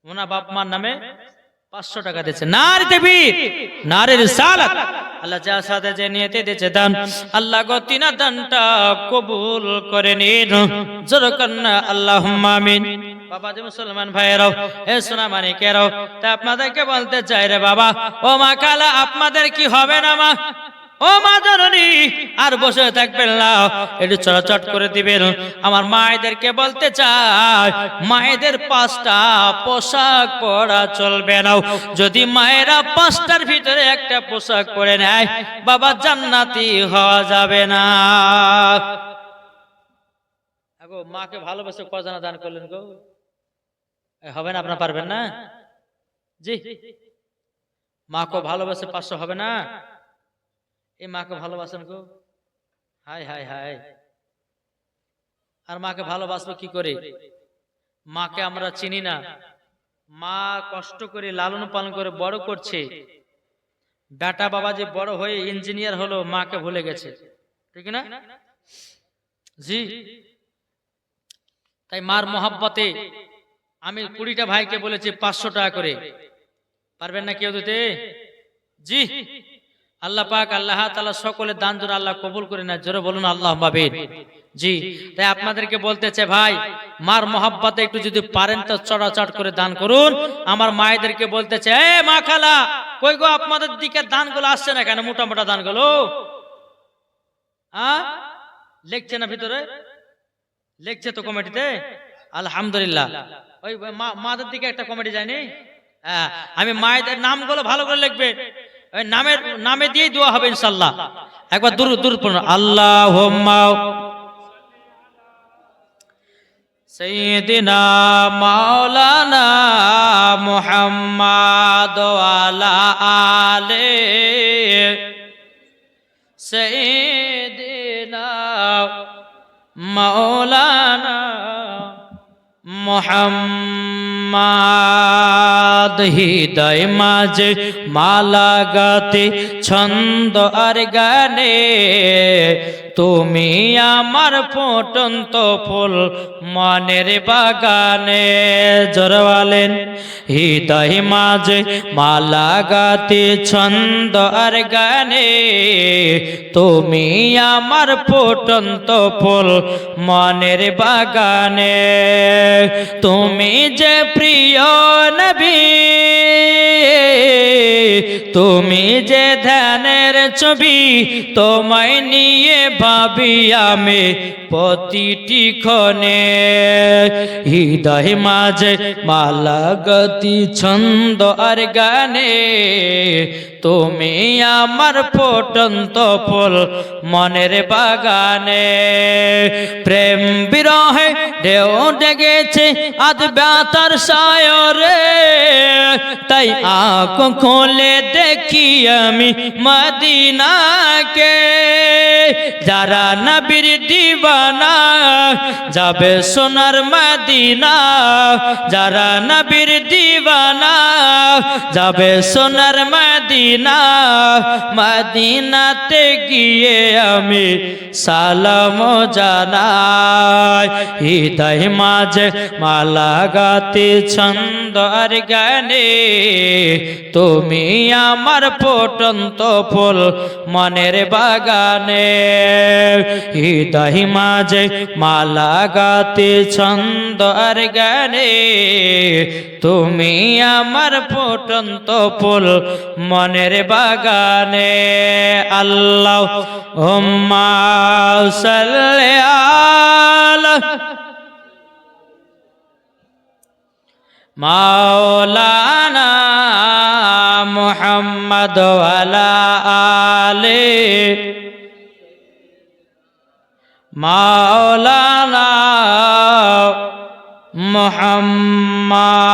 ওনার বাপ মার নামে 500 টাকা দিয়েছে। নারে তাকবীর, নারে রিসালাত। আল্লাহ যা সাথে যে নিয়তে দিয়েছে দান, আল্লাহ গো তিনা দানটা কবুল করে নিন। জোরে কন্না আল্লাহুম্মা আমিন। বাবা যে মুসলমান ভাইরাও, এ সোনা মানিকেরাও, তা আপনাদেরকে বলতে চাই রে বাবা, ও মা খালা আপনাদের কি হবে না মা? ও মা জননী আর বসে থাকবেন না, একটু চটচট করে দিবেন। আমার মায়েদেরকে বলতে চাই, মায়েদের 5টা পোশাক পরা চলবে না। যদি মায়েরা 5টার ভিতরে একটা পোশাক পরে নেয়, বাবা জান্নাতি হওয়া যাবে না। আগো মাকে ভালোবেসে কজনা দান করলেন গো? হবে না? আপনারা পারবেন না? জি মাকে ভালোবেসে 500 হবে না? এই মাকে ভালোবাসেন গো? হাই হাই হাই। আর মাকে ভালোবাসবো কি করে? মাকে আমরা চিনি না। মা কষ্ট করে লালন পালন করে বড় করছে। বেটা বাবা যে বড় হয়ে ইঞ্জিনিয়ার হলো, মাকে ভুলে গেছে। ঠিক না? জি তাই মার মহব্বতে আমি 20টা ভাইকে বলেছি 500 টাকা করে। পারবেন না কেউ দিতে? জি আল্লাহ পাক আল্লাহ তাআলা সকলের দান যেন আল্লাহ কবুল করে নেয়। জোরে বলুন আল্লাহুম্মা আমিন। জি তাই আপনাদেরকে বলতে চাই ভাই, মার মহব্বতে একটু যদি পারেন তো চড়াচট করে দান করুন। আমার মায়েদেরকে বলতে চাই, এ মা খালা কই গো, আপনাদের দিকে দানগুলো আসছে না কেন? মোটা মোটা দানগুলো লিখছে না ভিতরে? লিখছে তো কমিটিতে? আলহামদুলিল্লাহ। ওই মাদের দিকে একটা কমিটি যায়নি? হ্যাঁ, আমি মায়েদের নামগুলো ভালো করে লিখবে। ওই নামে দিয়ে দোয়া হবে ইনশাআল্লাহ। একবার দুরূদ পড়ুন। আল্লাহুম্মা সাইয়্যিদিনা মাওলানা মুহাম্মাদ ওয়া আলা আলি সাইয়্যিদিনা মাওলানা মুহাম্মাদ। হৃদয় মাঝে মালা গাতে ছন্দ আর গানে, তুমি আমার ফুটন্ত ফুল মনের বাগানে। জোরে বলেন। হৃদয় মাঝে মালা গাতে ছন্দ আর গানে, তুমি আমার ফুটন্ত ফুল মনের বাগানে। তুমি যে প্রিয় নবী, তুমি যে ধ্যানের ছবি, তোমায় নিয়ে ভাবি আমি প্রতিটি ক্ষণে। হৃদয় মাঝে মালা গতি ছন্দ আর গানে, তুমি আমার ফুটন্ত ফুল মনের বাগানে। প্রেম বিরহে ঢেউ ডেগেছে আজ ব্যথার সায়রে, তাই আঁখ খুলে দেখি আমি মদিনাকে। যারা নবীর দিওয়ানা যাবে সোনার মদিনা, যারা নবীর দিওয়ানা যাবে সোনার মদিনা। মদিনাতে গিয়ে আমি সালাম জানাই, হৃদয় মাঝে মালা গাতে ছন্দ আর গানে। তুমি আমার ফুটন্ত ফুল মনের বাগানে, হৃদয় মাঝে মালা গাতে ছন্দ আর গানে। তুমি আমার ফুটন্ত ফুল মনের বাগানে। আল্লাহুম্মা সাল্লি আলা মাওলানা মুহাম্মদ ওয়ালা আলি মাওলানা মুহাম্মদ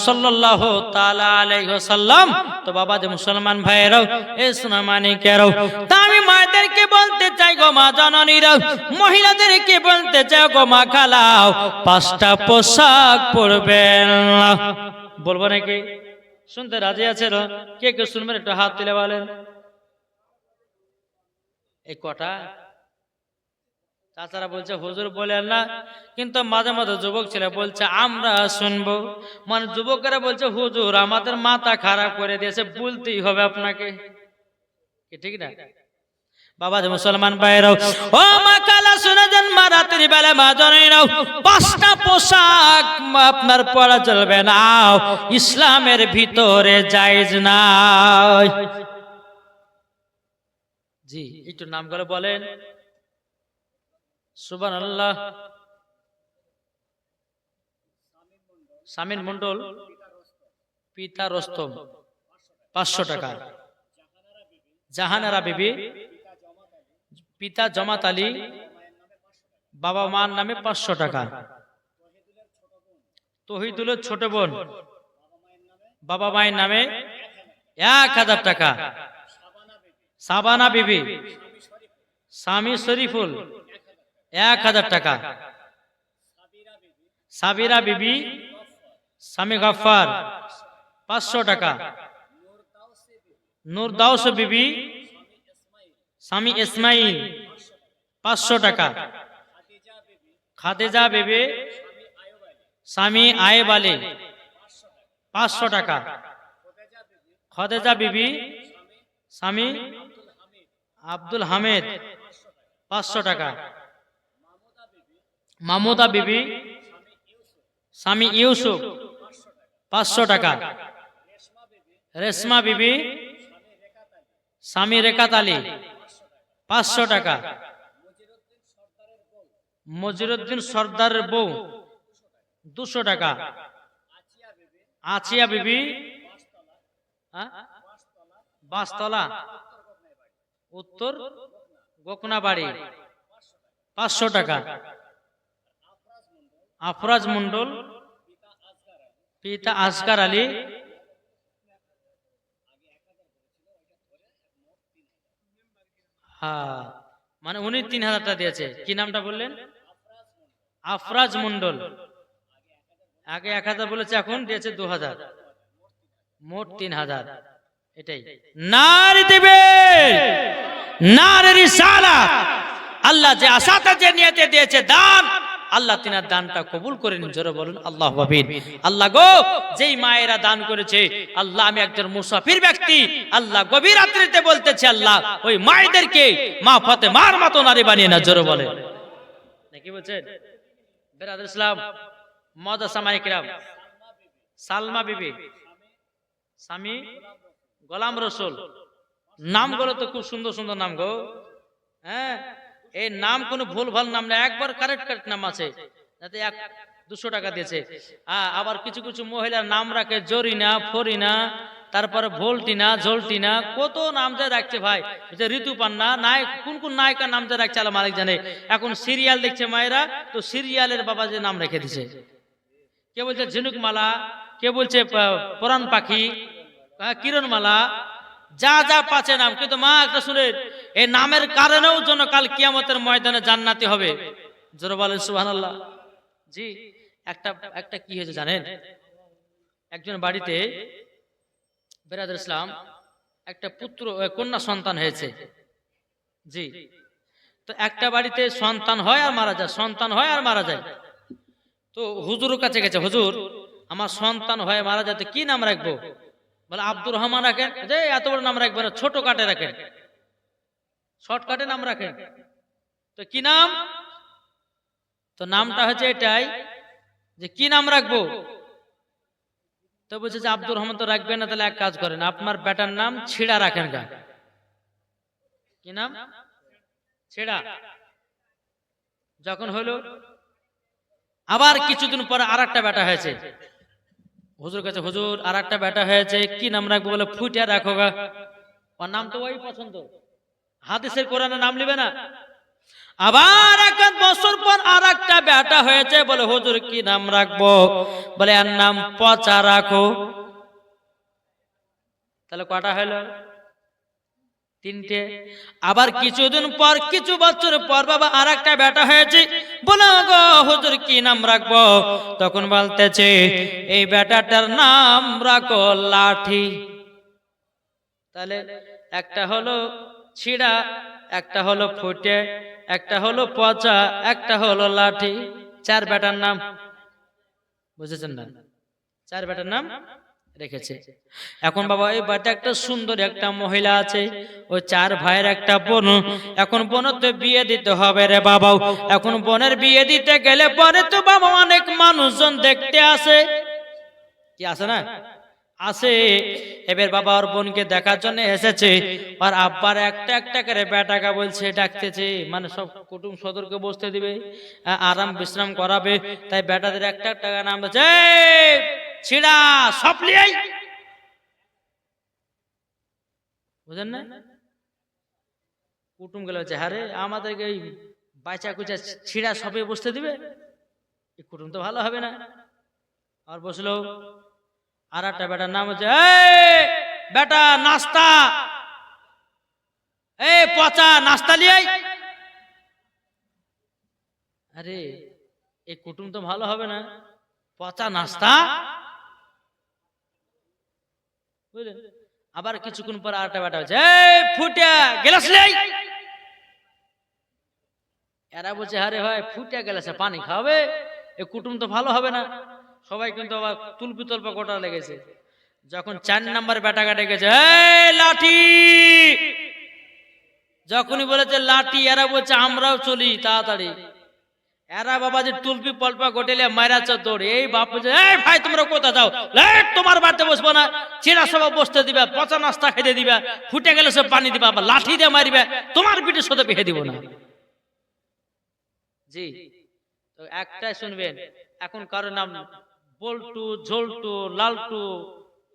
সাল্লাল্লাহু তাআলা আলাইহি ওয়াসাল্লাম। তো বাবা যে মুসলমান ভাইরাও, এ সোনামানিকেরাও, তা আমি মায়েদেরকে বলতে চাই গো মা জননীরাও, মহিলাদেরকে বলতে চাই গো মা খালাও, 5টা পোশাক পরবেন। বলবো নাকি? শুনতে রাজি আছেন? কে কে শুনবেন একটু হাত তুলে বলেন। এই কটা চাচারা বলছে হুজুর বলেন না, কিন্তু মাঝে মাঝে যুবক ছেলে বলছে আমরা শুনবো। মানে যুবকেরা বলছে হুজুর আমাদের মাথা খারাপ করে দিয়েছে, বলতেই হবে আপনাকে, ঠিক না? বাবা যে মুসলমান ভাইরাও, ও মা কালা শুনে যান, মা রাতের বেলা মা জনেরাও, 5টা পোশাক আপনার পরা চলবে না, ইসলামের ভিতরে জায়েজ নাই। জি একটু নাম করে বলেন। সুবহানাল্লাহ। শামীম মন্ডল, পিতা রস্তম, 500 টাকা। জাহানারা বিবি, পিতা জমাত আলী, বাবা মার নামে 500 টাকা। তহিদুলের ছোট বোন, বাবা মায়ের নামে 1000 টাকা। সাবানা বিবি, স্বামী শরীফুল, 1000 টাকা। সাবিরা বিবি, স্বামী গফফার, 500 টাকা। নূরদাউস বিবি, স্বামী ইসমাইল, 500 টাকা। খাদিজা বিবি, স্বামী আয়েব আলী, 500 টাকা। খাদিজা বিবি, স্বামী আব্দুল হামিদ, 500 টাকা। মামুদা বিবি, স্বামী ইউসুফ, 500 টাকা। রেশমা বিবি, স্বামী রেখাত আলী, 500 টাকা। মজিরুদ্দিন সর্দারের বউ, 200 টাকা। আছিয়া বিবি, বাসতলা, উত্তর গোকনাবাড়ি, 500 টাকা। আফরাজ মন্ডল, পিতা আসগার আলী, হ্যাঁ মানে উনি 3000 টাকা দিয়েছে। কি নামটা বললেন? আফরাজ মন্ডল। আগে 1000 বলেছে, এখন দিয়েছে 2000, মোট 3000। এটাই নারী দেবে, নারী রিসালাত। আল্লাহ যে আশাতে যে নিয়তে দিয়েছে দান, আল্লাহ তিনার দানটা কবুল করে নিন। জোরে বলুন আল্লাহু আকবার। আল্লাহ গো, যেই মায়েরা দান করেছে, আল্লাহ আমি একজন মুসাফির ব্যক্তি, আল্লাহ গভীর রাত্রিতে বলতেছে, আল্লাহ ওই মায়েদেরকে মা ফাতেমার মতো নারী বানিয়ে না। জোরে বলে নাকি বলছেন? বেরাদর ইসলাম, মুআজ্জামা ইকরাম, সালমা বিবি, স্বামী গোলাম রসুল। নামগুলো তো খুব সুন্দর সুন্দর নাম গো। হ্যাঁ, এই নাম কোনো ভুল ভাল নাম না, একবার কারেক্ট নাম আছে, যাতে 200 টাকা দিয়েছে। আবার কিছু কিছু মহিলার নাম রাখে জরিনা, ফরিনা, তারপরে ভোল্টিনা, ঝোল্টিনা, কত নাম যা রাখছে ভাই। ঋতুপান্না, নায়ক, কোন কোন নায়িকার নাম যা রাখছে আল্লাহ মালিক জানে। এখন সিরিয়াল দেখছে মায়েরা, তো সিরিয়ালের বাবা যে নাম রেখে দিছে, কে বলছে ঝিনুকমালা, কে বলছে পরাণ পাখি, কিরণমালা, যা যা পাচ্ছে নাম। কিন্তু মা একটা শুনে, এই নামের কারণেও জন্য কাল কিয়ামতের ময়দানে জান্নাতি হবে। জোরে বলেন সুবহানাল্লাহ। জি, একটা কি হয়েছে জানেন, একজন বাড়িতে বেরাদুল ইসলাম একটা পুত্র কন্যা সন্তান হয়েছে। জি, তো একটা বাড়িতে সন্তান হয় আর মারা যায়, সন্তান হয় আর মারা যায়। তো হুজুরের কাছে গেছে, হুজুর আমার সন্তান হয়ে মারা যায়, তো কি নাম রাখবো? বলে আব্দুর রহমান রাখেন। যে এত বড় নাম রাখবেন না, ছোট কাটে রাখেন, শর্টকাটে নাম রাখেন। তো কি নাম? তো নামটা হচ্ছে এটাই যে কি নাম রাখবো। তো বলছে যে আব্দুর রহমান তো রাখবেন না, তাহলে এক কাজ করেন, আপনার বেটার নাম ছিড়া রাখেন গা। কি নাম? ছিড়া। যখন হলো, আবার কিছুদিন পরে আর একটা বেটা হয়েছে। হুজুর কাছে, হুজুর আর একটা বেটা হয়েছে, কি নাম রাখবো? বলে ফুটিয়া রাখো গা। ওর নাম তো ওই পছন্দ, হাদিসের কোরআনে নাম লিবে না। আবার 1 বছর পর আর একটা বেটা হয়েছে, বলে হুজুর কি নাম রাখবো? বলে আর নাম পচা রাখো। তাহলে কটা হলো? 3টে। আবার কিছুদিন পর, কিছু বছর পর বাবা আর একটা বেটা হয়েছে, বলে গো হুজুর কি নাম রাখবো? তখন বলতেছে এই বেটাটার নাম রাখো লাঠি। তাহলে একটা হলো ছিড়া, একটা হলো ফুটে, একটা হলো পচা, একটা হলো লাঠি। 4 বেটার নাম, বুঝেছেন না? 4 বেটার নাম রেখেছে। এখন বাবা এই বাড়িতে একটা সুন্দর একটা মহিলা আছে, ওই 4 ভাইয়ের একটা বোন। এখন বোনের তো বিয়ে দিতে হবে রে বাবা। এখন বোনের বিয়ে দিতে গেলে পরে তো বাবা অনেক মানুষজন দেখতে আসে, কি আসে না? আসে। এবার বাবা ওর বোনকে দেখার জন্য এসেছে, আর আব্বার একটা একটা করে বেটাকে বলছে, ডাকতেছে, মানে সব কুটুম সদরকে বসতে দিবে, আরাম বিশ্রাম করাবে, তাই বেটাদের একটা একটা নাম বলছে, ছিড়া সব লিয়াই। বুঝেন না? কুটুম গেলে হচ্ছে, আরে আমাদেরকে এই বাচ্চা কুচা ছিড়া সবে বসতে দিবে, এই কুটুম তো ভালো হবে না। আর বসলো। আর একটা বেটার নাম হচ্ছে, বেটা নাস্তা, পচা নাস্তা লিয়াই। আরে এই কুটুম তো ভালো হবে না, পচা নাস্তা। বুঝলেন? আবার কিছুক্ষণ পর আরেকটা বেটা হচ্ছে, ফুটিয়া গ্লাস লিয়াই। এরা বলছে, আরে ভাই ফুটিয়া গ্লাসে পানি খাবে, এই কুটুম তো ভালো হবে না। সবাই কিন্তু আবার তুলপি তল্পা গোটা লেগেছে। যখন 4 নাম্বার বেটাকে ডেকেছে, লাঠি, যখনই বলেছে লাঠি, এরা বলছে আমরাও চলি তাড়াতাড়ি। এরা বাবা যে তুলপি পল্পা গোটেলে মাইরাচ দৌড়। এই বাপ বলছে, ভাই তোমরা কোথা যাও? তোমার বাড়িতে বসবো না, ছিড়া সব বসতে দিবা, পচা নাস্তা খেতে দিবা, ফুটে গেলে সব পানি দিবা, আবার লাঠি দিয়ে মারিবে, তোমার পিঠে সাথে বেঁধে দিব না। জি, তো একটাই শুনবেন, এখন কারো নাম বল্টু, ঝোল্টু, লালটু,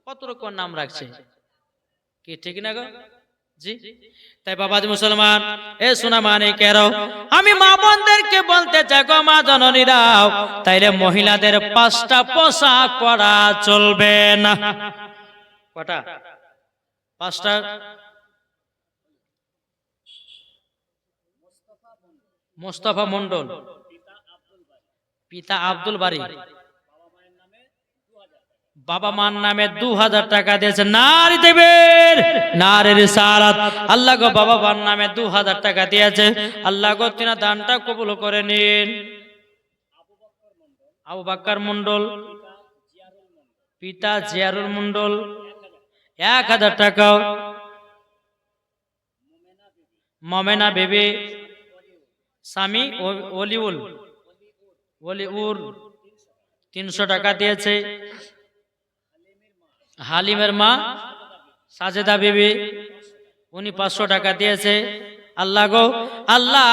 কত রকম নাম রাখছে, কি ঠিক না গো? জি, তাই বাবাজি মুসলমান, শোনা মানে কেন আমি মা বোনদেরকে বলতে চাই গো মা জননীরাও, তাইলে মহিলাদের 5টা পোশাক পরা চলবে না। কটা? 5টা। মোস্তফা মন্ডল, পিতা আব্দুল বারী, বাবা মার নামে 2000 টাকা দিয়েছে। নারী দেবের নারী রিসালাত, আল্লাহ গো বাবা মার নামে 2000 টাকা দিয়েছে। আল্লাহ গো তিনা দানটা কবুল করে নিন। আবু বকর মন্ডল, পিতা জিয়ারুল মন্ডল 1000 টাকা। মমেনা বেবি, স্বামী ওলিউল 300 টাকা দিয়েছে। হালিমের মা সাজেদা বিবি, উনি 500 টাকা দিয়েছে। আল্লাহ গো আল্লাহ,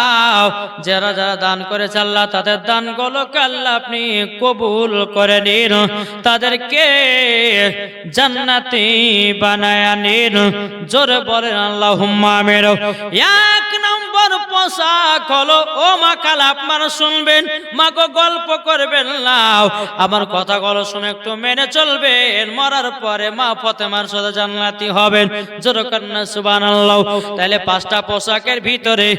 যারা যারা দান করেছে আল্লাহ তাদের দানগুলোকে আল্লাহ আপনি কবুল করে নিন, তাদেরকে জান্নাতি বানায় নিন। জোরে বলেন আল্লাহুম্মা আমিন। এক নম্বর পোশাক হলো, ও মা খালা আপনারা শুনবেন, মা গো গল্প করবেন না, আমার কথাগুলো শুনে একটু মেনে চলবেন। মরার পরে মা ফাতেমার সাথে জান্নাতি হবেন। জোরে কন্না সুবহানাল্লাহ। তাহলে পাঁচটা পোশাকের ভিতরে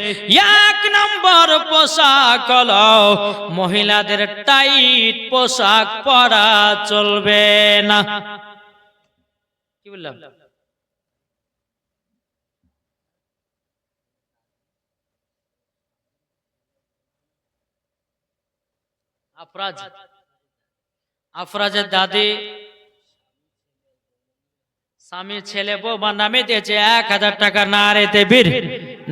এক নম্বর পোশাক হলো মহিলাদের টাইট পোশাক পরা চলবে না। কি বললাম? আফরাজের দাদি স্বামী ছেলে বৌমা নামে দিয়েছে 1000 টাকা নারে তেবির,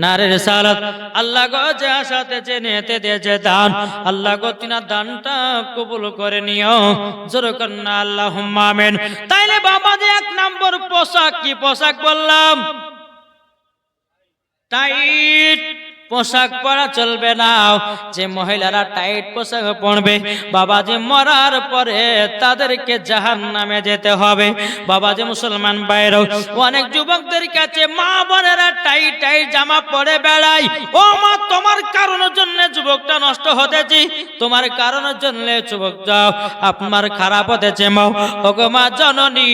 নারে রিসালাত। আল্লাহ গো যা সাথে জেনেতে দিয়েছে দান, আল্লাহ গো তিনার দানটা কবুল করে নিও। জোরে কন্না আল্লাহুম্মা আমিন। তাইলে বাবা যে এক নম্বর পোশাক, কি পোশাক বললাম? টাইট পোশাক পরা চলবে না। যে মহিলারা টাইট পোশাক পরবে বাবাজি মরার পরে তাদেরকে জাহান্নামে যেতে হবে। বাবাজি মুসলমান ভাইরাও, অনেক যুবকদের কাছে মা বোনেরা টাইট টাইট জামা পরে বেড়ায়। ও মা, তোমার কারণের জন্য যুবকটা নষ্ট হতেছি, তোমার কারণের জন্য যুবক যাও আপনার খারাপ হতেছে। মা, ও গো মা জননী,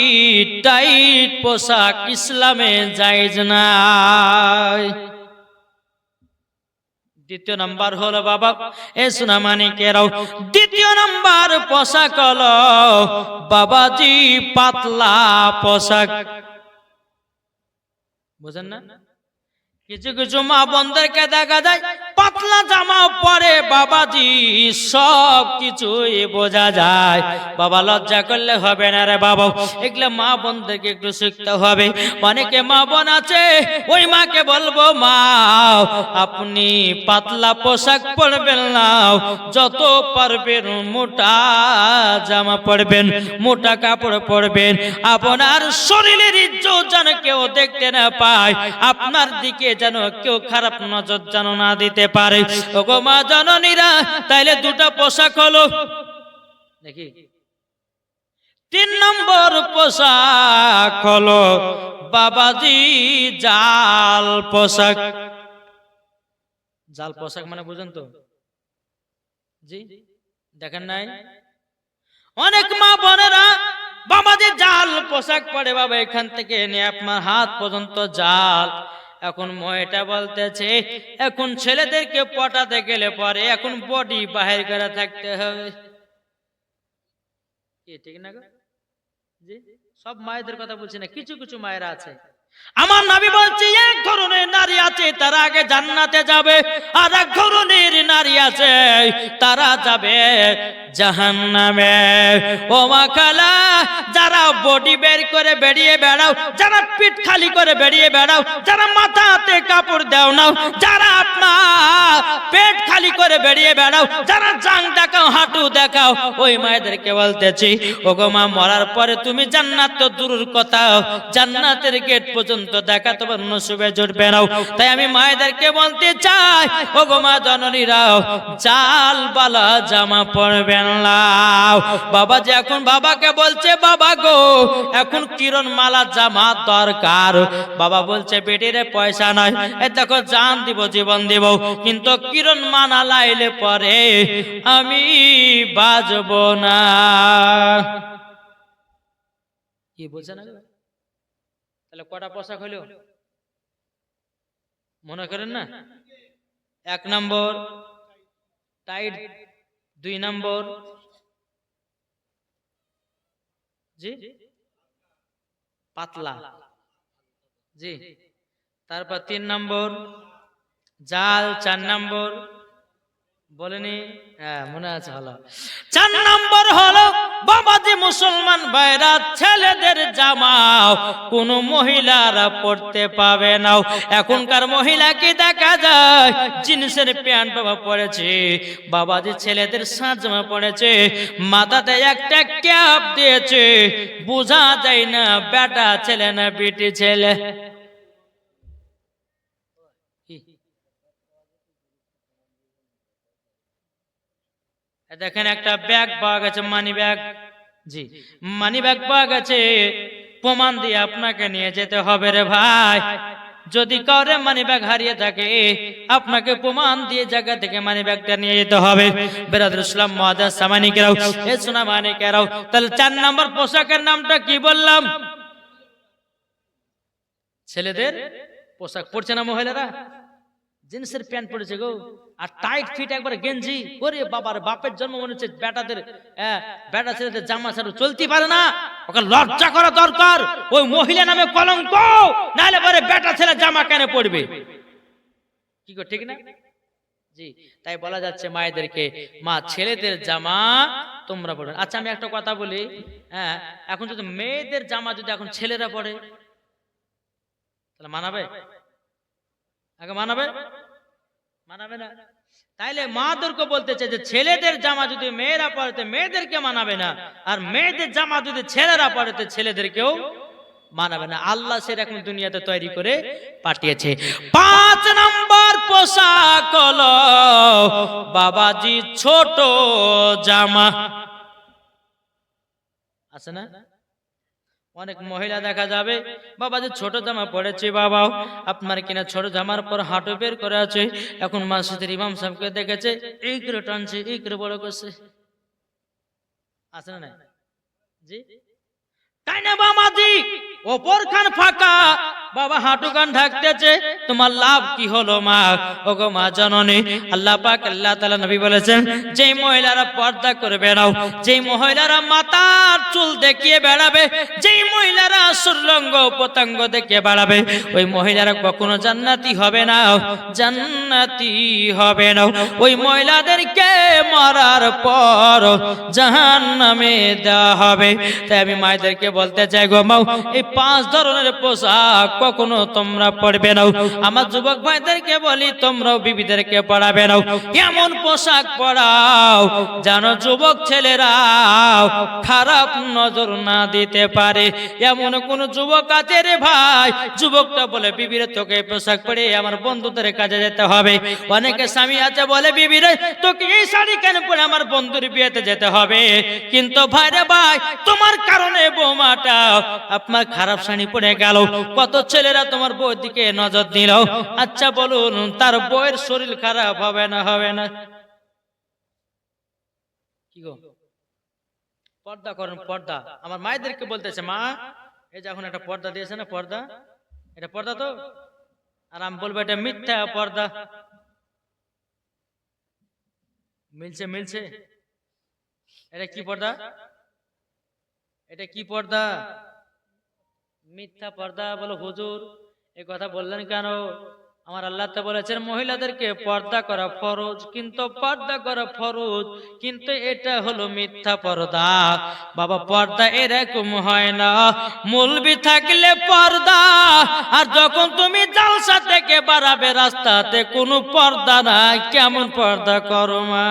টাইট পোশাক ইসলামে জায়েজ নাই। দ্বিতীয় নাম্বার হলো বাবা এ সোনামানিকেরাও, দ্বিতীয় নাম্বার পোশাক হলো বাবাজি পাতলা পোশাক। বুঝেন না? কিছু কিছু মা বোনদেরকে দেখা যায় পাতলা জামা পরে বাবাজি, সব কিছুই বোঝা যায়। বাবা লজ্জা করলে হবে না রে বাবা, এগুলো মা বোনদেরকে একটু শিখতে হবে। অনেকে মা বোন আছে, ওই মাকে বলবো মা আপনি পাতলা পোশাক পরবেন না, যত পারবেন মোটা জামা পরবেন, মোটা কাপড় পরবেন। আপনার শরীরের ইজ্জত যেন কেউ দেখতে না পায়, আপনার দিকে যেন কেউ খারাপ নজর যেন না দিতে পারে। ওগো মা জননীরা, তাইলে দুটো পোশাক হলো দেখি। 3 নম্বর পোশাক হলো বাবাজি জাল পোশাক। জাল পোশাক মানে বুঝেন তো? জি দেখেন নাই? অনেক মা বোনেরা বাবাজি জাল পোশাক পরে, বাবা এখান থেকে এনে আপনার হাত পর্যন্ত জাল। এখন মেয়েটা বলতেছে এখন ছেলেদেরকে পটাতে গেলে পরে এখন বডি বাহির করে থাকতে হবে। কি ঠিক না গো? জি সব মায়েদের কথা বলছি না, কিছু কিছু মায়েরা আছে। আমার নবী বলছে এক ধরনের নারী আছে তারা আগে জান্নাতে যাবে, আর এক ধরনের নারী আছে তারা যাবে জাহান্নামে। ও মা খালা, যারা বডি বের করে বেরিয়ে বেড়াও, যারা পিঠ খালি করে বেরিয়ে বেড়াও, যারা মাথাতে কাপড় দাও নাও, যারা আপনার পেট খালি করে বেরিয়ে বেড়াও, যারা জাং দেখাও হাঁটু দেখাও, ওই মায়েদেরকে বলতেছি ও গো মা মরার পরে তুমি জান্নাত তো দূরের কথা, জান্নাতের গেট পর্যন্ত দেখা তোমার নসিবে জুটবে না। তাই আমি মায়েদেরকে বলতে চাই ও গো মা জননীরাও জাল বালা জামা পরবেন না। বাবা যে এখন বাবাকে বলছে বাবা গো এখন কিরণ মালা জামা দরকার। বাবা বলছে বেটিরে পয়সা নাই, এই দেখো জান দিব জীবন দিব, কিন্তু কিরণ মালা লাইলে পরে আমি বাজব না। কি বলছে না? তাহলে কটা পোশাক হলো মনে করেন না? 1 নম্বর টাইট, 2 নম্বর জি পাতলা, জি তারপর 3 নম্বর জাল, 4 নম্বর বলেনি? হ্যাঁ মনে আছে হলো। 4 নম্বর হলো বাবাজি মুসলমান ভাইরা ছেলেদের জামা কোন মহিলারা পড়তে পাবে না। এখনকার মহিলাকে দেখা যায় জিন্সের প্যান্ট বাবা পরেছে, বাবাজি ছেলেদের সাজ জামা পরেছে, মাথাতে একটা ক্যাপ দিয়েছে, বোঝা যায় না বেটা ছেলে না বেটি ছেলে। দেখেন একটা ব্যাগ পাওয়া গেছে, মানি ব্যাগ। জি, মানি ব্যাগ পাওয়া গেছে, প্রমাণ দিয়ে আপনাকে নিয়ে যেতে হবে রে ভাই। যদি কাউরে মানি ব্যাগ হারিয়ে থাকে, আপনাকে প্রমাণ দিয়ে জায়গা থেকে মানি ব্যাগটা নিয়ে যেতে হবে। বেরাদুল ইসলাম মুআজ্জাজ সামানিকেরাও, এ সোনা মানিকেরাও, তাহলে 4 নম্বর পোশাকের নামটা কি বললাম? ছেলেদের পোশাক পরছে না মহিলারা? জিন্সের প্যান্ট পরেছে গো, আর টাইট ফিট একবার গেঞ্জি। ওরে বাবার, বাপের জন্ম মনে হচ্ছে বেটাদের, বেটা ছেলেদের জামা ছাড়া চলতে পারে না। ওকে লজ্জা করা দরকার। ওই মহিলা নামে কলঙ্ক, নাহলে পরে বেটা ছেলে জামা কেন পড়বে? কি গো, ঠিক না? জি, তাই বলা যাচ্ছে মায়েদেরকে, মা ছেলেদের জামা তোমরা পড়ো। আচ্ছা আমি একটা কথা বলি, হ্যাঁ, এখন যদি মেয়েদের জামা যদি এখন ছেলেরা পড়ে, তাহলে মানাবে? আগে মানাবে? মানাবে না। তাইলে মাদেরকে বলতে চাই যে ছেলেদের জামা যদি মেয়েরা পড়ে মেয়েদেরকে মানাবে না, আর মেয়েদের জামা যদি ছেলেরা পড়ে ছেলেদেরকেও মানাবে না। আল্লাহ সেরকম দুনিয়াতে তৈরি করে পাঠিয়েছে। 5 নম্বর পোশাক হলো বাবাজি ছোট জামা। আছে না? অনেক মহিলা দেখা যাবে বাবাজি ছোট জামা পড়েছে, বাবাও আপনার কিনা ছোট জামার পর হাঁটু বের করে আছে। এখন মসজিদের ইমাম সাহেবকে দেখেছে, এই করে টানছে, এই করে বড় করছে। আছে না? জি, তাই না বাবাজি? ওপর খান ফাঁকা, বাবা হাঁটু কান ঢাকতেছে, তোমার লাভ কি হলো মা? ওগো মা জননী, আল্লাহ পাক আল্লাহ তাআলা নবী বলেছেন, যেই মহিলারা পর্দা করবে না, যেই মহিলারা মাথার চুল দেখিয়ে বেড়াবে, যেই মহিলারা সুরলঙ্গ পতঙ্গ দেখিয়ে বেড়াবে, ওই মহিলারা কখনো জান্নাতি হবে না, জান্নাতি হবে না। ওই মহিলাদেরকে মরার পর জাহান্নামে দেওয়া হবে। তাই আমি মায়েদেরকে বলতে চাই গো মা, এই 5 ধরনের পোশাক কখনো তোমরা পরবে না। আমার যুবক ভাইদেরকে বলি, তোমরাও বিবিদেরকে পড়াবে না। এমন পোশাক পরাও যেন যুবক ছেলেরা খারাপ নজর না দিতে পারে। এমন কোন যুবক আছে রে ভাই, যুবকটা বলে বিবিরে তোকে পোশাক পরে আমার বন্ধুদের কাজে যেতে হবে। অনেকে স্বামী আছে বলে বিবিরে তোকে এই শাড়ি কেন পরে আমার বন্ধুর বিয়েতে যেতে হবে। কিন্তু ভাই রে ভাই, তোমার কারণে বৌমাটা আপনার খারাপ শাড়ি পরে গেল, কত ছেলেরা তোমার বউর দিকে নজর দিল। আচ্ছা বলুন, তার বউয়ের শরীর খারাপ হবে না? হবে না? কি গো, পর্দা করেন, পর্দা। আমার মায়েদেরকে বলতেছে, মা এই যে এখন একটা পর্দা দিয়েছে না, পর্দা, এটা পর্দা তো? আর আমি বলবো এটা মিথ্যা পর্দা। মিলছে? মিলছে? এটা কি পর্দা? এটা কি পর্দা? মিথ্যা পর্দা বলো হুজুর। এই কথা বললেন কেন? আমার আল্লাহ তো বলেছেন মহিলাদেরকে পর্দা করা ফরজ, কিন্তু পর্দা করা ফরজ, কিন্তু এটা হলো মিথ্যা পর্দা। বাবা পর্দা এরকম হয় না, মৌলবি থাকলে পর্দা, আর যখন তুমি জালসা থেকে বাড়াবে রাস্তাতে কোনো পর্দা নাই, কেমন পর্দা করো মা?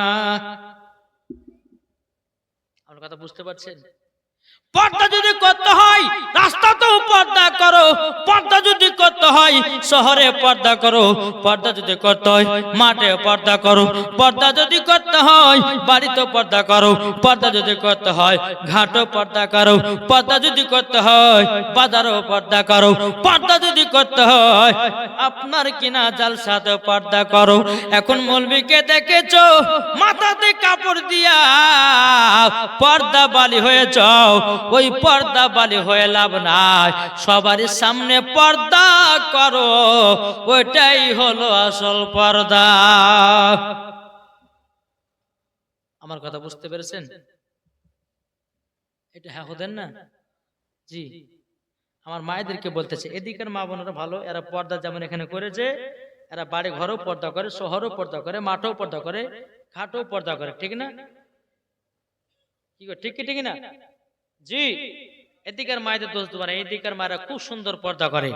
আমার কথা বুঝতে পারছেন? পর্দা যদি করতে হয় রাস্তাতেও পর্দা করো, পর্দা যদি করতে হয় শহরে পর্দা করো, পর্দা যদি করতে হয় মাঠে পর্দা করো, পর্দা যদি করতে হয় বাড়িতে পর্দা করো, পর্দা যদি করতে হয় ঘাটও পর্দা করো, পর্দা যদি করতে হয় বাজারও পর্দা করো, পর্দা যদি করতে হয় আপনার কিনা জালসাতে পর্দা করো। এখন মৌলবীকে দেখেছো মাথাতে কাপড় দিয়া পর্দা বালি হয়ে যাও, ওই পর্দা বালি হয়ে লাভ নাই, সবার সামনে পর্দা করো, ওইটাই হলো আসল পর্দা। আমার কথা বুঝতে পেরেছেন? এটা হ্যাঁ হতেন না? জি, আমার মায়েদেরকে বলতেছে, এদিকের মা বোনেরা ভালো, এরা পর্দা যেমন এখানে করেছে, এরা বাড়ি ঘরেও পর্দা করে, শহরেও পর্দা করে, মাঠেও পর্দা করে, ঘাটেও পর্দা করে, ঠিক না? কি ঠিক কি ঠিক না? জি, এদিকের মায়েদের দোষ দেব না, এদিকের মায়েরা খুব সুন্দর পর্দা করে।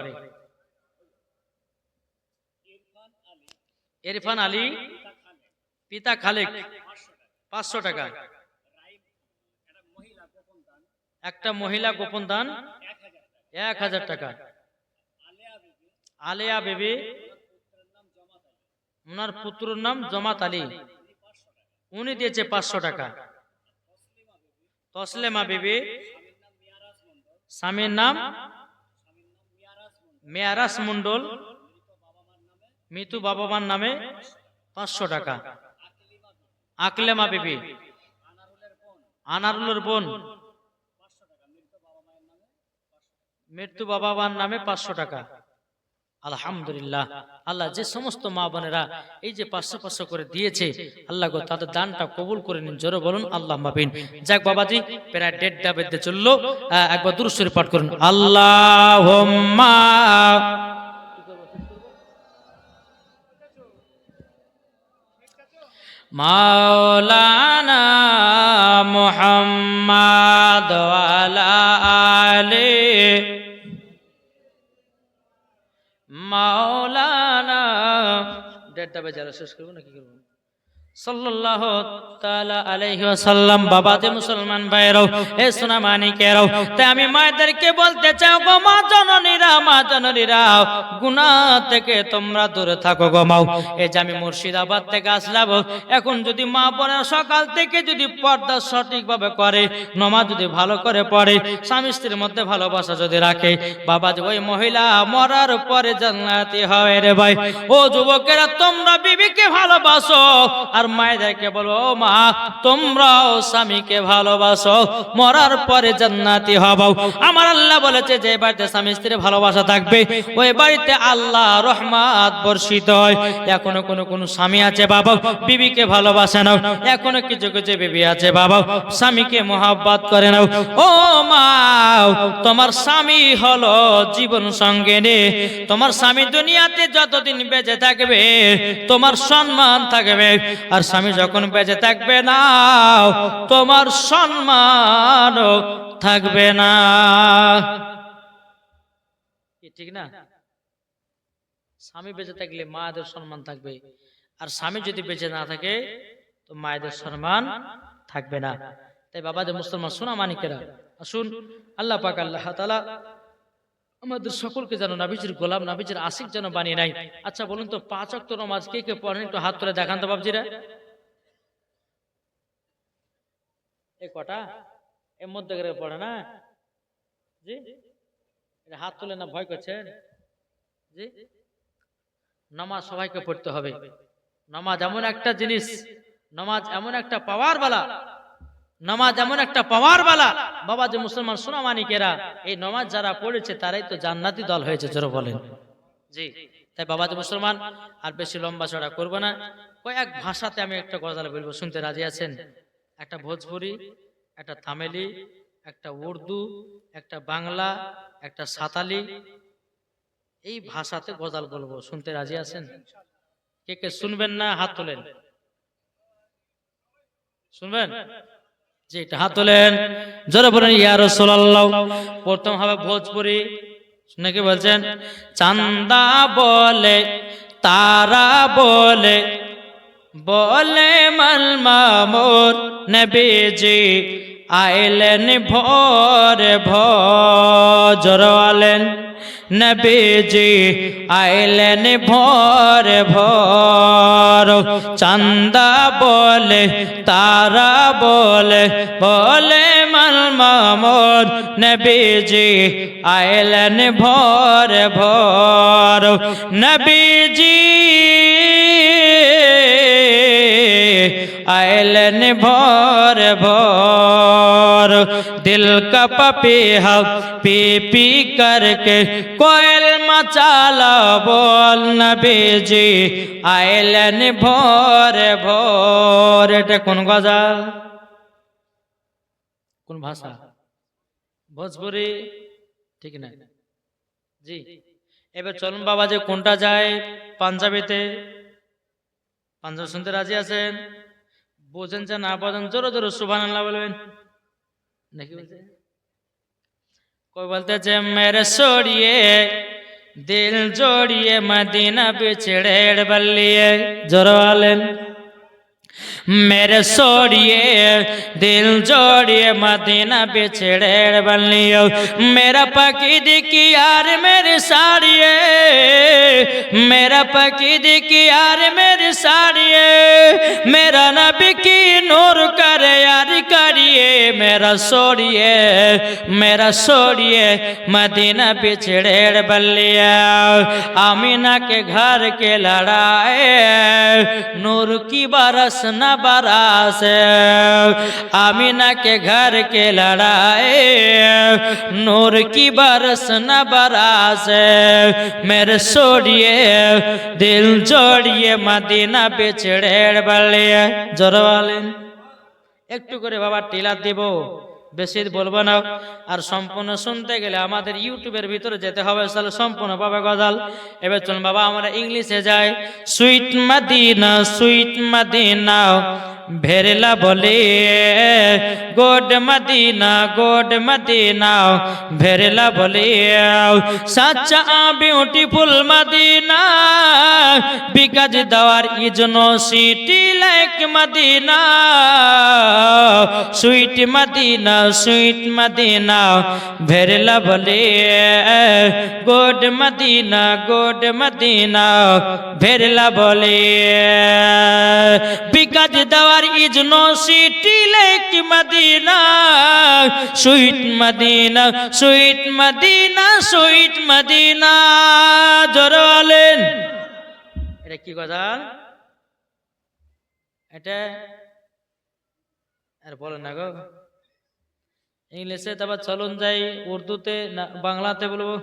ইরফান আলী, পিতা খালেক, 500 টাকা। একটা মহিলা গোপন দান 1000 টাকা। আলেয়া বেবি, ওনার পুত্রের নাম জমাত আলী, উনি দিয়েছে 500 টাকা। তসলেমা বিবি, স্বামীর নাম মেয়ারাস মন্ডল, মৃত্যু বাবা মার নামে 500 টাকা। আকলেমা বিবি, আনারুলের বোন, মৃত্যু বাবা মার নামে 500 টাকা। আলহামদুলিল্লাহ, আল্লাহ যে সমস্ত মা বোনেরা এই যে 500 করে দিয়েছে, আল্লাহ গো তাদের দানটা কবুল করে নিন। জোরে বলুন আল্লাহ মাবিন। যাক বাবাজি, প্রায় 1:30টা বেজে চললো, একবার দুরূদ শরীফ পাঠ করুন। আল্লাহুম্মা মাওলানা মুহাম্মাদ ওয়া আলা আলি মাওলানা। 1:30টা বেজে শেষ করবো নাকি করবো? সাল্লাল্লাহু তাআলা আলাইহি ওয়াসাল্লাম। বাবাতে মুসলমান ভাইরাও, এ সোনা মানিকেরাও, তাই আমি মায়েদেরকে বলতে চাও গো মা জননীরা, গুনাহ থেকে তোমরা দূরে থাকো গো মাও। এই যে আমি মুর্শিদাবাদ থেকে আসলাম, এখন যদি মা বোনেরা সকাল থেকে যদি পর্দা সঠিকভাবে করে, নামাজ যদি ভালো করে পড়ে, স্বামী স্ত্রীর মধ্যে ভালোবাসা যদি রাখে, বাবা যে ওই মহিলা মরার পরে জান্নাতি হয় রে ভাই। ও যুবকেরা, তোমরা বিবিকে ভালোবাসো, আর মায়েদেরকে বলো ও মা তোমরাও স্বামীকে ভালোবাসো, মরার পরে জান্নাতি হবো। আমার আল্লাহ বলেছে যে বাড়িতে স্বামী স্ত্রীর ভালোবাসা থাকবে, ওই বাড়িতে আল্লাহ রহমত বর্ষিত হয়। এখনো কোন স্বামী আছে বাবা বিবিকে ভালোবাসে নাও, এখনো কিছু বিবি আছে বাবা স্বামীকে মহব্বত করে নাও। ও মা, তোমার স্বামী হলো জীবন সঙ্গিনী, তোমার স্বামী দুনিয়াতে যতদিন বেঁচে থাকবে তোমার সম্মান থাকবে, আর স্বামী যখন বেঁচে থাকবে না তোমার সম্মান থাকবে না। ঠিক না? স্বামী বেঁচে থাকলে মায়েদের সম্মান থাকবে, আর স্বামী যদি বেঁচে না থাকে তো মায়েদের সম্মান থাকবে না। তাই বাবাদের মুসলমান সোনা মানিকেরা, আসুন আল্লাহ পাক আল্লাহ তাআলা আমাদের সকলকে যেন নবীজির গোলাম, নবীজির আশিক যেন বানিয়ে নাই। আচ্ছা বলুন তো, 5 ওয়াক্ত নামাজ কে কে পড়েন? একটু হাত তুলে দেখান তো বাবজিরা। এই কটা এর মধ্যে করে পড়ে না জি? হাত তুলে না, ভয় করছেন জি? নামাজ সবাইকে পড়তে হবে। নামাজ এমন একটা জিনিস, নামাজ এমন একটা পাওয়ার বালা, নামাজ এমন একটা পাওয়ার বালা। বাবা যে মুসলমান সোনা মানিকেরা, এই নামাজ যারা পড়েছে তারাই তো জান্নাতি দল হয়েছে, জোরে বলেন জি। তাই বাবা যে মুসলমান, আর বেশি লম্বা চড়া করবো না, কয়েক ভাষাতে আমি একটা গজল বলবো, শুনতে রাজি আছেন? একটা ভোজপুরি, একটা তামিলি, একটা উর্দু, একটা বাংলা, একটা সাঁতালি, এই ভাষাতে গজল বলবো, শুনতে রাজি আছেন? কে কে শুনবেন না হাত তোলেন? শুনবেন জি, এটা হাত তোলেন, জোরে বলেন ইয়া রাসূলুল্লাহ। প্রথম হবে ভোজপুরি, নাকি বলছেন? চান্দা বলে তারা বলে, বলে মাল মামুর নবীজি আইলেন ভোর ভোর, জোরে বলেন নবীজি আইলেন ভোর ভোর। চান্দা বলে তারা বলে, বলে মাল মামুর নবীজি আইলেন ভোর ভোর। নবীজি आयलन भोर भोर, दिल का पपीहा पी पी करके कोयल मचाला बोल नबी जी आयलन भोर भोर। এটা কোন গজল, কোন ভাষা? ভোজপুরি, ঠিক না জি। এবার চলুন বাবা যে কোনটা যায় পাঞ্জাবিতে, পাঞ্জাবি শুনতে রাজি আছেন? বোঝেন যে না বোঝেন জোরে জোরে সুবহানাল্লাহ বলবেন নাকি? বলতে कोई बोलते जे मेरे सोड़िए दिल जोड़िए मदीना बिछड़ेड़ बल्लिए, जोर वाले मेरे सोड़िए दिल जोड़िए मदीना बिछड़ेड़ बल्लिए, मेरा पकीद की यार मेरी साड़िए मेरा पकीद की यार मेरी साड़िए मेरा नबी की नूर करे यार करिए मेरा सोड़िए मदीना बिछड़ेड़ बल्लिया आमीना के घर के लड़ाए नूर की बरस न बरास आमीना के घर के लड़ाए नूर की बरस न बरास मेरे सोड़िए दिल जोड़िए मदीना बिछड़ेड़ बल्लिया जोर वालेन একটু করে বাবা টিলা দেব বেশি বলবো না আর সম্পূর্ণ শুনতে গেলে আমাদের ইউটিউবের ভিতরে যেতে হবে তাহলে সম্পূর্ণ পাবে গজাল এবার চলুন বাবা আমরা ইংলিশে যাই সুইট মদিনা ভেরলা বলে গোড মদিনা ভেরলা বলে সাচ্চা বিউটিফুল মদিনা বিকাজ দেওয়ার is no city like Medina sweet Medina ভেরলা বলে গোড মদিনা ভেরলা বলে বিকাজ দেওয়ার is no city like Medina sweet Medina জোরে বলেন এটা কি কথা এটা আর বলেন না গো ইংলিশে তারপর চলুন যাই উর্দুতে না বাংলাতে বলবো